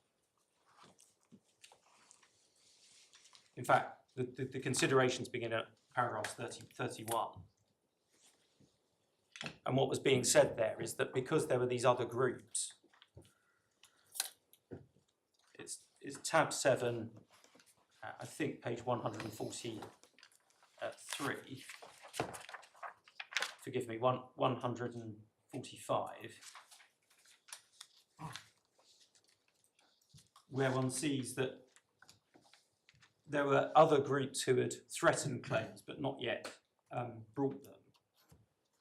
In fact, the considerations begin at paragraph 31. And what was being said there is that because there were these other groups, it's tab 7, I think page 143, forgive me, 145, where one sees that there were other groups who had threatened claims but not yet brought them.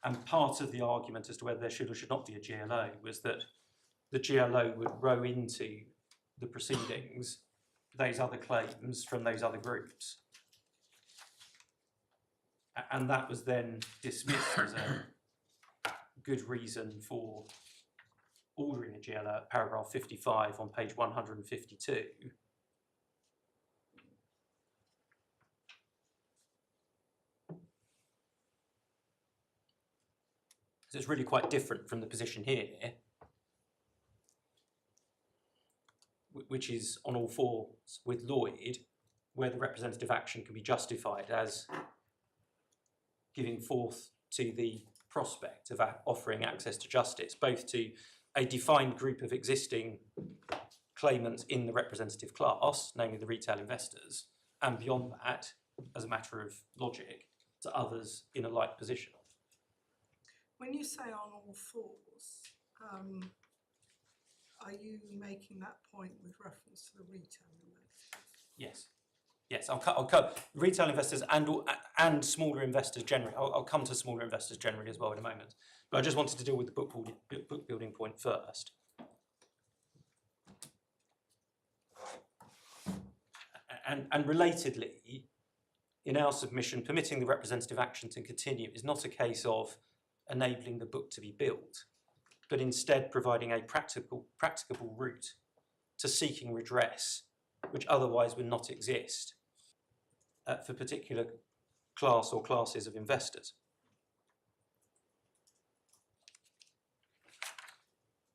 And part of the argument as to whether there should or should not be a GLO was that the GLO would row into the proceedings those other claims from those other groups. And that was then dismissed as a good reason for ordering a GLO at paragraph 55 on page 152. So it's really quite different from the position here, which is on all fours with Lloyd, where the representative action can be justified as giving forth to the prospect of offering access to justice, both to a defined group of existing claimants in the representative class, namely the retail investors, and beyond that, as a matter of logic, to others in a like position. When you say on all fours, are you making that point with reference to the retail investors? Yes. Yes, I'll cover retail investors and smaller investors generally. I'll come to smaller investors generally as well in a moment. But I just wanted to deal with the book building point first. And relatedly, in our submission, permitting the representative action to continue is not a case of enabling the book to be built, but instead providing a practicable route to seeking redress, which otherwise would not exist for particular class or classes of investors.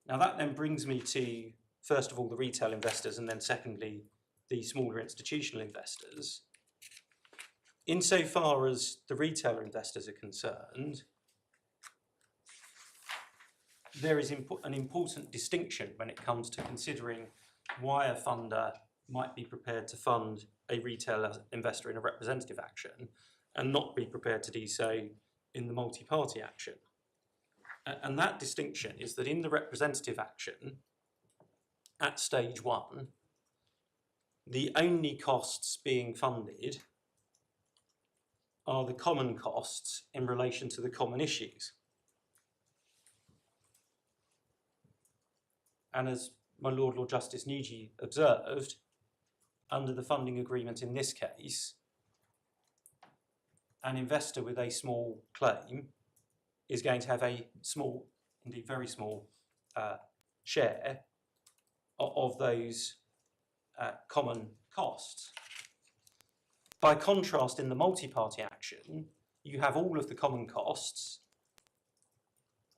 Now that then brings me to, first of all, the retail investors, and then secondly, the smaller institutional investors. Insofar as the retailer investors are concerned, there is an important distinction when it comes to considering why a funder might be prepared to fund a retail investor in a representative action and not be prepared to do so in the multi-party action. And that distinction is that in the representative action, at stage 1, the only costs being funded are the common costs in relation to the common issues. And as my Lord Justice Nugee observed, under the funding agreement in this case, an investor with a small claim is going to have a small, indeed very small, share of those common costs. By contrast, in the multi-party action, you have all of the common costs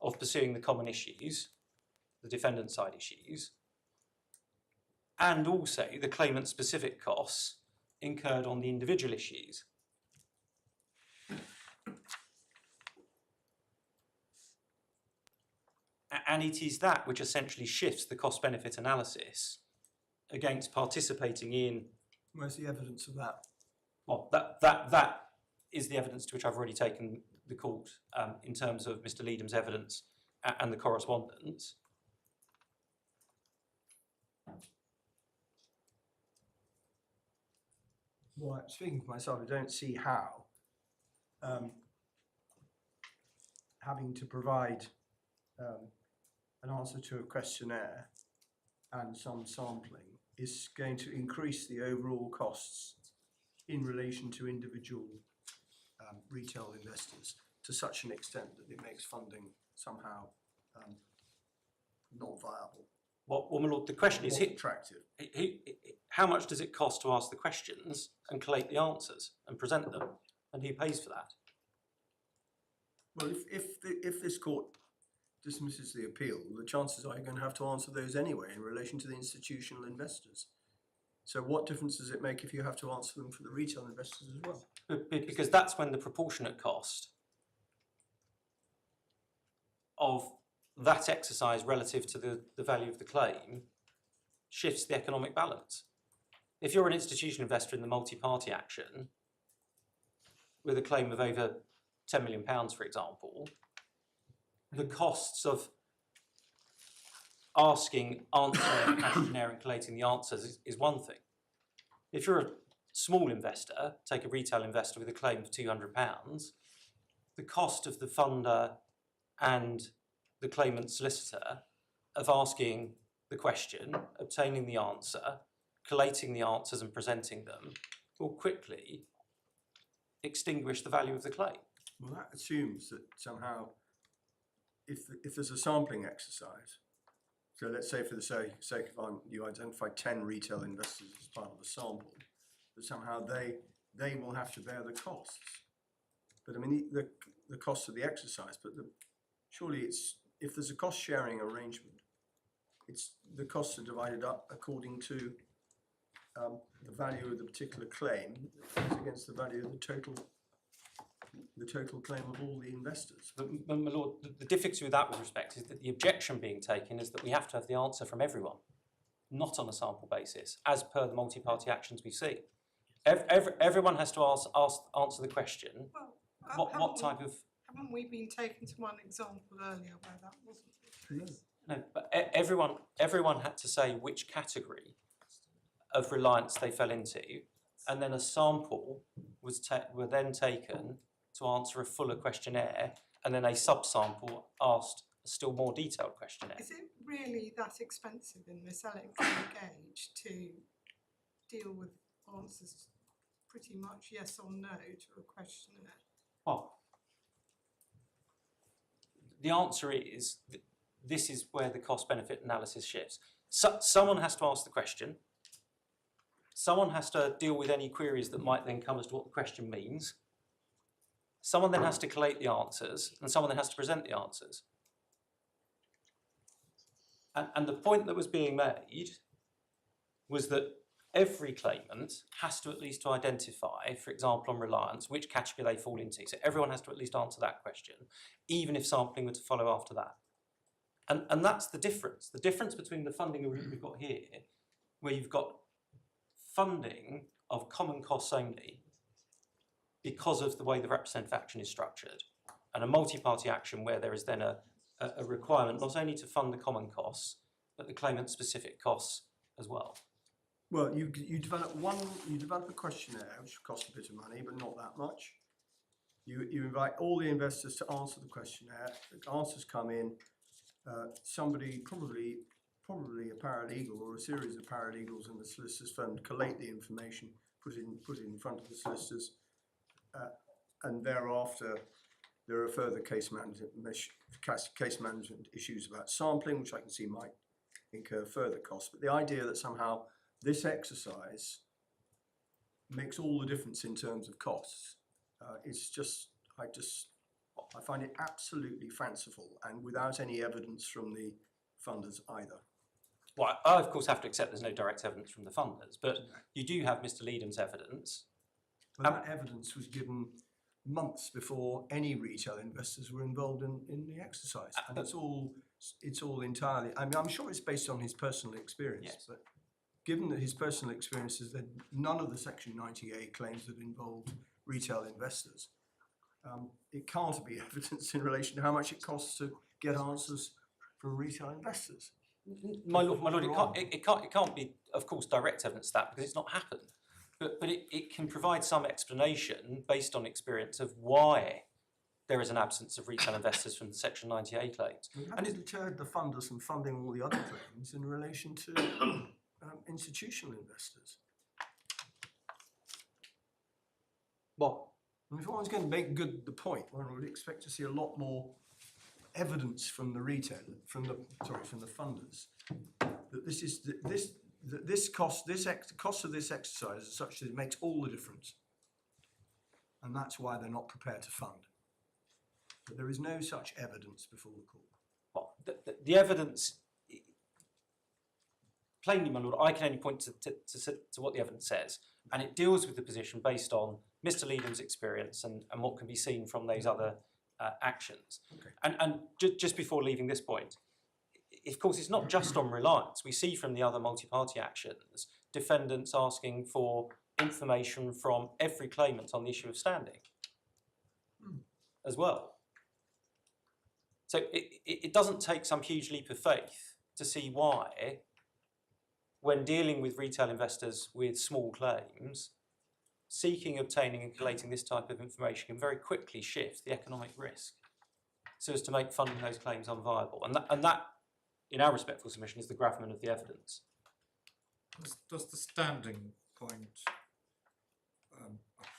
of pursuing the common issues, the defendant side issues, and also the claimant-specific costs incurred on the individual issues. And it is that which essentially shifts the cost-benefit analysis against participating in... Where's the evidence of that? Well, that is the evidence to which I've already taken the court in terms of Mr. Leadham's evidence and the correspondence. Well, speaking for myself, I don't see how having to provide an answer to a questionnaire and some sampling is going to increase the overall costs in relation to individual retail investors to such an extent that it makes funding somehow not viable. Well, my Lord, the question is, attractive. how much does it cost to ask the questions and collate the answers and present them, and who pays for that? Well, if this court dismisses the appeal, the chances are you're going to have to answer those anyway in relation to the institutional investors. So what difference does it make if you have to answer them for the retail investors as well? Because that's when the proportionate cost of that exercise relative to the value of the claim shifts the economic balance. If you're an institutional investor in the multi-party action with a claim of over £10 million, for example, the costs of asking, answering, questionnaire and collating the answers is one thing. If you're a small investor, take a retail investor with a claim of £200, the cost of the funder and the claimant solicitor of asking the question, obtaining the answer, collating the answers and presenting them will quickly extinguish the value of the claim. Well, that assumes that somehow if there's a sampling exercise, so let's say for the sake of you identify 10 retail investors as part of the sample, that somehow they will have to bear the costs. But I mean the cost of the exercise, but surely it's, if there's a cost sharing arrangement, it's the costs are divided up according to the value of the particular claim against the value of the total claim of all the investors. But my Lord, the difficulty with that with respect is that the objection being taken is that we have to have the answer from everyone, not on a sample basis, as per the multi-party actions we see. Everyone has to answer the question, Well, what type of... Haven't we been taken to one example earlier where that wasn't the case? No, but everyone had to say which category of reliance they fell into, and then a sample were then taken to answer a fuller questionnaire, and then a subsample asked a still more detailed questionnaire. Is it really that expensive in this electronic age to deal with answers pretty much yes or no to a questionnaire? Well, the answer is this is where the cost-benefit analysis shifts. So, someone has to ask the question. Someone has to deal with any queries that might then come as to what the question means. Someone then has to collate the answers, and someone then has to present the answers. And the point that was being made was that every claimant has to at least to identify, for example, on reliance, which category they fall into. So everyone has to at least answer that question, even if sampling were to follow after that. And that's the difference. The difference between the funding we've got here, where you've got funding of common costs only because of the way the representative action is structured, and a multi-party action where there is then a requirement not only to fund the common costs, but the claimant specific costs as well. Well, you develop a questionnaire which costs a bit of money, but not that much. You invite all the investors to answer the questionnaire. The answers come in. Somebody, probably a paralegal or a series of paralegals in the solicitor's firm, collate the information, put it in front of the solicitors, and thereafter there are further case management issues about sampling, which I can see might incur further costs. But the idea that somehow this exercise makes all the difference in terms of costs is just, I find it absolutely fanciful and without any evidence from the funders either. Well, I of course have to accept there's no direct evidence from the funders, but you do have Mr. Leedham's evidence. But that evidence was given months before any retail investors were involved in the exercise, and it's all entirely. I mean, I'm sure it's based on his personal experience, Yes. but given that his personal experience is that none of the Section 90A claims that involved retail investors, it can't be evidence in relation to how much it costs to get answers from retail investors. My lord, it can't be, of course, direct evidence of that because it's not happened. But it can provide some explanation based on experience of why there is an absence of retail investors from the Section 90A claims. We haven't deterred the funders from funding all the other claims in relation to institutional investors. Well, And if one's going to make good the point, one would expect to see a lot more evidence from the from the funders that the cost of this exercise is such that it makes all the difference, and that's why they're not prepared to fund. But there is no such evidence before the court. well the evidence, plainly, my lord, I can only point to what the evidence says, and it deals with the position based on Mr. Leedham's experience and what can be seen from those other actions. Okay. And just before leaving this point, of course, it's not just on reliance. We see from the other multi-party actions, defendants asking for information from every claimant on the issue of standing as well. So it doesn't take some huge leap of faith to see why, when dealing with retail investors with small claims, seeking, obtaining and collating this type of information can very quickly shift the economic risk so as to make funding those claims unviable. And that, in our respectful submission, is the gravamen of the evidence. Does the standing point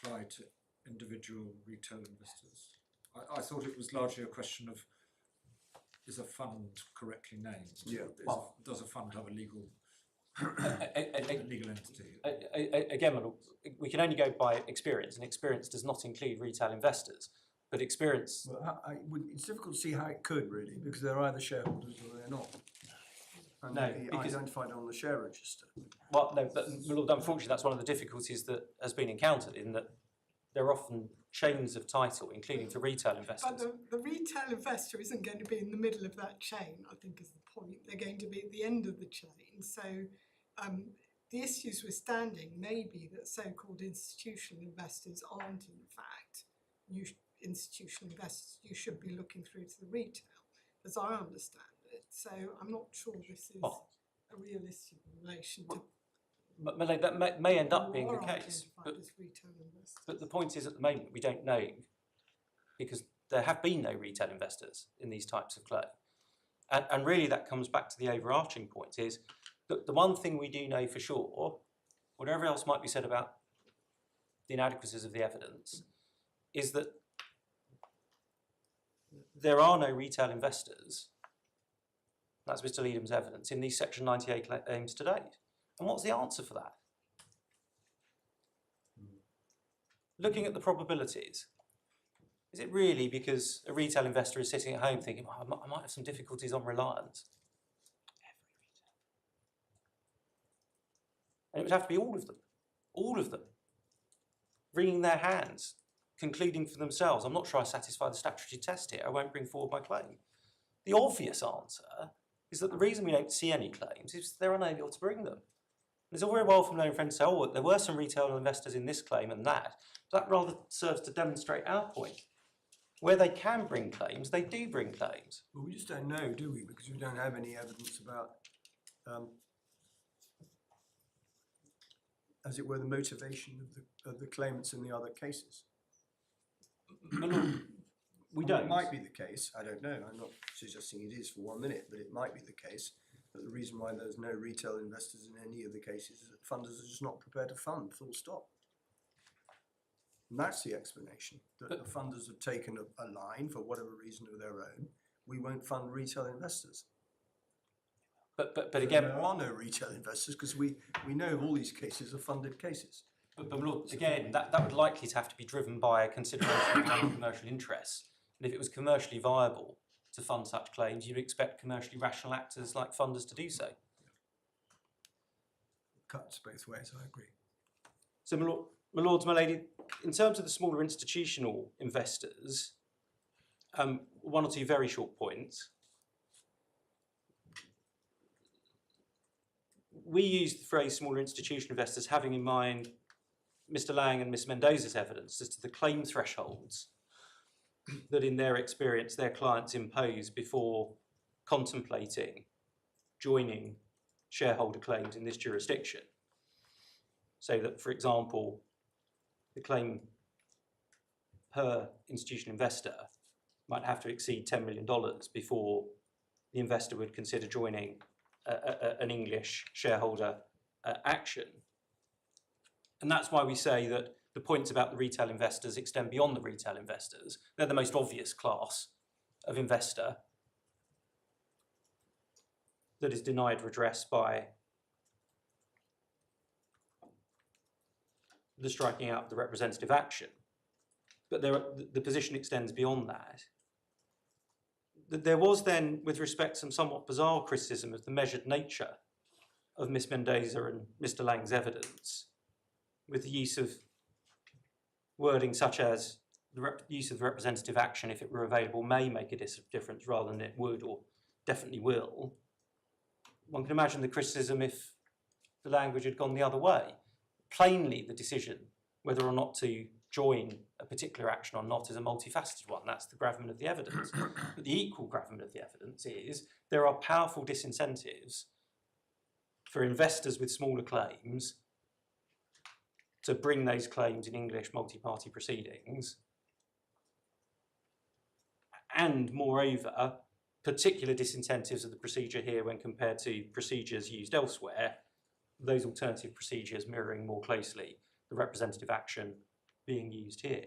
apply to individual retail investors? I thought it was largely a question of, is a fund correctly named? Yeah. Does a fund have a legal entity? Again, my lord, we can only go by experience, and experience does not include retail investors. But experience... Well, it's difficult to see how it could, really, because they're either shareholders or they're not. And No, they're because- identified on the share register. Well, no, but my lord, unfortunately, that's one of the difficulties that has been encountered, in that there are often chains of title, including for retail investors. But the retail investor isn't going to be in the middle of that chain, I think is the point. They're going to be at the end of the chain. So the issues with standing may be that so-called institutional investors aren't in fact institutional investors. You should be looking through to the retail, as I understand it. So I'm not sure this is a real issue in relation to... But Malay, that may end up being who the are case. identified as retail investors. But the point is, at the moment, we don't know, because there have been no retail investors in these types of claim. And really that comes back to the overarching point, is that the one thing we do know for sure, whatever else might be said about the inadequacies of the evidence, is that there are no retail investors, that's Mr. Leedham's evidence, in these Section 90A claims to date. And what's the answer for that? Looking at the probabilities, is it really because a retail investor is sitting at home thinking, well, I might have some difficulties on reliance? And it would have to be all of them, wringing their hands, concluding for themselves, I'm not sure I satisfy the statutory test here, I won't bring forward my claim. The obvious answer is that the reason we don't see any claims is they're unable to bring them. It's all very well from learning friends to say, oh, there were some retail investors in this claim and that. That rather serves to demonstrate our point. Where they can bring claims, they do bring claims. Well, we just don't know, do we? Because we don't have any evidence about, as it were, the motivation of the claimants in the other cases. We Well, don't. It might be the case, I don't know, I'm not suggesting it is for 1 minute, but it might be the case that the reason why there's no retail investors in any of the cases is that funders are just not prepared to fund, full stop. And that's the explanation, that the funders have taken a line for whatever reason of their own. We won't fund retail investors. But So again, there are no retail investors because we know all these cases are funded cases. but look, again, that would likely to have to be driven by a consideration of commercial interests. And if it was commercially viable to fund such claims, you'd expect commercially rational actors like funders to do so. Cuts both ways, I agree. So, my lords, my lady, in terms of the smaller institutional investors, one or two very short points. We use the phrase smaller institutional investors having in mind Mr. Lang and Ms. Mendoza's evidence as to the claim thresholds that in their experience their clients impose before contemplating joining shareholder claims in this jurisdiction. So that, for example, the claim per institutional investor might have to exceed $10 million before the investor would consider joining an English shareholder action. And that's why we say that the points about the retail investors extend beyond the retail investors. They're the most obvious class of investor that is denied redress by the striking out of the representative action. But the position extends beyond that. There was then, with respect to some somewhat bizarre criticism of the measured nature of Ms. Mendoza and Mr. Lang's evidence, with the use of wording such as the use of representative action, if it were available, may make a difference rather than it would or definitely will. One can imagine the criticism if the language had gone the other way. Plainly, the decision whether or not to join a particular action or not is a multifaceted one. That's the gravamen of the evidence. But the equal gravamen of the evidence is there are powerful disincentives for investors with smaller claims to bring those claims in English multi-party proceedings. And moreover, particular disincentives of the procedure here when compared to procedures used elsewhere, those alternative procedures mirroring more closely the representative action being used here.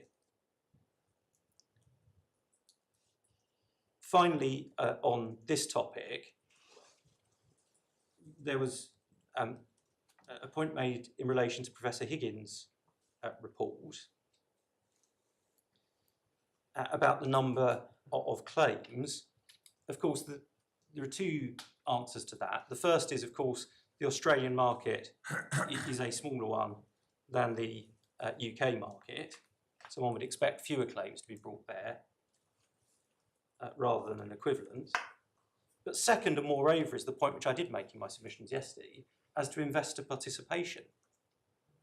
Finally, on this topic, there was a point made in relation to Professor Higgins' report about the number of claims. Of course, there are two answers to that. The first is, of course, the Australian market is a smaller one than the UK market, so one would expect fewer claims to be brought there rather than an equivalent. But second, and moreover, is the point which I did make in my submissions yesterday, as to investor participation.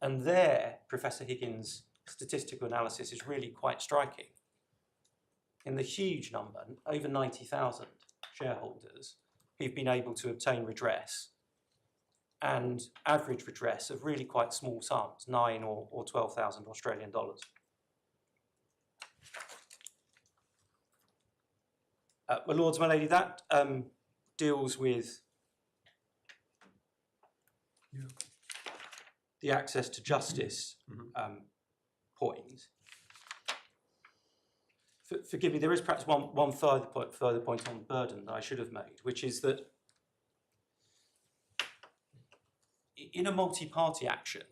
And there, Professor Higgins' statistical analysis is really quite striking. In the huge number, over 90,000 shareholders who've been able to obtain redress, and average redress of really quite small sums, 9 or 12,000 Australian dollars. My lords, my lady, that deals with the access to justice point. Forgive me, there is perhaps one further point on burden that I should have made, which is that in a multi-party action,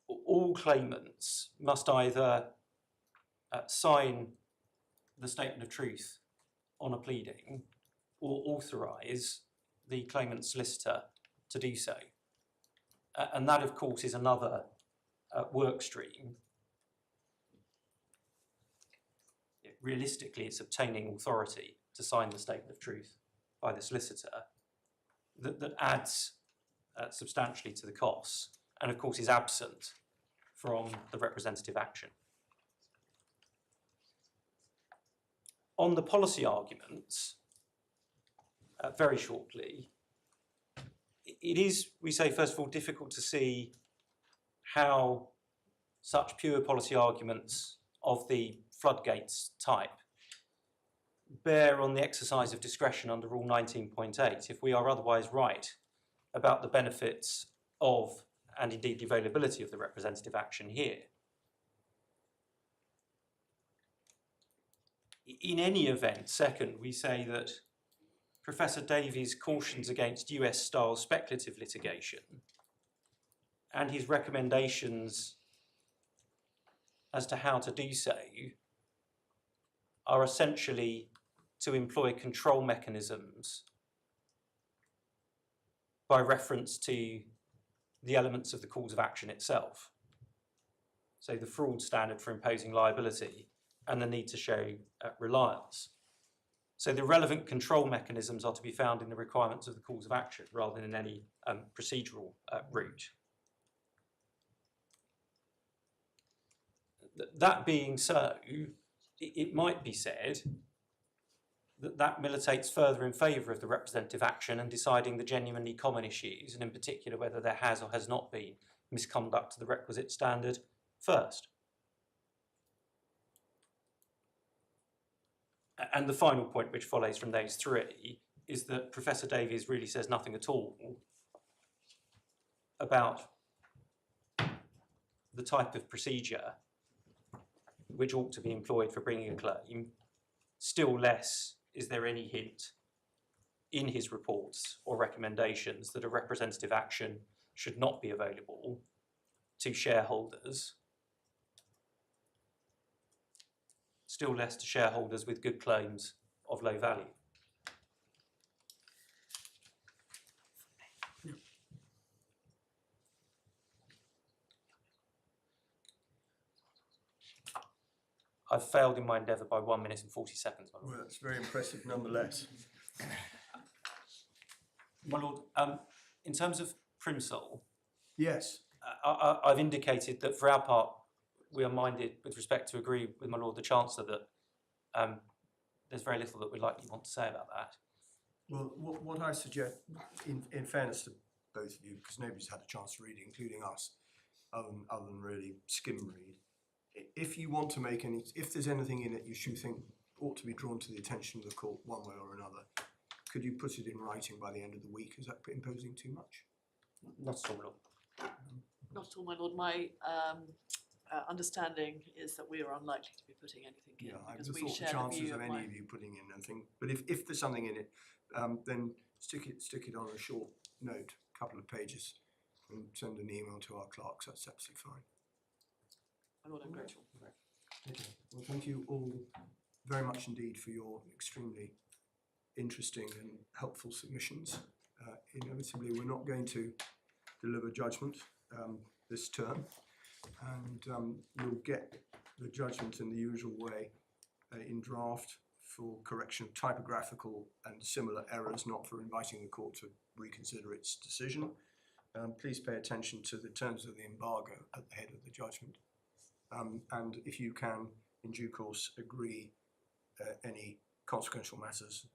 all claimants must either sign the statement of truth on a pleading or authorise the claimant's solicitor to do so. And that, of course, is another work stream realistically it's obtaining authority to sign the statement of truth by the solicitor that adds substantially to the costs, and of course is absent from the representative action. On the policy arguments, very shortly, it is, we say, first of all, difficult to see how such pure policy arguments of the floodgates type bear on the exercise of discretion under Rule 19.8 if we are otherwise right about the benefits of, and indeed the availability of, the representative action here. In any event, second, we say that Professor Davies cautions against US-style speculative litigation, and his recommendations as to how to do so are essentially to employ control mechanisms by reference to the elements of the cause of action itself. So the fraud standard for imposing liability and the need to show reliance. So the relevant control mechanisms are to be found in the requirements of the cause of action rather than in any procedural route. That being so, it might be said that that militates further in favour of the representative action and deciding the genuinely common issues, and in particular whether there has or has not been misconduct to the requisite standard first. And the final point which follows from those three is that Professor Davies really says nothing at all about the type of procedure which ought to be employed for bringing a claim. Still less is there any hint in his reports or recommendations that a representative action should not be available to shareholders, still less to shareholders with good claims of low value. I've failed in my endeavour by 1 minute and 40 seconds. Well, that's very impressive nonetheless. My Lord, in terms of Primsol, Yes. I've indicated that for our part, we are minded with respect to agree with my Lord the Chancellor that there's very little that we'd likely want to say about that. Well, what I suggest, in fairness to both of you, because nobody's had a chance to read it, including us, other than really skim read, if you want to make any, if there's anything in it you should think ought to be drawn to the attention of the court one way or another, could you put it in writing by the end of the week? Is that imposing too much? Not at all, Lord. Not at all, my lord. My understanding is that we are unlikely to be putting anything in, Yeah, I because would we have thought share the the chances view of of any my... of you putting in anything, but if there's something in it, then stick it on a short note, a couple of pages, and send an email to our clerks. That's absolutely fine. My lord, I'm grateful. Okay. Well, thank you all very much indeed for your extremely interesting and helpful submissions. Inevitably, we're not going to deliver judgment this term, and you'll get the judgment in the usual way in draft for correction of typographical and similar errors, not for inviting the court to reconsider its decision. Please pay attention to the terms of the embargo at the head of the judgment. And if you can, in due course, agree any consequential matters,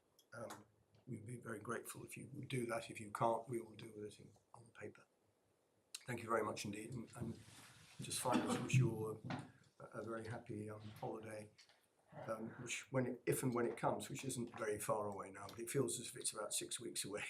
we'd be very grateful if you would do that. If you can't, we will deal with it on paper. Thank you very much indeed, and just finally wish you all a very happy holiday, which if and when it comes, which isn't very far away now, but it feels as if it's about 6 weeks away.